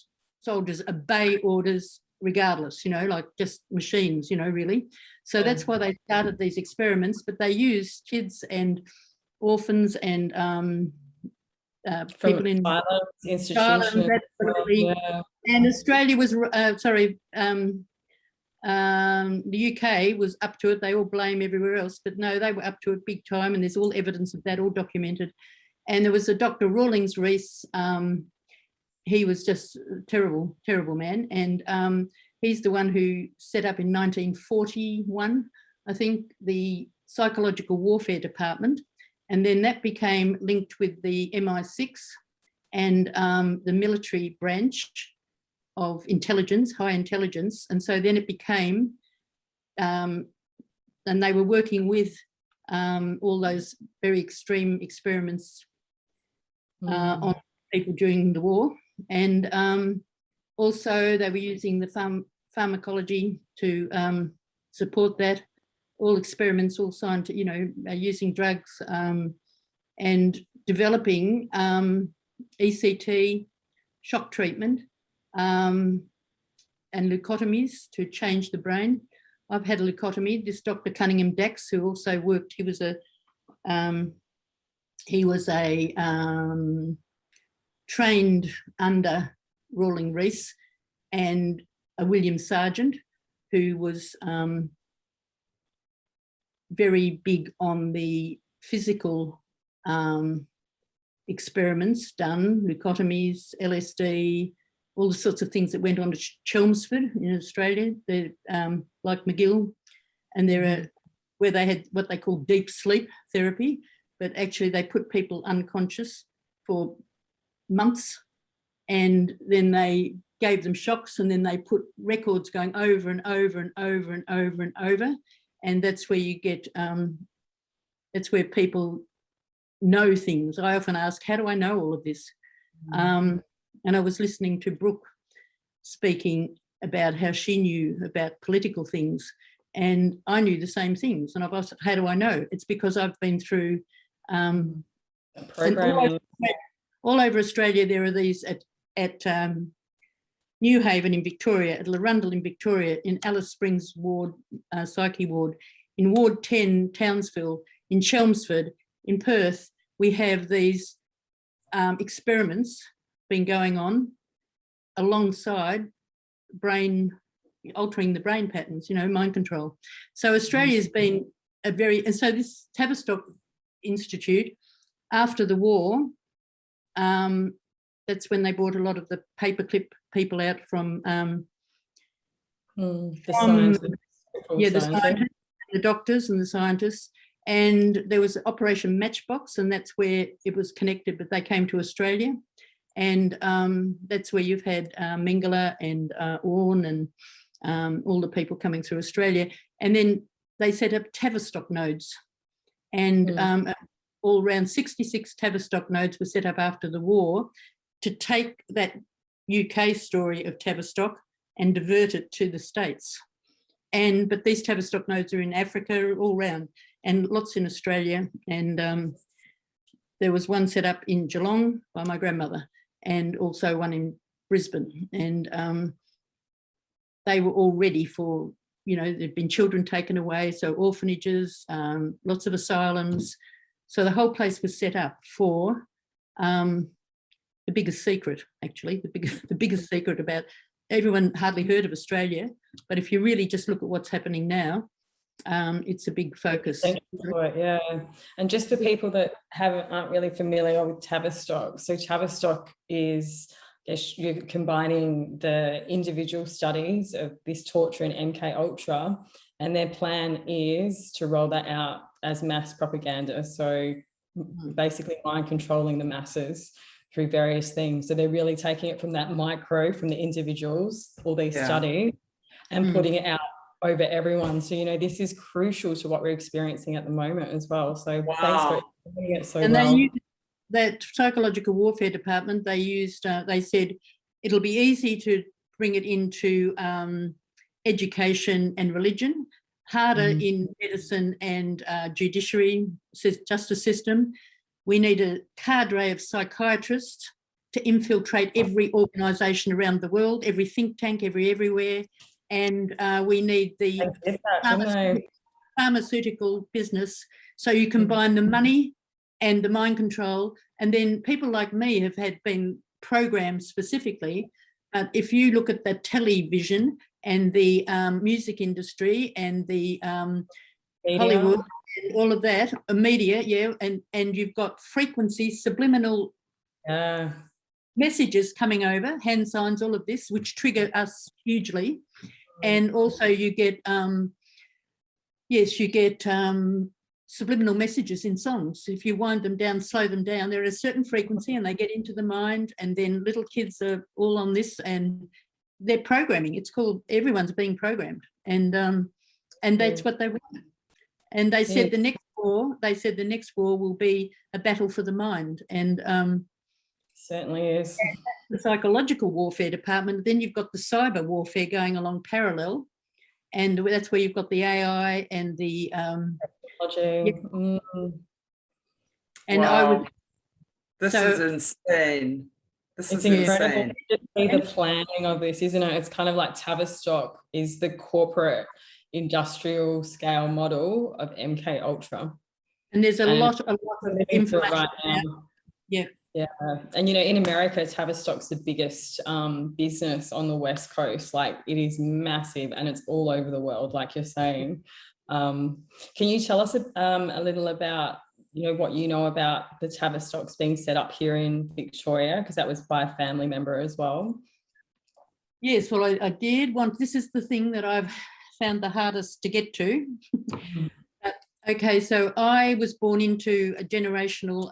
soldiers obey orders regardless, you know, like just machines, you know, really. So that's why they started these experiments, but they used kids and orphans and people in institutions. And Australia was, the UK was up to it. They all blame everywhere else, but no, they were up to it big time, and there's all evidence of that, all documented. And there was a Dr. Rawlings Rees, he was just a terrible, terrible man. And he's the one who set up in 1941, I think, the Psychological Warfare Department. And then that became linked with the MI6 and the military branch of intelligence, high intelligence. And so then it became, and they were working with all those very extreme experiments on people during the war. And also they were using the pharmacology to support that, all experiments, all scientific, you know, using drugs and developing ECT, shock treatment, and leucotomies to change the brain. I've had a leucotomy. This Dr. Cunningham Dax, who also worked, he was a trained under Rawling Rees, and a William Sargent, who was very big on the physical experiments done, leucotomies, LSD, all the sorts of things that went on to Chelmsford in Australia, like McGill, and there are where they had what they call deep sleep therapy, but actually they put people unconscious for months, and then they gave them shocks, and then they put records going over and over and over and over and over, and that's where you get, that's where people know things. I often ask, how do I know all of this? And I was listening to Brooke speaking about how she knew about political things, and I knew the same things. And I've asked, how do I know? It's because I've been through programming. All over Australia, there are these at New Haven in Victoria, at Larundel in Victoria, in Alice Springs ward, psyche ward, in Ward 10, Townsville, in Chelmsford, in Perth. We have these experiments been going on alongside altering the brain patterns, you know, mind control. So Australia's been a very, and so this Tavistock Institute, after the war, that's when they brought a lot of the paperclip people out from the scientists, the doctors and the scientists, And there was Operation Matchbox, and that's where it was connected, but they came to Australia. And that's where you've had Mingala and Orne and all the people coming through Australia. And then they set up Tavistock nodes. And all around 66 Tavistock nodes were set up after the war to take that UK story of Tavistock and divert it to the States. But these Tavistock nodes are in Africa all round, and lots in Australia. And there was one set up in Geelong by my grandmother, and also one in Brisbane. And they were all ready for, you know, there'd been children taken away, so orphanages, lots of asylums. So the whole place was set up for the biggest secret, actually, the biggest secret about, everyone hardly heard of Australia, but if you really just look at what's happening now, it's a big focus. Yeah, and just for people that aren't really familiar with Tavistock, so Tavistock is, you're combining the individual studies of this torture and MK Ultra, and their plan is to roll that out as mass propaganda. So basically mind controlling the masses through various things. So they're really taking it from that micro, from the individuals, all these studies, and putting it out over everyone. So, you know, this is crucial to what we're experiencing at the moment as well. So thanks for doing it so well. They used that psychological warfare department, they used, they said it'll be easy to bring it into education and religion, harder in medicine and judiciary, justice system. We need a cadre of psychiatrists to infiltrate every organisation around the world, every think tank, everywhere. And we need the pharmaceutical business. So you combine the money and the mind control. And then people like me have been programmed specifically. If you look at the television and the music industry and the Hollywood, and all of that, media, and you've got frequencies, subliminal messages coming over, hand signs, all of this, which trigger us hugely. And also you get, subliminal messages in songs. If you wind them down, slow them down, they're at a certain frequency and they get into the mind, and then little kids are all on this and they're programming. It's called, everyone's being programmed. And that's what they want. And they said the next war will be a battle for the mind. And certainly is. The psychological warfare department, then you've got the cyber warfare going along parallel, and that's where you've got the AI and the and this is insane. It's incredible to see the planning of this, isn't it? It's kind of like Tavistock is the corporate industrial scale model of MK Ultra, and there's a lot of information right now. Yeah, and you know, in America, Tavistock's the biggest business on the West Coast. Like, it is massive, and it's all over the world, like you're saying. Can you tell us a little about, you know, what you know about the Tavistocks being set up here in Victoria, because that was by a family member as well? Yes, well, I did want, this is the thing that I've found the hardest to get to. Okay, so I was born into a generational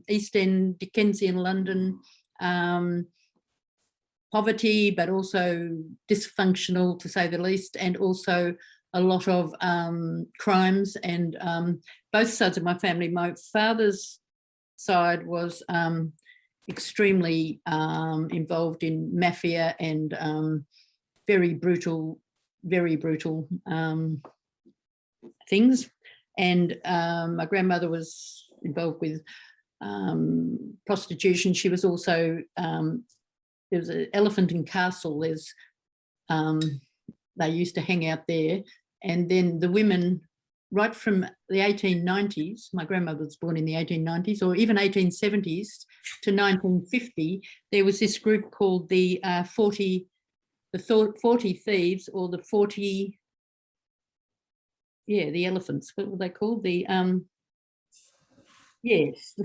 East End Dickensian London poverty, but also dysfunctional, to say the least, and also a lot of crimes. And both sides of my family, my father's side was extremely involved in mafia and very brutal things. And my grandmother was involved with prostitution. She was also, there was an Elephant and Castle. There's, they used to hang out there. And then the women, right from the 1890s, my grandmother was born in the 1890s, or even 1870s to 1950, there was this group called the 40 Thieves, or the 40... the elephants, what were they called? The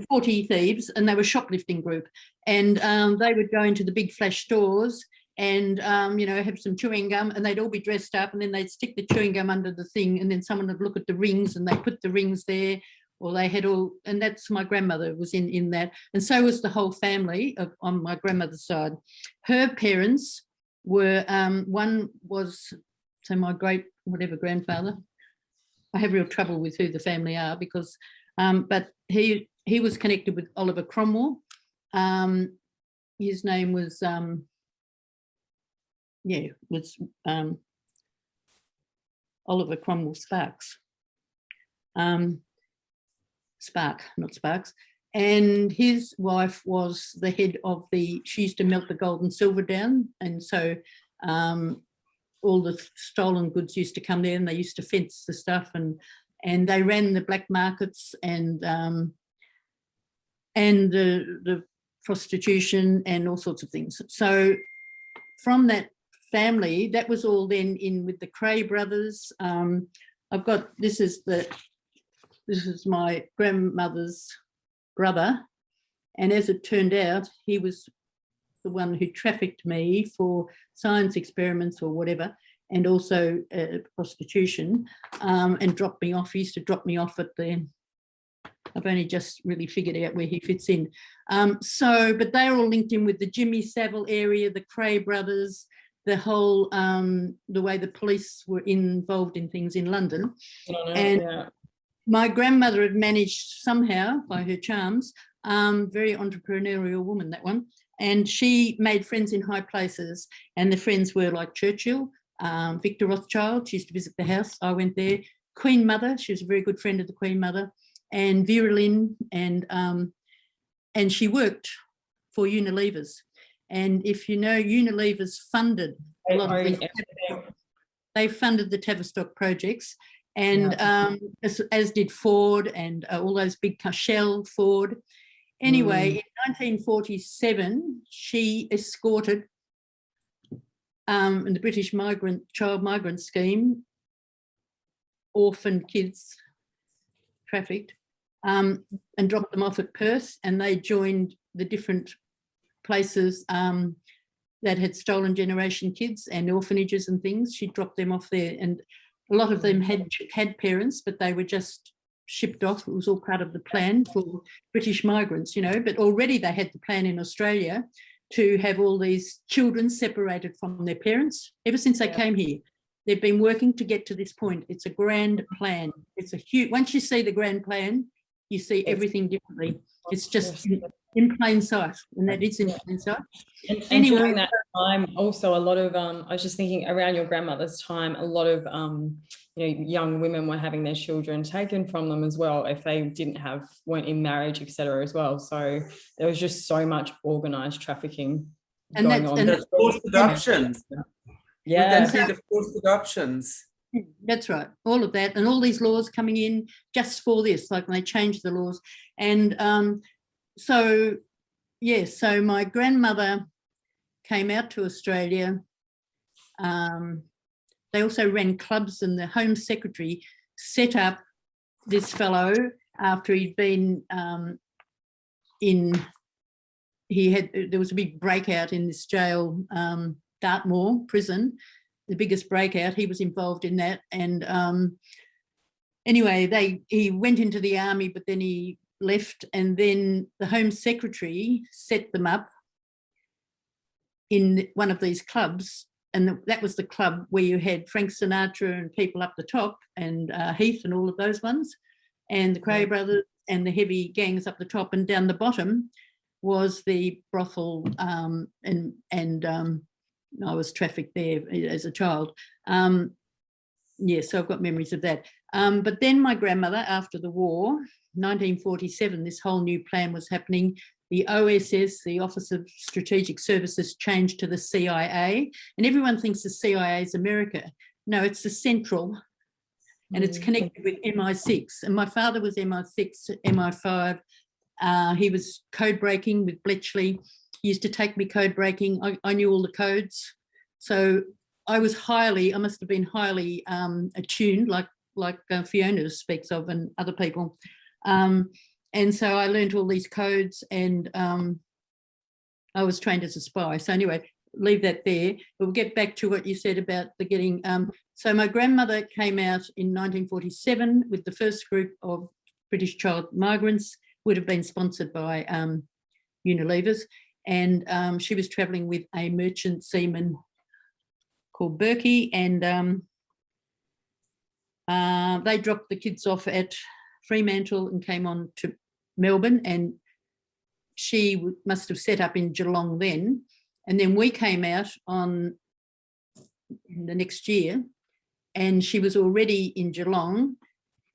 40 Thieves, and they were a shoplifting group. And they would go into the big flash stores and have some chewing gum, and they'd all be dressed up, and then they'd stick the chewing gum under the thing, and then someone would look at the rings and they put the rings there, or they had all, and that's my grandmother was in that, and so was the whole family on my grandmother's side. Her parents were, one was, so my great whatever grandfather, I have real trouble with who the family are because, but he was connected with Oliver Cromwell. His name was, Oliver Cromwell Sparks. Spark, not Sparks. And his wife was the head of she used to melt the gold and silver down. And so all the stolen goods used to come there, and they used to fence the stuff, and they ran the black markets and the prostitution and all sorts of things. So from that family, that was all then in with the Cray brothers. I've got, this is my grandmother's brother, and as it turned out, he was the one who trafficked me for science experiments or whatever, and also prostitution, and dropped me off. He used to drop me off at the, I've only just really figured out where he fits in. But they're all linked in with the Jimmy Savile area, the Cray brothers, the whole, the way the police were involved in things in London. My grandmother had managed somehow, by her charms, very entrepreneurial woman, that one, and she made friends in high places, and the friends were like Churchill, Victor Rothschild. She used to visit the house. I went there. Queen Mother, she was a very good friend of the Queen Mother, and Vera Lynn, and she worked for Unilevers. And if you know, Unilevers funded a lot of these. They funded the Tavistock projects, and as did Ford and all those big Shell, Ford. Anyway, in 1947, she escorted in the British child migrant scheme, orphan kids trafficked, and dropped them off at Perth, and they joined the different places that had stolen generation kids and orphanages and things. She dropped them off there, and a lot of them had parents, but they were just shipped off. It was all part of the plan for British migrants, but already they had the plan in Australia to have all these children separated from their parents. Ever since they came here, they've been working to get to this point. It's a grand plan. It's a huge, once you see the grand plan, you see everything differently. It's just in plain sight, and that is in plain sight. And anyway, during that time, also a lot of, I was just thinking around your grandmother's time, a lot of, young women were having their children taken from them as well if they weren't in marriage, etc. as well. So there was just so much organised trafficking going on. And forced adoptions. Yeah. The forced adoptions. That's right, all of that, and all these laws coming in just for this, like when they changed the laws. And so my grandmother came out to Australia. They also ran clubs, and the Home Secretary set up this fellow after he'd been there was a big breakout in this jail, Dartmoor prison, the biggest breakout. He was involved in that, and anyway, he went into the army, but then he left, and then the Home Secretary set them up in one of these clubs, and that was the club where you had Frank Sinatra and people up the top, and Heath and all of those ones, and the Cray brothers and the heavy gangs up the top, and down the bottom was the brothel, and I was trafficked there as a child. So I've got memories of that. But then my grandmother, after the war, 1947, this whole new plan was happening. The OSS, the Office of Strategic Services, changed to the CIA, and everyone thinks the CIA is America. No, it's the Central, and it's connected with MI6. And my father was MI6, MI5. He was code breaking with Bletchley. He used to take me code breaking. I knew all the codes. So I must have been highly attuned, like Fiona speaks of, and other people. And so I learned all these codes, and I was trained as a spy. So anyway, leave that there. But we'll get back to what you said about the getting. So my grandmother came out in 1947 with the first group of British child migrants, would have been sponsored by Unilevers, and she was travelling with a merchant seaman called Berkey, and they dropped the kids off at Fremantle and came on to Melbourne, and she must have set up in Geelong then, and then we came out on the next year, and she was already in Geelong,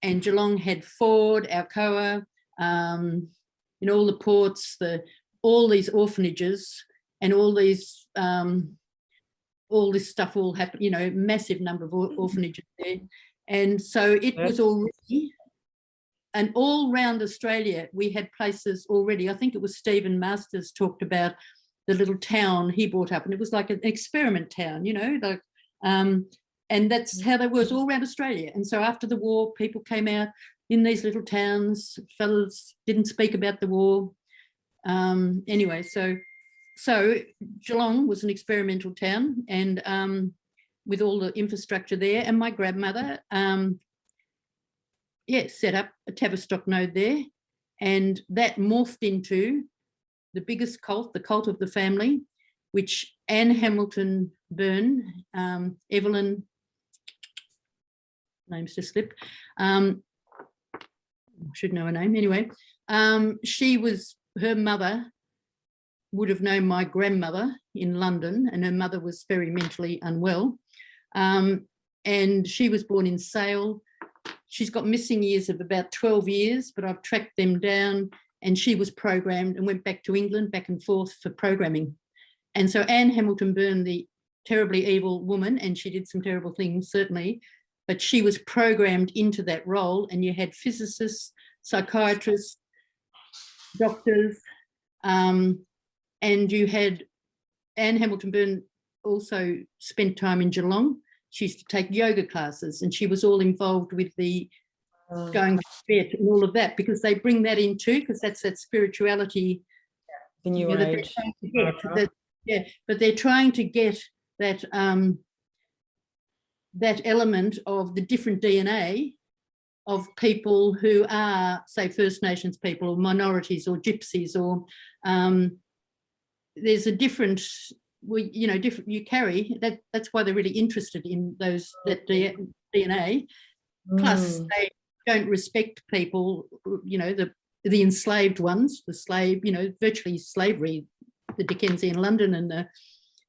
and Geelong had Ford, Alcoa, in all the ports, all these orphanages, and all this stuff all happened, you know, massive number of orphanages there. And so it was already, and all round Australia, we had places already. I think it was Stephen Masters talked about the little town he brought up, and it was like an experiment town, you know, like, and that's how they were all around Australia. And so after the war, people came out in these little towns, fellas didn't speak about the war. Anyway, so Geelong was an experimental town, and with all the infrastructure there. And my grandmother, set up a Tavistock node there, and that morphed into the biggest cult, the cult of the family, which Anne Hamilton Byrne, Evelyn, name's just slipped, I should know her name anyway. Her mother would have known my grandmother in London, and her mother was very mentally unwell. And she was born in Sale. She's got missing years of about 12 years, but I've tracked them down, and she was programmed and went back to England, back and forth for programming. And so Anne Hamilton Byrne, the terribly evil woman, and she did some terrible things, certainly, but she was programmed into that role, and you had physicists, psychiatrists, doctors, and you had Anne Hamilton Byrne also spent time in Geelong. She used to take yoga classes, and she was all involved with the going to bed and all of that, because they bring that in too, because that's that spirituality. The new age. But they're trying to get that that element of the different DNA of people who are, say, First Nations people or minorities or gypsies, or there's a different, different you carry that. That's why they're really interested in that DNA. Plus, they don't respect people, the enslaved ones, the slave, virtually slavery, the Dickensian London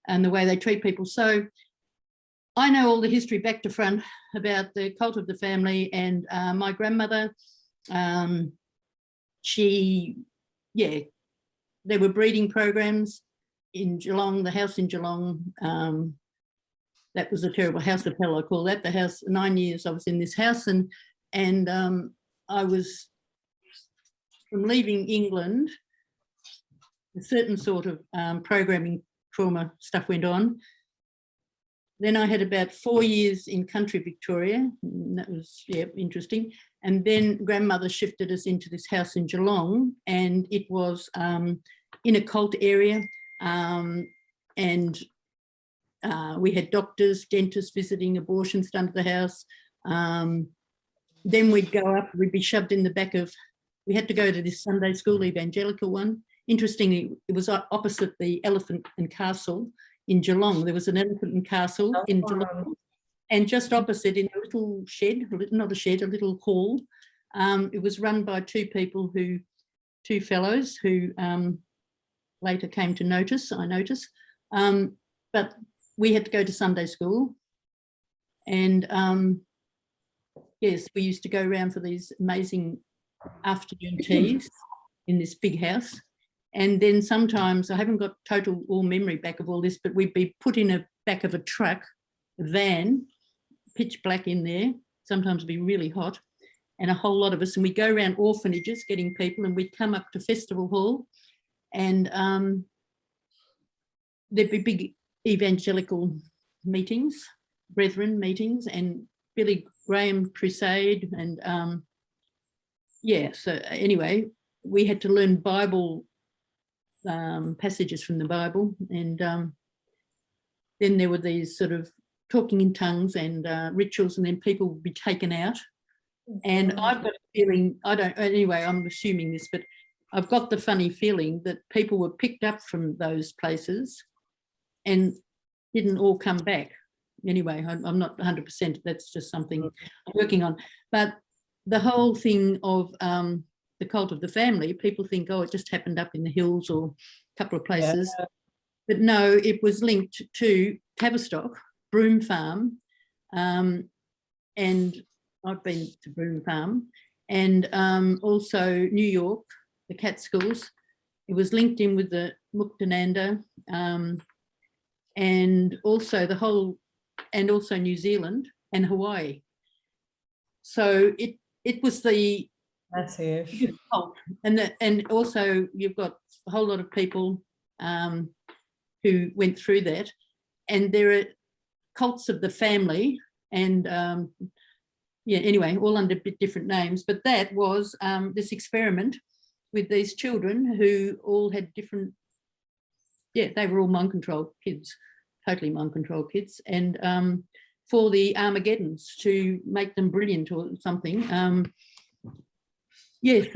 and the way they treat people. So I know all the history back to front about the cult of the family, and my grandmother, there were breeding programs in Geelong, the house in Geelong. That was a terrible house of hell, I call that. The house, 9 years I was in this house, and I was, from leaving England, a certain sort of programming trauma stuff went on. Then I had about 4 years in country Victoria, and that was, interesting. And then grandmother shifted us into this house in Geelong, and it was in a cult area, and we had doctors, dentists visiting, abortions done to the house. Then we'd go up, we'd be shoved in the back of, we had to go to this Sunday school, evangelical one. Interestingly, it was opposite the Elephant and Castle in Geelong. There was an Elephant and Castle in Geelong, and just opposite, in a little shed, not a shed, a little hall. It was run by two fellows who later came to notice, I noticed. But we had to go to Sunday school, and yes, we used to go around for these amazing afternoon teas in this big house. And then sometimes, I haven't got all memory back of all this, but we'd be put in a back of a truck, a van, pitch black in there, sometimes it'd be really hot, and a whole lot of us, and we'd go around orphanages getting people, and we'd come up to Festival Hall, and there'd be big evangelical meetings, brethren meetings, and Billy Graham crusade, and so anyway, we had to learn Bible passages from the Bible, and then there were these sort of talking in tongues and rituals, and then people would be taken out. And I've got a feeling, I'm assuming this, but I've got the funny feeling that people were picked up from those places and didn't all come back. Anyway, I'm not 100%, that's just something I'm working on. But the whole thing of the cult of the family, people think, oh, it just happened up in the hills or a couple of places. Yeah. But no, it was linked to Tavistock, Broome Farm, and I've been to Broome Farm, and also New York, the Catskills. It was linked in with the Muktananda, and also also New Zealand and Hawaii. So it was the massive cult, and also you've got a whole lot of people who went through that, and there are cults of the family, and anyway, all under different names. But that was this experiment with these children who all had different, they were all mind control kids, totally mind control kids, and for the Armageddons, to make them brilliant or something. Yes,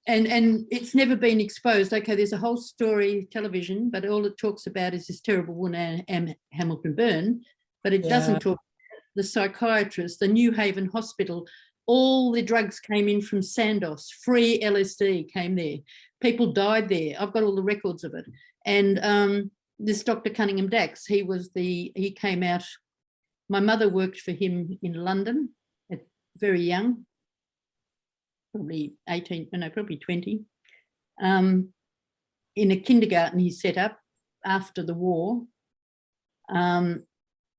and it's never been exposed. Okay, there's a whole story television, but all it talks about is this terrible woman, Hamilton Byrne, but it doesn't talk about the psychiatrist, the New Haven Hospital. All the drugs came in from Sandoz, free LSD came there. People died there. I've got all the records of it. And this Dr. Cunningham Dax, he came out. My mother worked for him in London at very young, probably 18, no, probably 20, in a kindergarten he set up after the war. And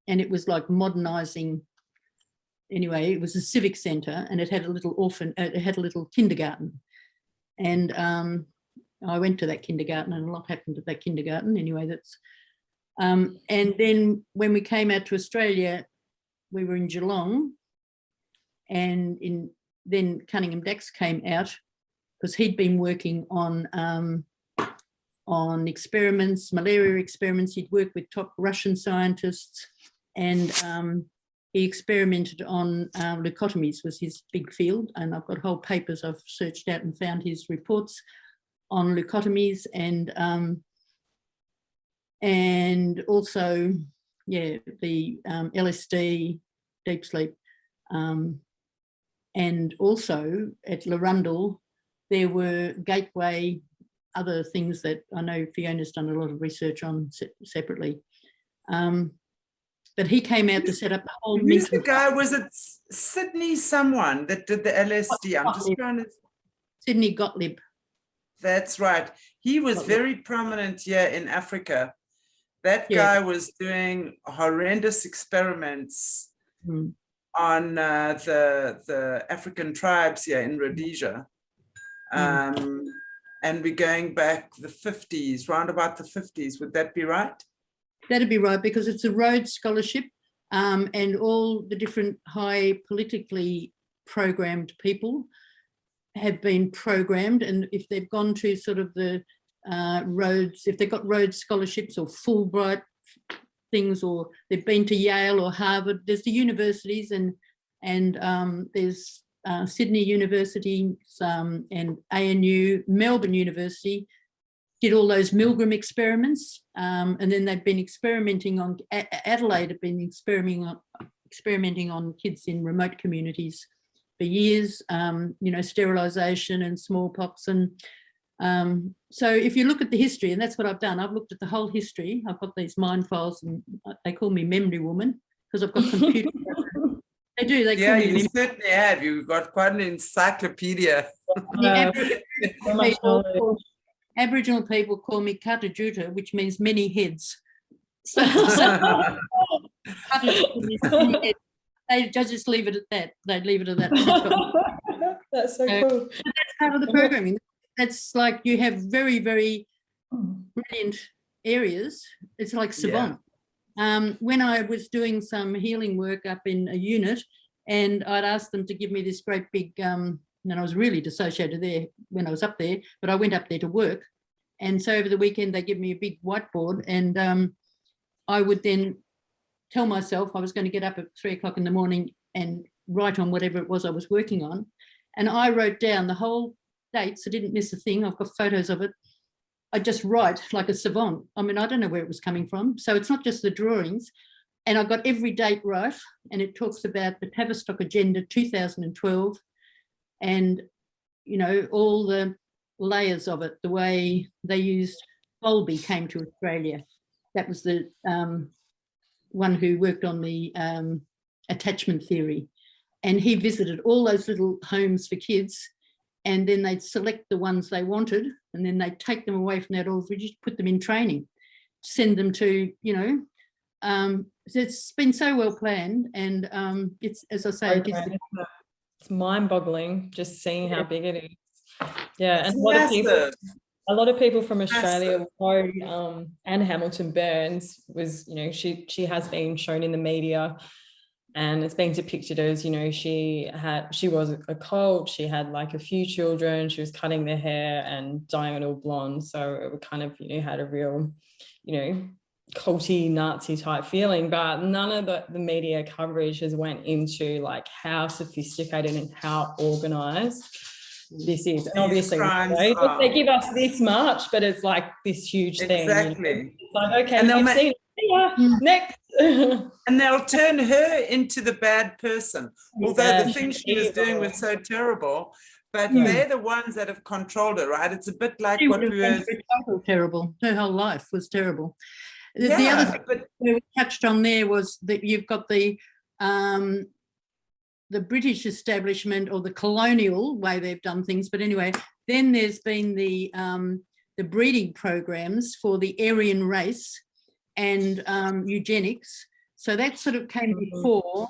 it was like modernising. Anyway, it was a civic centre, and it had a little kindergarten. And I went to that kindergarten, and a lot happened at that kindergarten. Anyway, that's and then when we came out to Australia, we were in Geelong, and then Cunningham Dax came out because he'd been working on experiments, malaria experiments. He'd worked with top Russian scientists, and he experimented on leucotomies, was his big field. And I've got whole papers I've searched out and found his reports on leucotomies, and also, the LSD, deep sleep. And also at Larundel, there were gateway, other things that I know Fiona's done a lot of research on separately. But he came out to set up the whole... Who's the guy? Was it Sydney someone that did the LSD? I'm just trying to... Sydney Gottlieb. That's right. He was very prominent here in Africa. That guy was doing horrendous experiments on the African tribes here in Rhodesia. And we're going back the 50s, round about the 50s. Would that be right? That'd be right, because it's a Rhodes Scholarship, and all the different high politically programmed people have been programmed. And if they've gone to sort of the Rhodes, if they've got Rhodes Scholarships or Fulbright things, or they've been to Yale or Harvard, there's the universities, and there's Sydney University and ANU, Melbourne University did all those Milgram experiments, and then they've been experimenting on, Adelaide have been experimenting on kids in remote communities for years, sterilisation and smallpox. And so if you look at the history, and that's what I've done, I've looked at the whole history. I've got these mind files, and they call me memory woman because I've got computers. They do. They call me. You certainly have. You've got quite an encyclopedia. Aboriginal people call me Katajuta, which means many heads. So they just leave it at that. They leave it at that. That's so cool. That's part of the programming. That's like, you have very, very brilliant areas. It's like savant. When I was doing some healing work up in a unit, and I'd asked them to give me this great big, and I was really dissociated there when I was up there, but I went up there to work. And so over the weekend, they give me a big whiteboard, and I would then tell myself I was going to get up at 3 o'clock in the morning and write on whatever it was I was working on. And I wrote down the whole dates. I didn't miss a thing. I've got photos of it. I just write like a savant. I mean, I don't know where it was coming from. So it's not just the drawings. And I got every date right. And it talks about the Tavistock Agenda 2012 and, you know, all the layers of it, the way they used Bowlby came to Australia. That was the one who worked on the attachment theory. And he visited all those little homes for kids, and then they'd select the ones they wanted, and then they'd take them away from that orphanage, put them in training, send them to, you know, it's been so well planned. And it's, as I say, it's mind-boggling just seeing how big it is. Yeah, it's and a lot of people from Australia know Anne Hamilton Burns was, you know, she has been shown in the media, and it's been depicted as, you know, she was a cult, she had like a few children, she was cutting their hair and dyeing it all blonde, so it kind of, you know, had a real, you know, culty Nazi type feeling. But none of the media coverage has went into like how sophisticated and how organized this is. And obviously, they give us this much, but it's like this huge thing. Exactly. You know? It's like, okay, you've seen it. Yeah, next. And they'll turn her into the bad person. Although the thing she was doing was so terrible, but they're the ones that have controlled her, right? It's a bit like what we were... Terrible. Her whole life was terrible. The other thing we touched on there was that you've got the British establishment, or the colonial way they've done things. But anyway, then there's been the breeding programs for the Aryan race and eugenics. So that sort of came before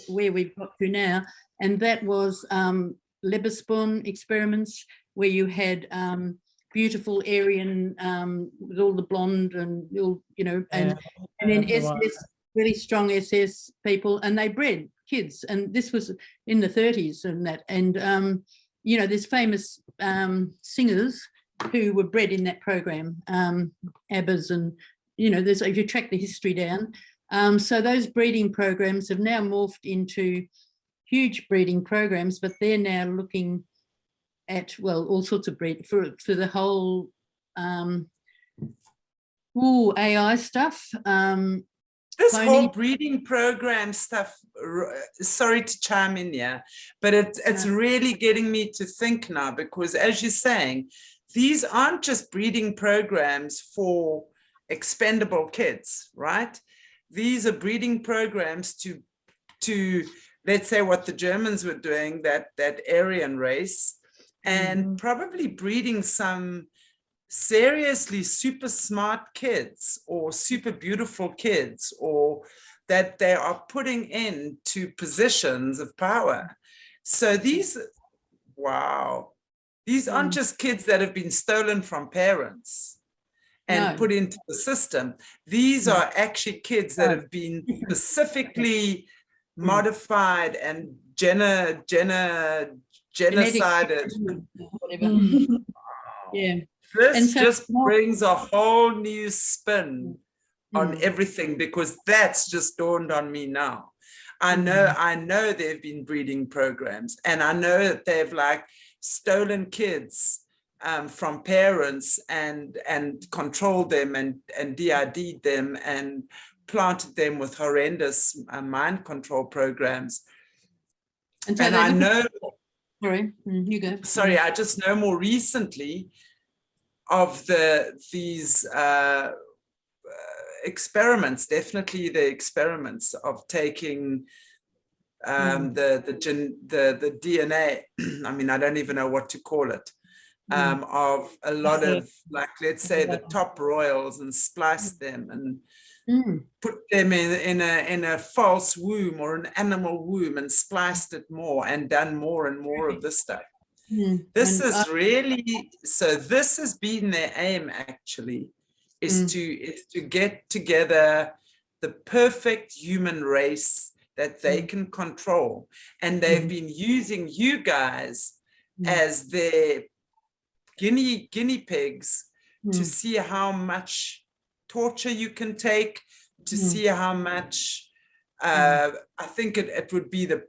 where we've got to now. And that was Lebensborn experiments, where you had beautiful Aryan with all the blonde and, you know, and then SS, really strong SS people, and they bred kids. And this was in the 30s and that. And, you know, there's famous singers who were bred in that program, ABBAs, and, you know, there's, if you track the history down. So those breeding programs have now morphed into huge breeding programs, but they're now looking at, well, all sorts of breed for the whole AI stuff. This whole breeding program stuff, sorry to chime in here, but it's really getting me to think now, because as you're saying, these aren't just breeding programs for expendable kids, right? These are breeding programs to let's say what the Germans were doing, that Aryan race, and probably breeding some seriously super smart kids or super beautiful kids, or that they are putting into positions of power. So these aren't just kids that have been stolen from parents and put into the system. These are actually kids that have been specifically modified and genocided. Yeah. This just brings a whole new spin on everything, because that's just dawned on me now. I know there have been breeding programs, and I know that they've like stolen kids from parents and controlled them and DID'd them and planted them with horrendous mind control programs. And I know... Sorry, you go. Sorry, I just know more recently of these experiments, definitely the experiments of taking the DNA. I mean, I don't even know what to call it. Of a lot of, like, let's say the top royals, and spliced them and put them in a false womb or an animal womb, and spliced it more and done more and more of this stuff. This is really, so this has been their aim actually, is to get together the perfect human race that they can control. And they've been using you guys as their guinea pigs to see how much torture you can take, see how much, I think it would be the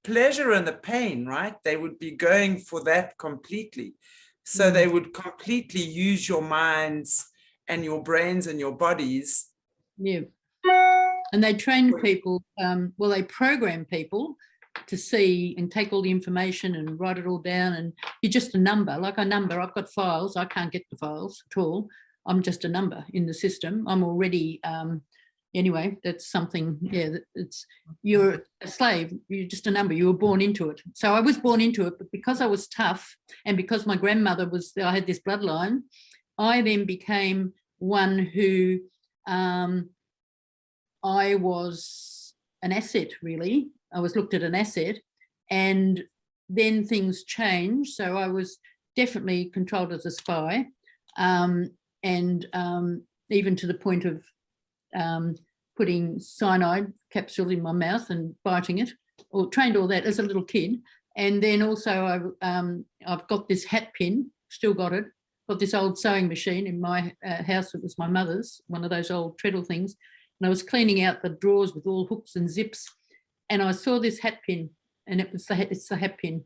pleasure and the pain, right? They would be going for that completely. So they would completely use your minds and your brains and your bodies. Yeah. And they train people, well, they program people to see and take all the information and write it all down. And you're just a number, like a number. I've got files. I can't get the files at all. I'm just a number in the system. I'm already, anyway, that's something, yeah, you're a slave. You're just a number. You were born into it. So I was born into it, but because I was tough and because my grandmother was, I had this bloodline, I then became one who, I was an asset, really. I was looked at an asset, and then things changed. So I was definitely controlled as a spy, and even to the point of putting cyanide capsule in my mouth and biting it, or trained all that as a little kid. And then also I've got this hat pin, still got it, got this old sewing machine in my house. It was my mother's, one of those old treadle things. And I was cleaning out the drawers with all hooks and zips, and I saw this hat pin, and it's the hat pin,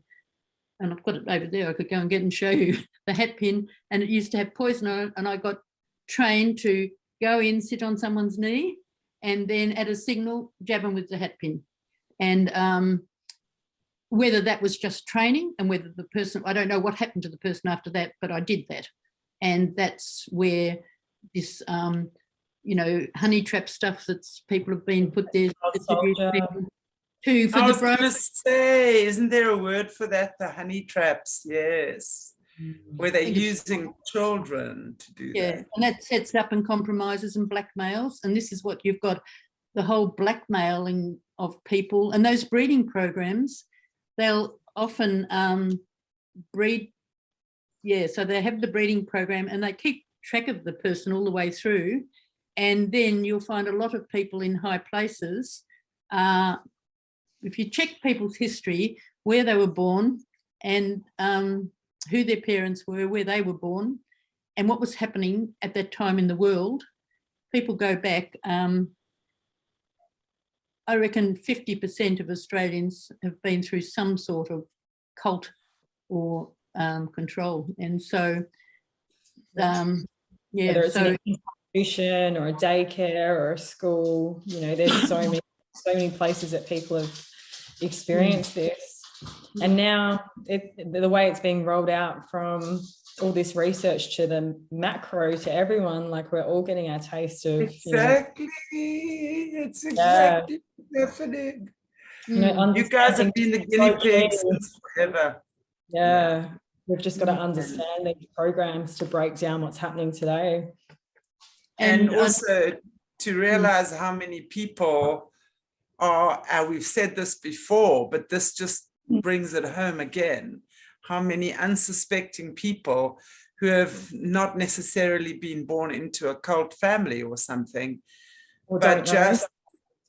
and I've got it over there. I could go and get and show you the hat pin, and it used to have poison on it, and I got trained to go in, sit on someone's knee, and then at a signal, jab them with the hat pin. And whether that was just training and whether the person, I don't know what happened to the person after that, but I did that. And that's where this honey trap stuff that's people have been put there to for I the was going to say, isn't there a word for that? The honey traps, yes, where they're using children to do that. And that sets up and compromises and blackmails. And this is what you've got, the whole blackmailing of people. And those breeding programs, they'll often breed. Yeah, so they have the breeding program and they keep track of the person all the way through. And then you'll find a lot of people in high places. If you check people's history, where they were born and who their parents were, where they were born, and what was happening at that time in the world, people go back. I reckon 50% of Australians have been through some sort of cult or control. And so, whether it's an institution or a daycare or a school, there's so many places that people have experienced this. And now the way it's being rolled out from all this research to the macro to everyone, like we're all getting our taste of exactly. It's exactly happening. You guys have been the guinea pigs since forever. Yeah, we've just got to understand these programs to break down what's happening today. And also to realize how many people are, we've said this before, but this just brings it home again, how many unsuspecting people who have not necessarily been born into a cult family or something, but just,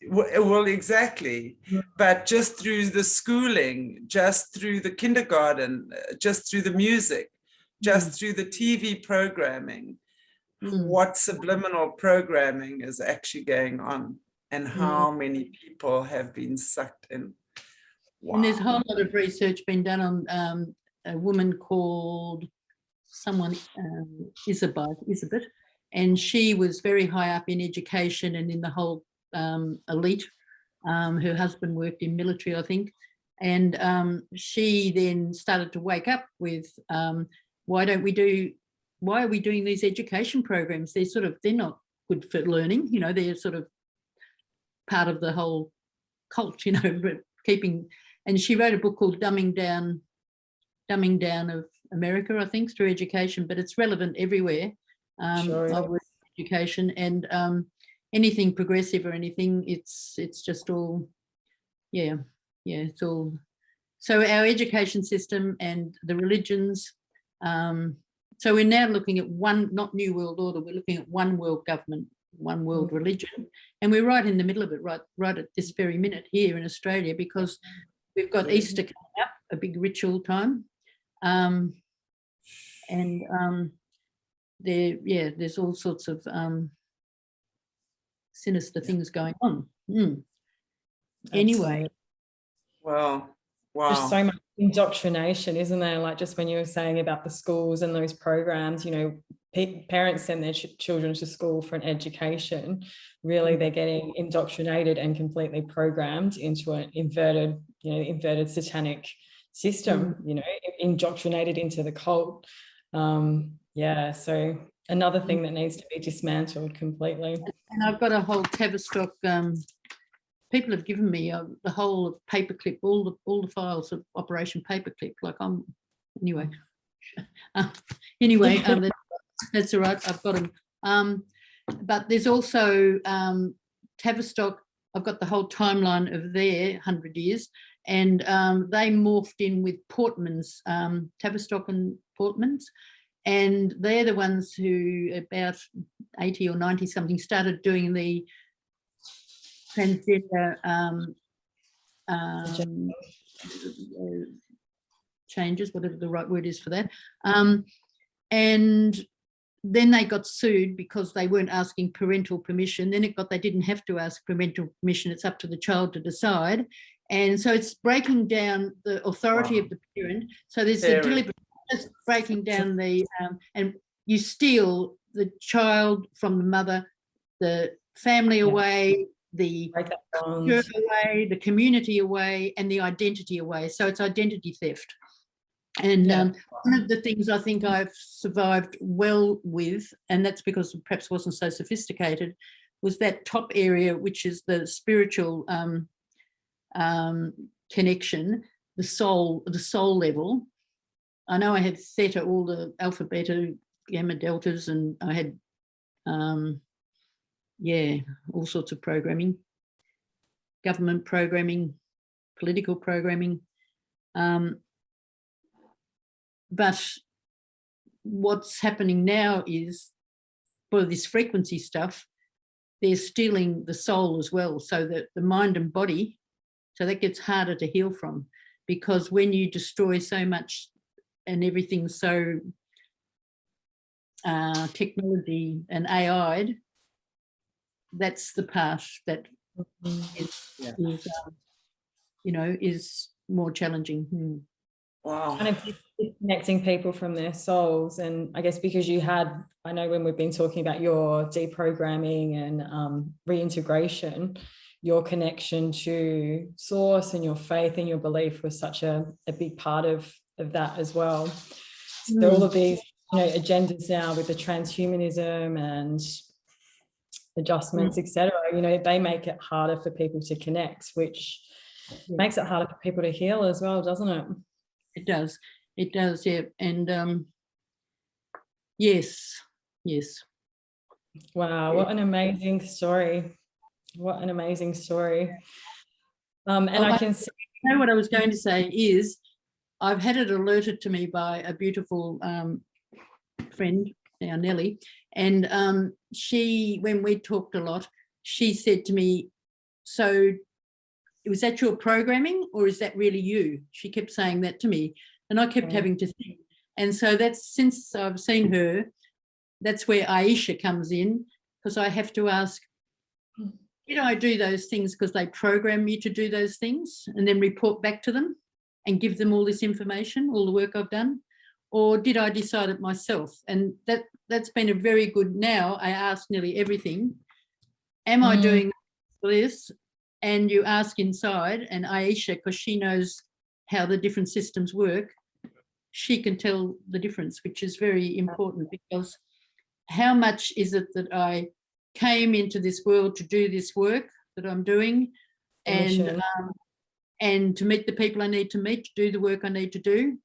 well, exactly, but just through the schooling, just through the kindergarten, just through the music, just through the TV programming, what subliminal programming is actually going on and how many people have been sucked in. Wow. And there's a whole lot of research been done on a woman called Elizabeth, and she was very high up in education and in the whole elite. Her husband worked in military, I think, and she then started to wake up with why are we doing these education programs? They're not good for learning, they're sort of part of the whole cult, and she wrote a book called Dumbing Down of America, I think, through education, but it's relevant everywhere. With education and anything progressive or anything, it's just all, it's all. So our education system and the religions, so we're now looking at one, not New World Order, we're looking at one world government, one world religion, and we're right in the middle of it, right at this very minute here in Australia, because we've got Easter coming up, a big ritual time, there's all sorts of sinister things going on. Anyway. Wow. There's so much indoctrination, isn't there? Like just when you were saying about the schools and those programs, you know, parents send their children to school for an education. Really, they're getting indoctrinated and completely programmed into an inverted satanic system, you know, indoctrinated into the cult. So another thing that needs to be dismantled completely. And I've got a whole Tavistock, people have given me the whole of Paperclip, all the files of Operation Paperclip. Anyway, that's all right. I've got them. But there's also Tavistock. I've got the whole timeline of their 100 years, and they morphed in with Portman's, Tavistock and Portman's, and they're the ones who about 80 or 90 something started doing the transgender changes, whatever the right word is for that. And then they got sued because they weren't asking parental permission. Then they didn't have to ask parental permission. It's up to the child to decide. And so it's breaking down the authority of the parent. So there's the deliberate just breaking down the, and you steal the child from the mother, the family away, the church away, the community away, and the identity away. So it's identity theft. And one of the things I think I've survived well with, and that's because it perhaps wasn't so sophisticated, was that top area, which is the spiritual connection, the soul level. I know I had theta, all the alpha, beta, gamma, deltas, and I had all sorts of programming, government programming, political programming. But what's happening now is, for this frequency stuff, they're stealing the soul as well, so that the mind and body, so that gets harder to heal from, because when you destroy so much and everything's so technology and AI'd, that's the path that is more challenging. Wow. Kind of disconnecting people from their souls. And I guess because you had, I know when we've been talking about your deprogramming and reintegration, your connection to source and your faith and your belief was such a big part of that as well. So all of these agendas now with the transhumanism and adjustments, etc., they make it harder for people to connect, which makes it harder for people to heal as well, doesn't it? It does, yeah. And yes. Wow, what an amazing story. And I can see. You know what I was going to say is, I've had it alerted to me by a beautiful friend, now Nellie, and she, when we talked a lot, she said to me, so was that your programming or is that really you? She kept saying that to me, and I kept having to think. And so that's, since I've seen her, that's where Aishe comes in, because I have to ask, did I do those things because they program me to do those things and then report back to them and give them all this information, all the work I've done? Or did I decide it myself? And that's been a very good, now I ask nearly everything. Am I doing this? And you ask inside, and Aishe, because she knows how the different systems work, she can tell the difference, which is very important, because how much is it that I came into this world to do this work that I'm doing, and to meet the people I need to meet, to do the work I need to do.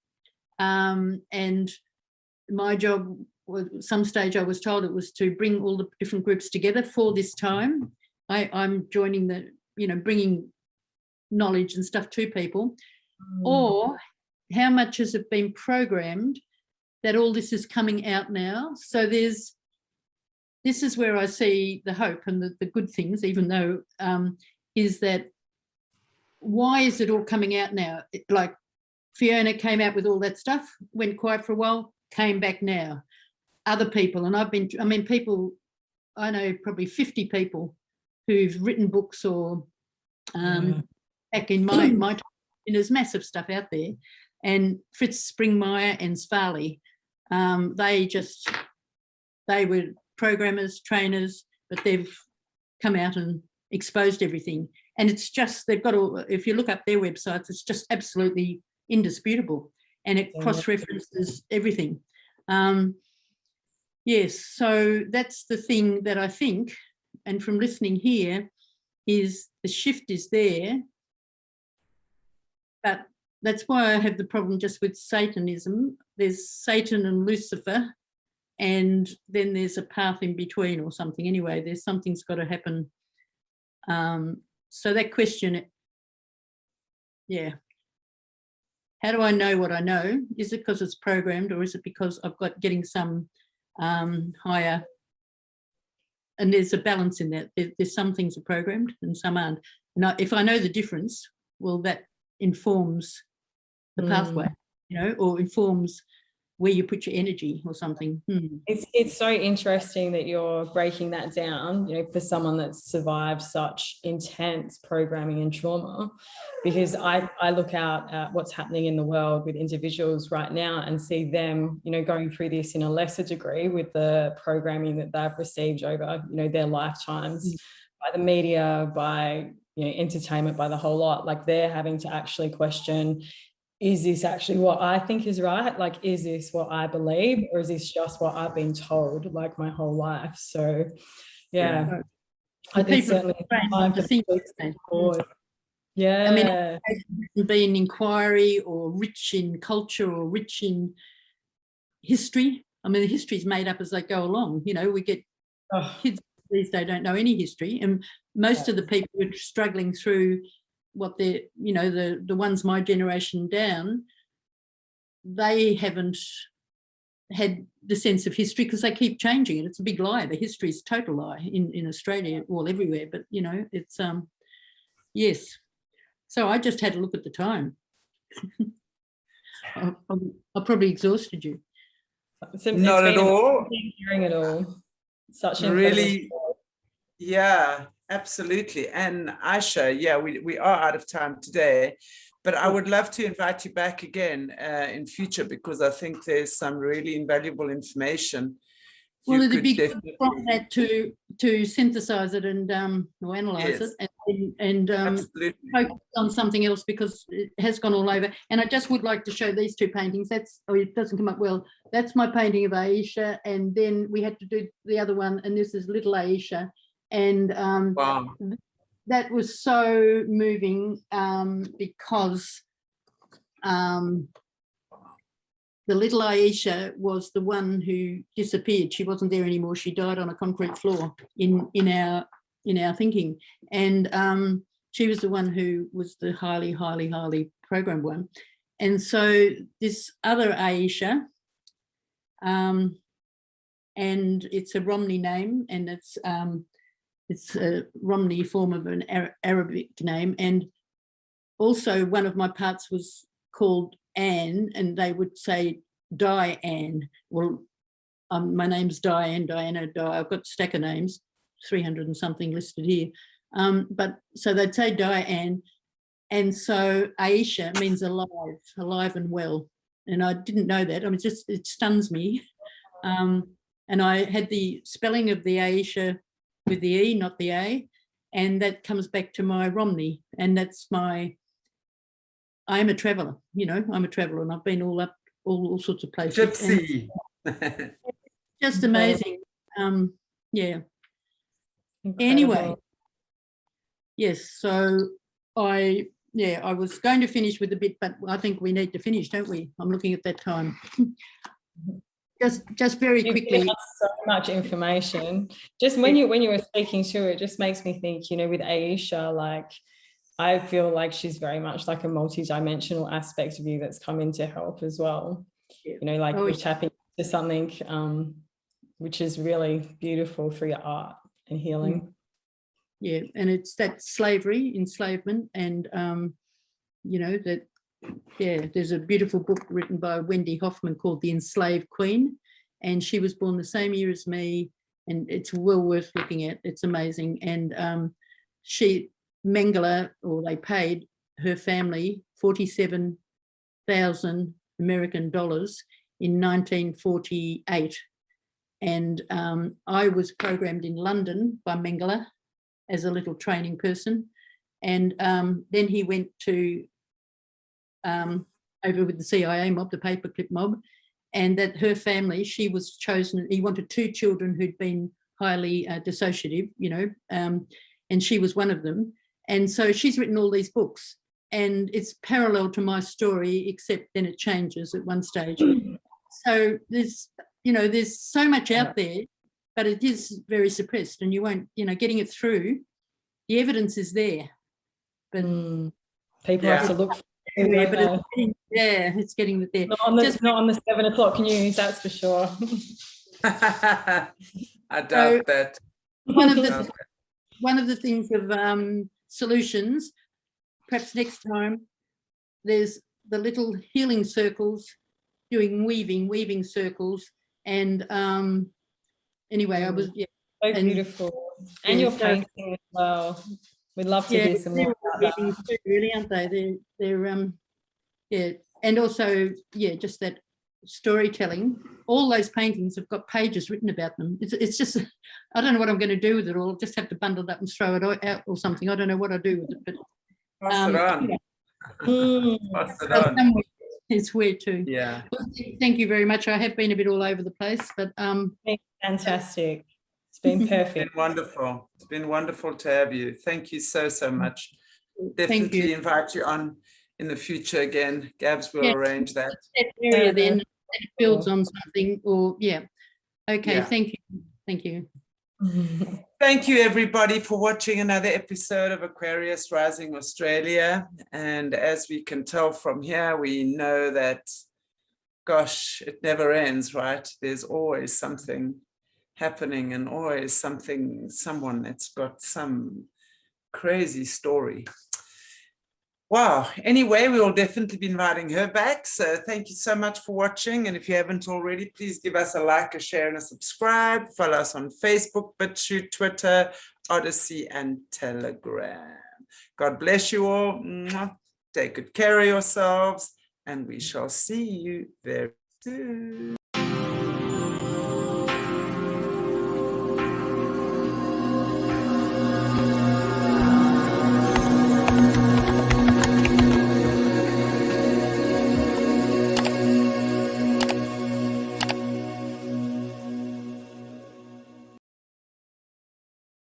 And my job, at some stage I was told it was to bring all the different groups together for this time. I'm joining the, bringing knowledge and stuff to people. Or how much has it been programmed that all this is coming out now? So this is where I see the hope and the good things, even though, is that, why is it all coming out now? Like Fiona came out with all that stuff, went quiet for a while, came back now. Other people, and people, I know probably 50 people who've written books or back in my time, there's massive stuff out there. And Fritz Springmeier and Svarley, they were programmers, trainers, but they've come out and exposed everything. And it's just, they've got all, if you look up their websites, it's just absolutely indisputable. And it cross-references everything. Yes, so that's the thing that I think, and from listening here, is the shift is there. But that's why I have the problem just with Satanism. There's Satan and Lucifer, and then there's a path in between or something. Anyway, there's something's got to happen. So that question, yeah. How do I know what I know? Is it because it's programmed, or is it because I've got getting some higher? And there's a balance in that. There's some things are programmed and some aren't. And if I know the difference, well, that informs the pathway, you know, or informs where you put your energy or something. It's so interesting that you're breaking that down, you know, for someone that's survived such intense programming and trauma, because I look out at what's happening in the world with individuals right now and see them, you know, going through this in a lesser degree with the programming that they've received over, you know, their lifetimes by the media, by, you know, entertainment, by the whole lot. Like, they're having to actually question, is this actually what I think is right? Like, is this what I believe, or is this just what I've been told like my whole life? So, yeah, I think certainly time to think forward. Yeah, I mean, it can be an inquiry or rich in culture or rich in history. I mean, the history is made up as they go along. You know, we get kids these days don't know any history, and most of the people who are struggling through what they're, you know, the ones my generation down, they haven't had the sense of history because they keep changing it. It's a big lie. The history is a total lie in Australia, all everywhere. But, you know, it's, yes. So I just had a look at the time. I probably exhausted you. Not at all. Hearing it all. Such really, yeah. Absolutely. And Aishe, yeah, we are out of time today, but I would love to invite you back again in future, because I think there's some really invaluable information. Well, it'd be good from that to synthesize it and or analyze it and focus on something else, because it has gone all over. And I just would like to show these two paintings. It doesn't come up well. That's my painting of Aisha, and then we had to do the other one, and this is little Aisha. And wow. That was so moving because the little Aisha was the one who disappeared. She wasn't there anymore. She died on a concrete floor in our thinking. And she was the one who was the highly programmed one. And so this other Aisha, and it's a Romney name, and it's a Romney form of an Arabic name. And also one of my parts was called Anne, and they would say Diane. Well, my name's Diana. I've got a stack of names, 300 and something listed here. But so they'd say Diane. And so Aisha means alive and well. And I didn't know that. I mean, it stuns me. And I had the spelling of the Aisha with the E, not the A, and that comes back to my Romney, and that's I am a traveller, you know, I'm a traveller, and I've been all sorts of places. Gypsy. Just amazing. Yeah. Incredible. Anyway, yes, so I was going to finish with a bit, but I think we need to finish, don't we? I'm looking at that time. Just very quickly. So much information. Just when you were speaking to it, just makes me think, you know, with Aisha, like, I feel like she's very much like a multi-dimensional aspect of you that's come in to help as well. You know, like we're tapping into something which is really beautiful through your art and healing. Yeah, and it's that slavery, enslavement, and you know, that. Yeah, there's a beautiful book written by Wendy Hoffman called The Enslaved Queen, and she was born the same year as me, and it's well worth looking at. It's amazing. And Mengele, or they paid her family $47,000 American dollars in 1948. And I was programmed in London by Mengele as a little training person. And then he went to over with the CIA mob, the paperclip mob, and that her family, she was chosen. He wanted 2 children who'd been highly dissociative, and she was one of them. And so she's written all these books, and it's parallel to my story, except then it changes at one stage. So there's so much out there, but it is very suppressed, and you won't, getting it through. The evidence is there, but people have to look for it. But it's getting there. Not on the 7 o'clock news, that's for sure. I doubt that. One of the things of solutions, perhaps next time, there's the little healing circles, doing weaving circles, and anyway, I was so beautiful, and your painting as well. We'd love to hear some more about that. Too, really, aren't they? They're and also just that storytelling. All those paintings have got pages written about them. It's just, I don't know what I'm going to do with it all. I'll just have to bundle it up and throw it out or something. I don't know what I'll do with it, but pass it on. Pass it on. It's weird too. Yeah. Well, thank you very much. I have been a bit all over the place, but fantastic. It's been perfect. It's been wonderful. It's been wonderful to have you. Thank you so much. Definitely invite you on in the future again. Gabs will arrange that. Area then it builds on something, or okay. Thank you. Thank you everybody for watching another episode of Aquarius Rising Australia. And as we can tell from here, we know that, gosh, it never ends, right? There's always something happening, and always someone that's got some crazy story. Wow. Anyway, we will definitely be inviting her back. So thank you so much for watching. And if you haven't already, please give us a like, a share, and a subscribe. Follow us on Facebook, BitChute, Twitter, Odyssey, and Telegram. God bless you all. Take good care of yourselves, and we shall see you very soon.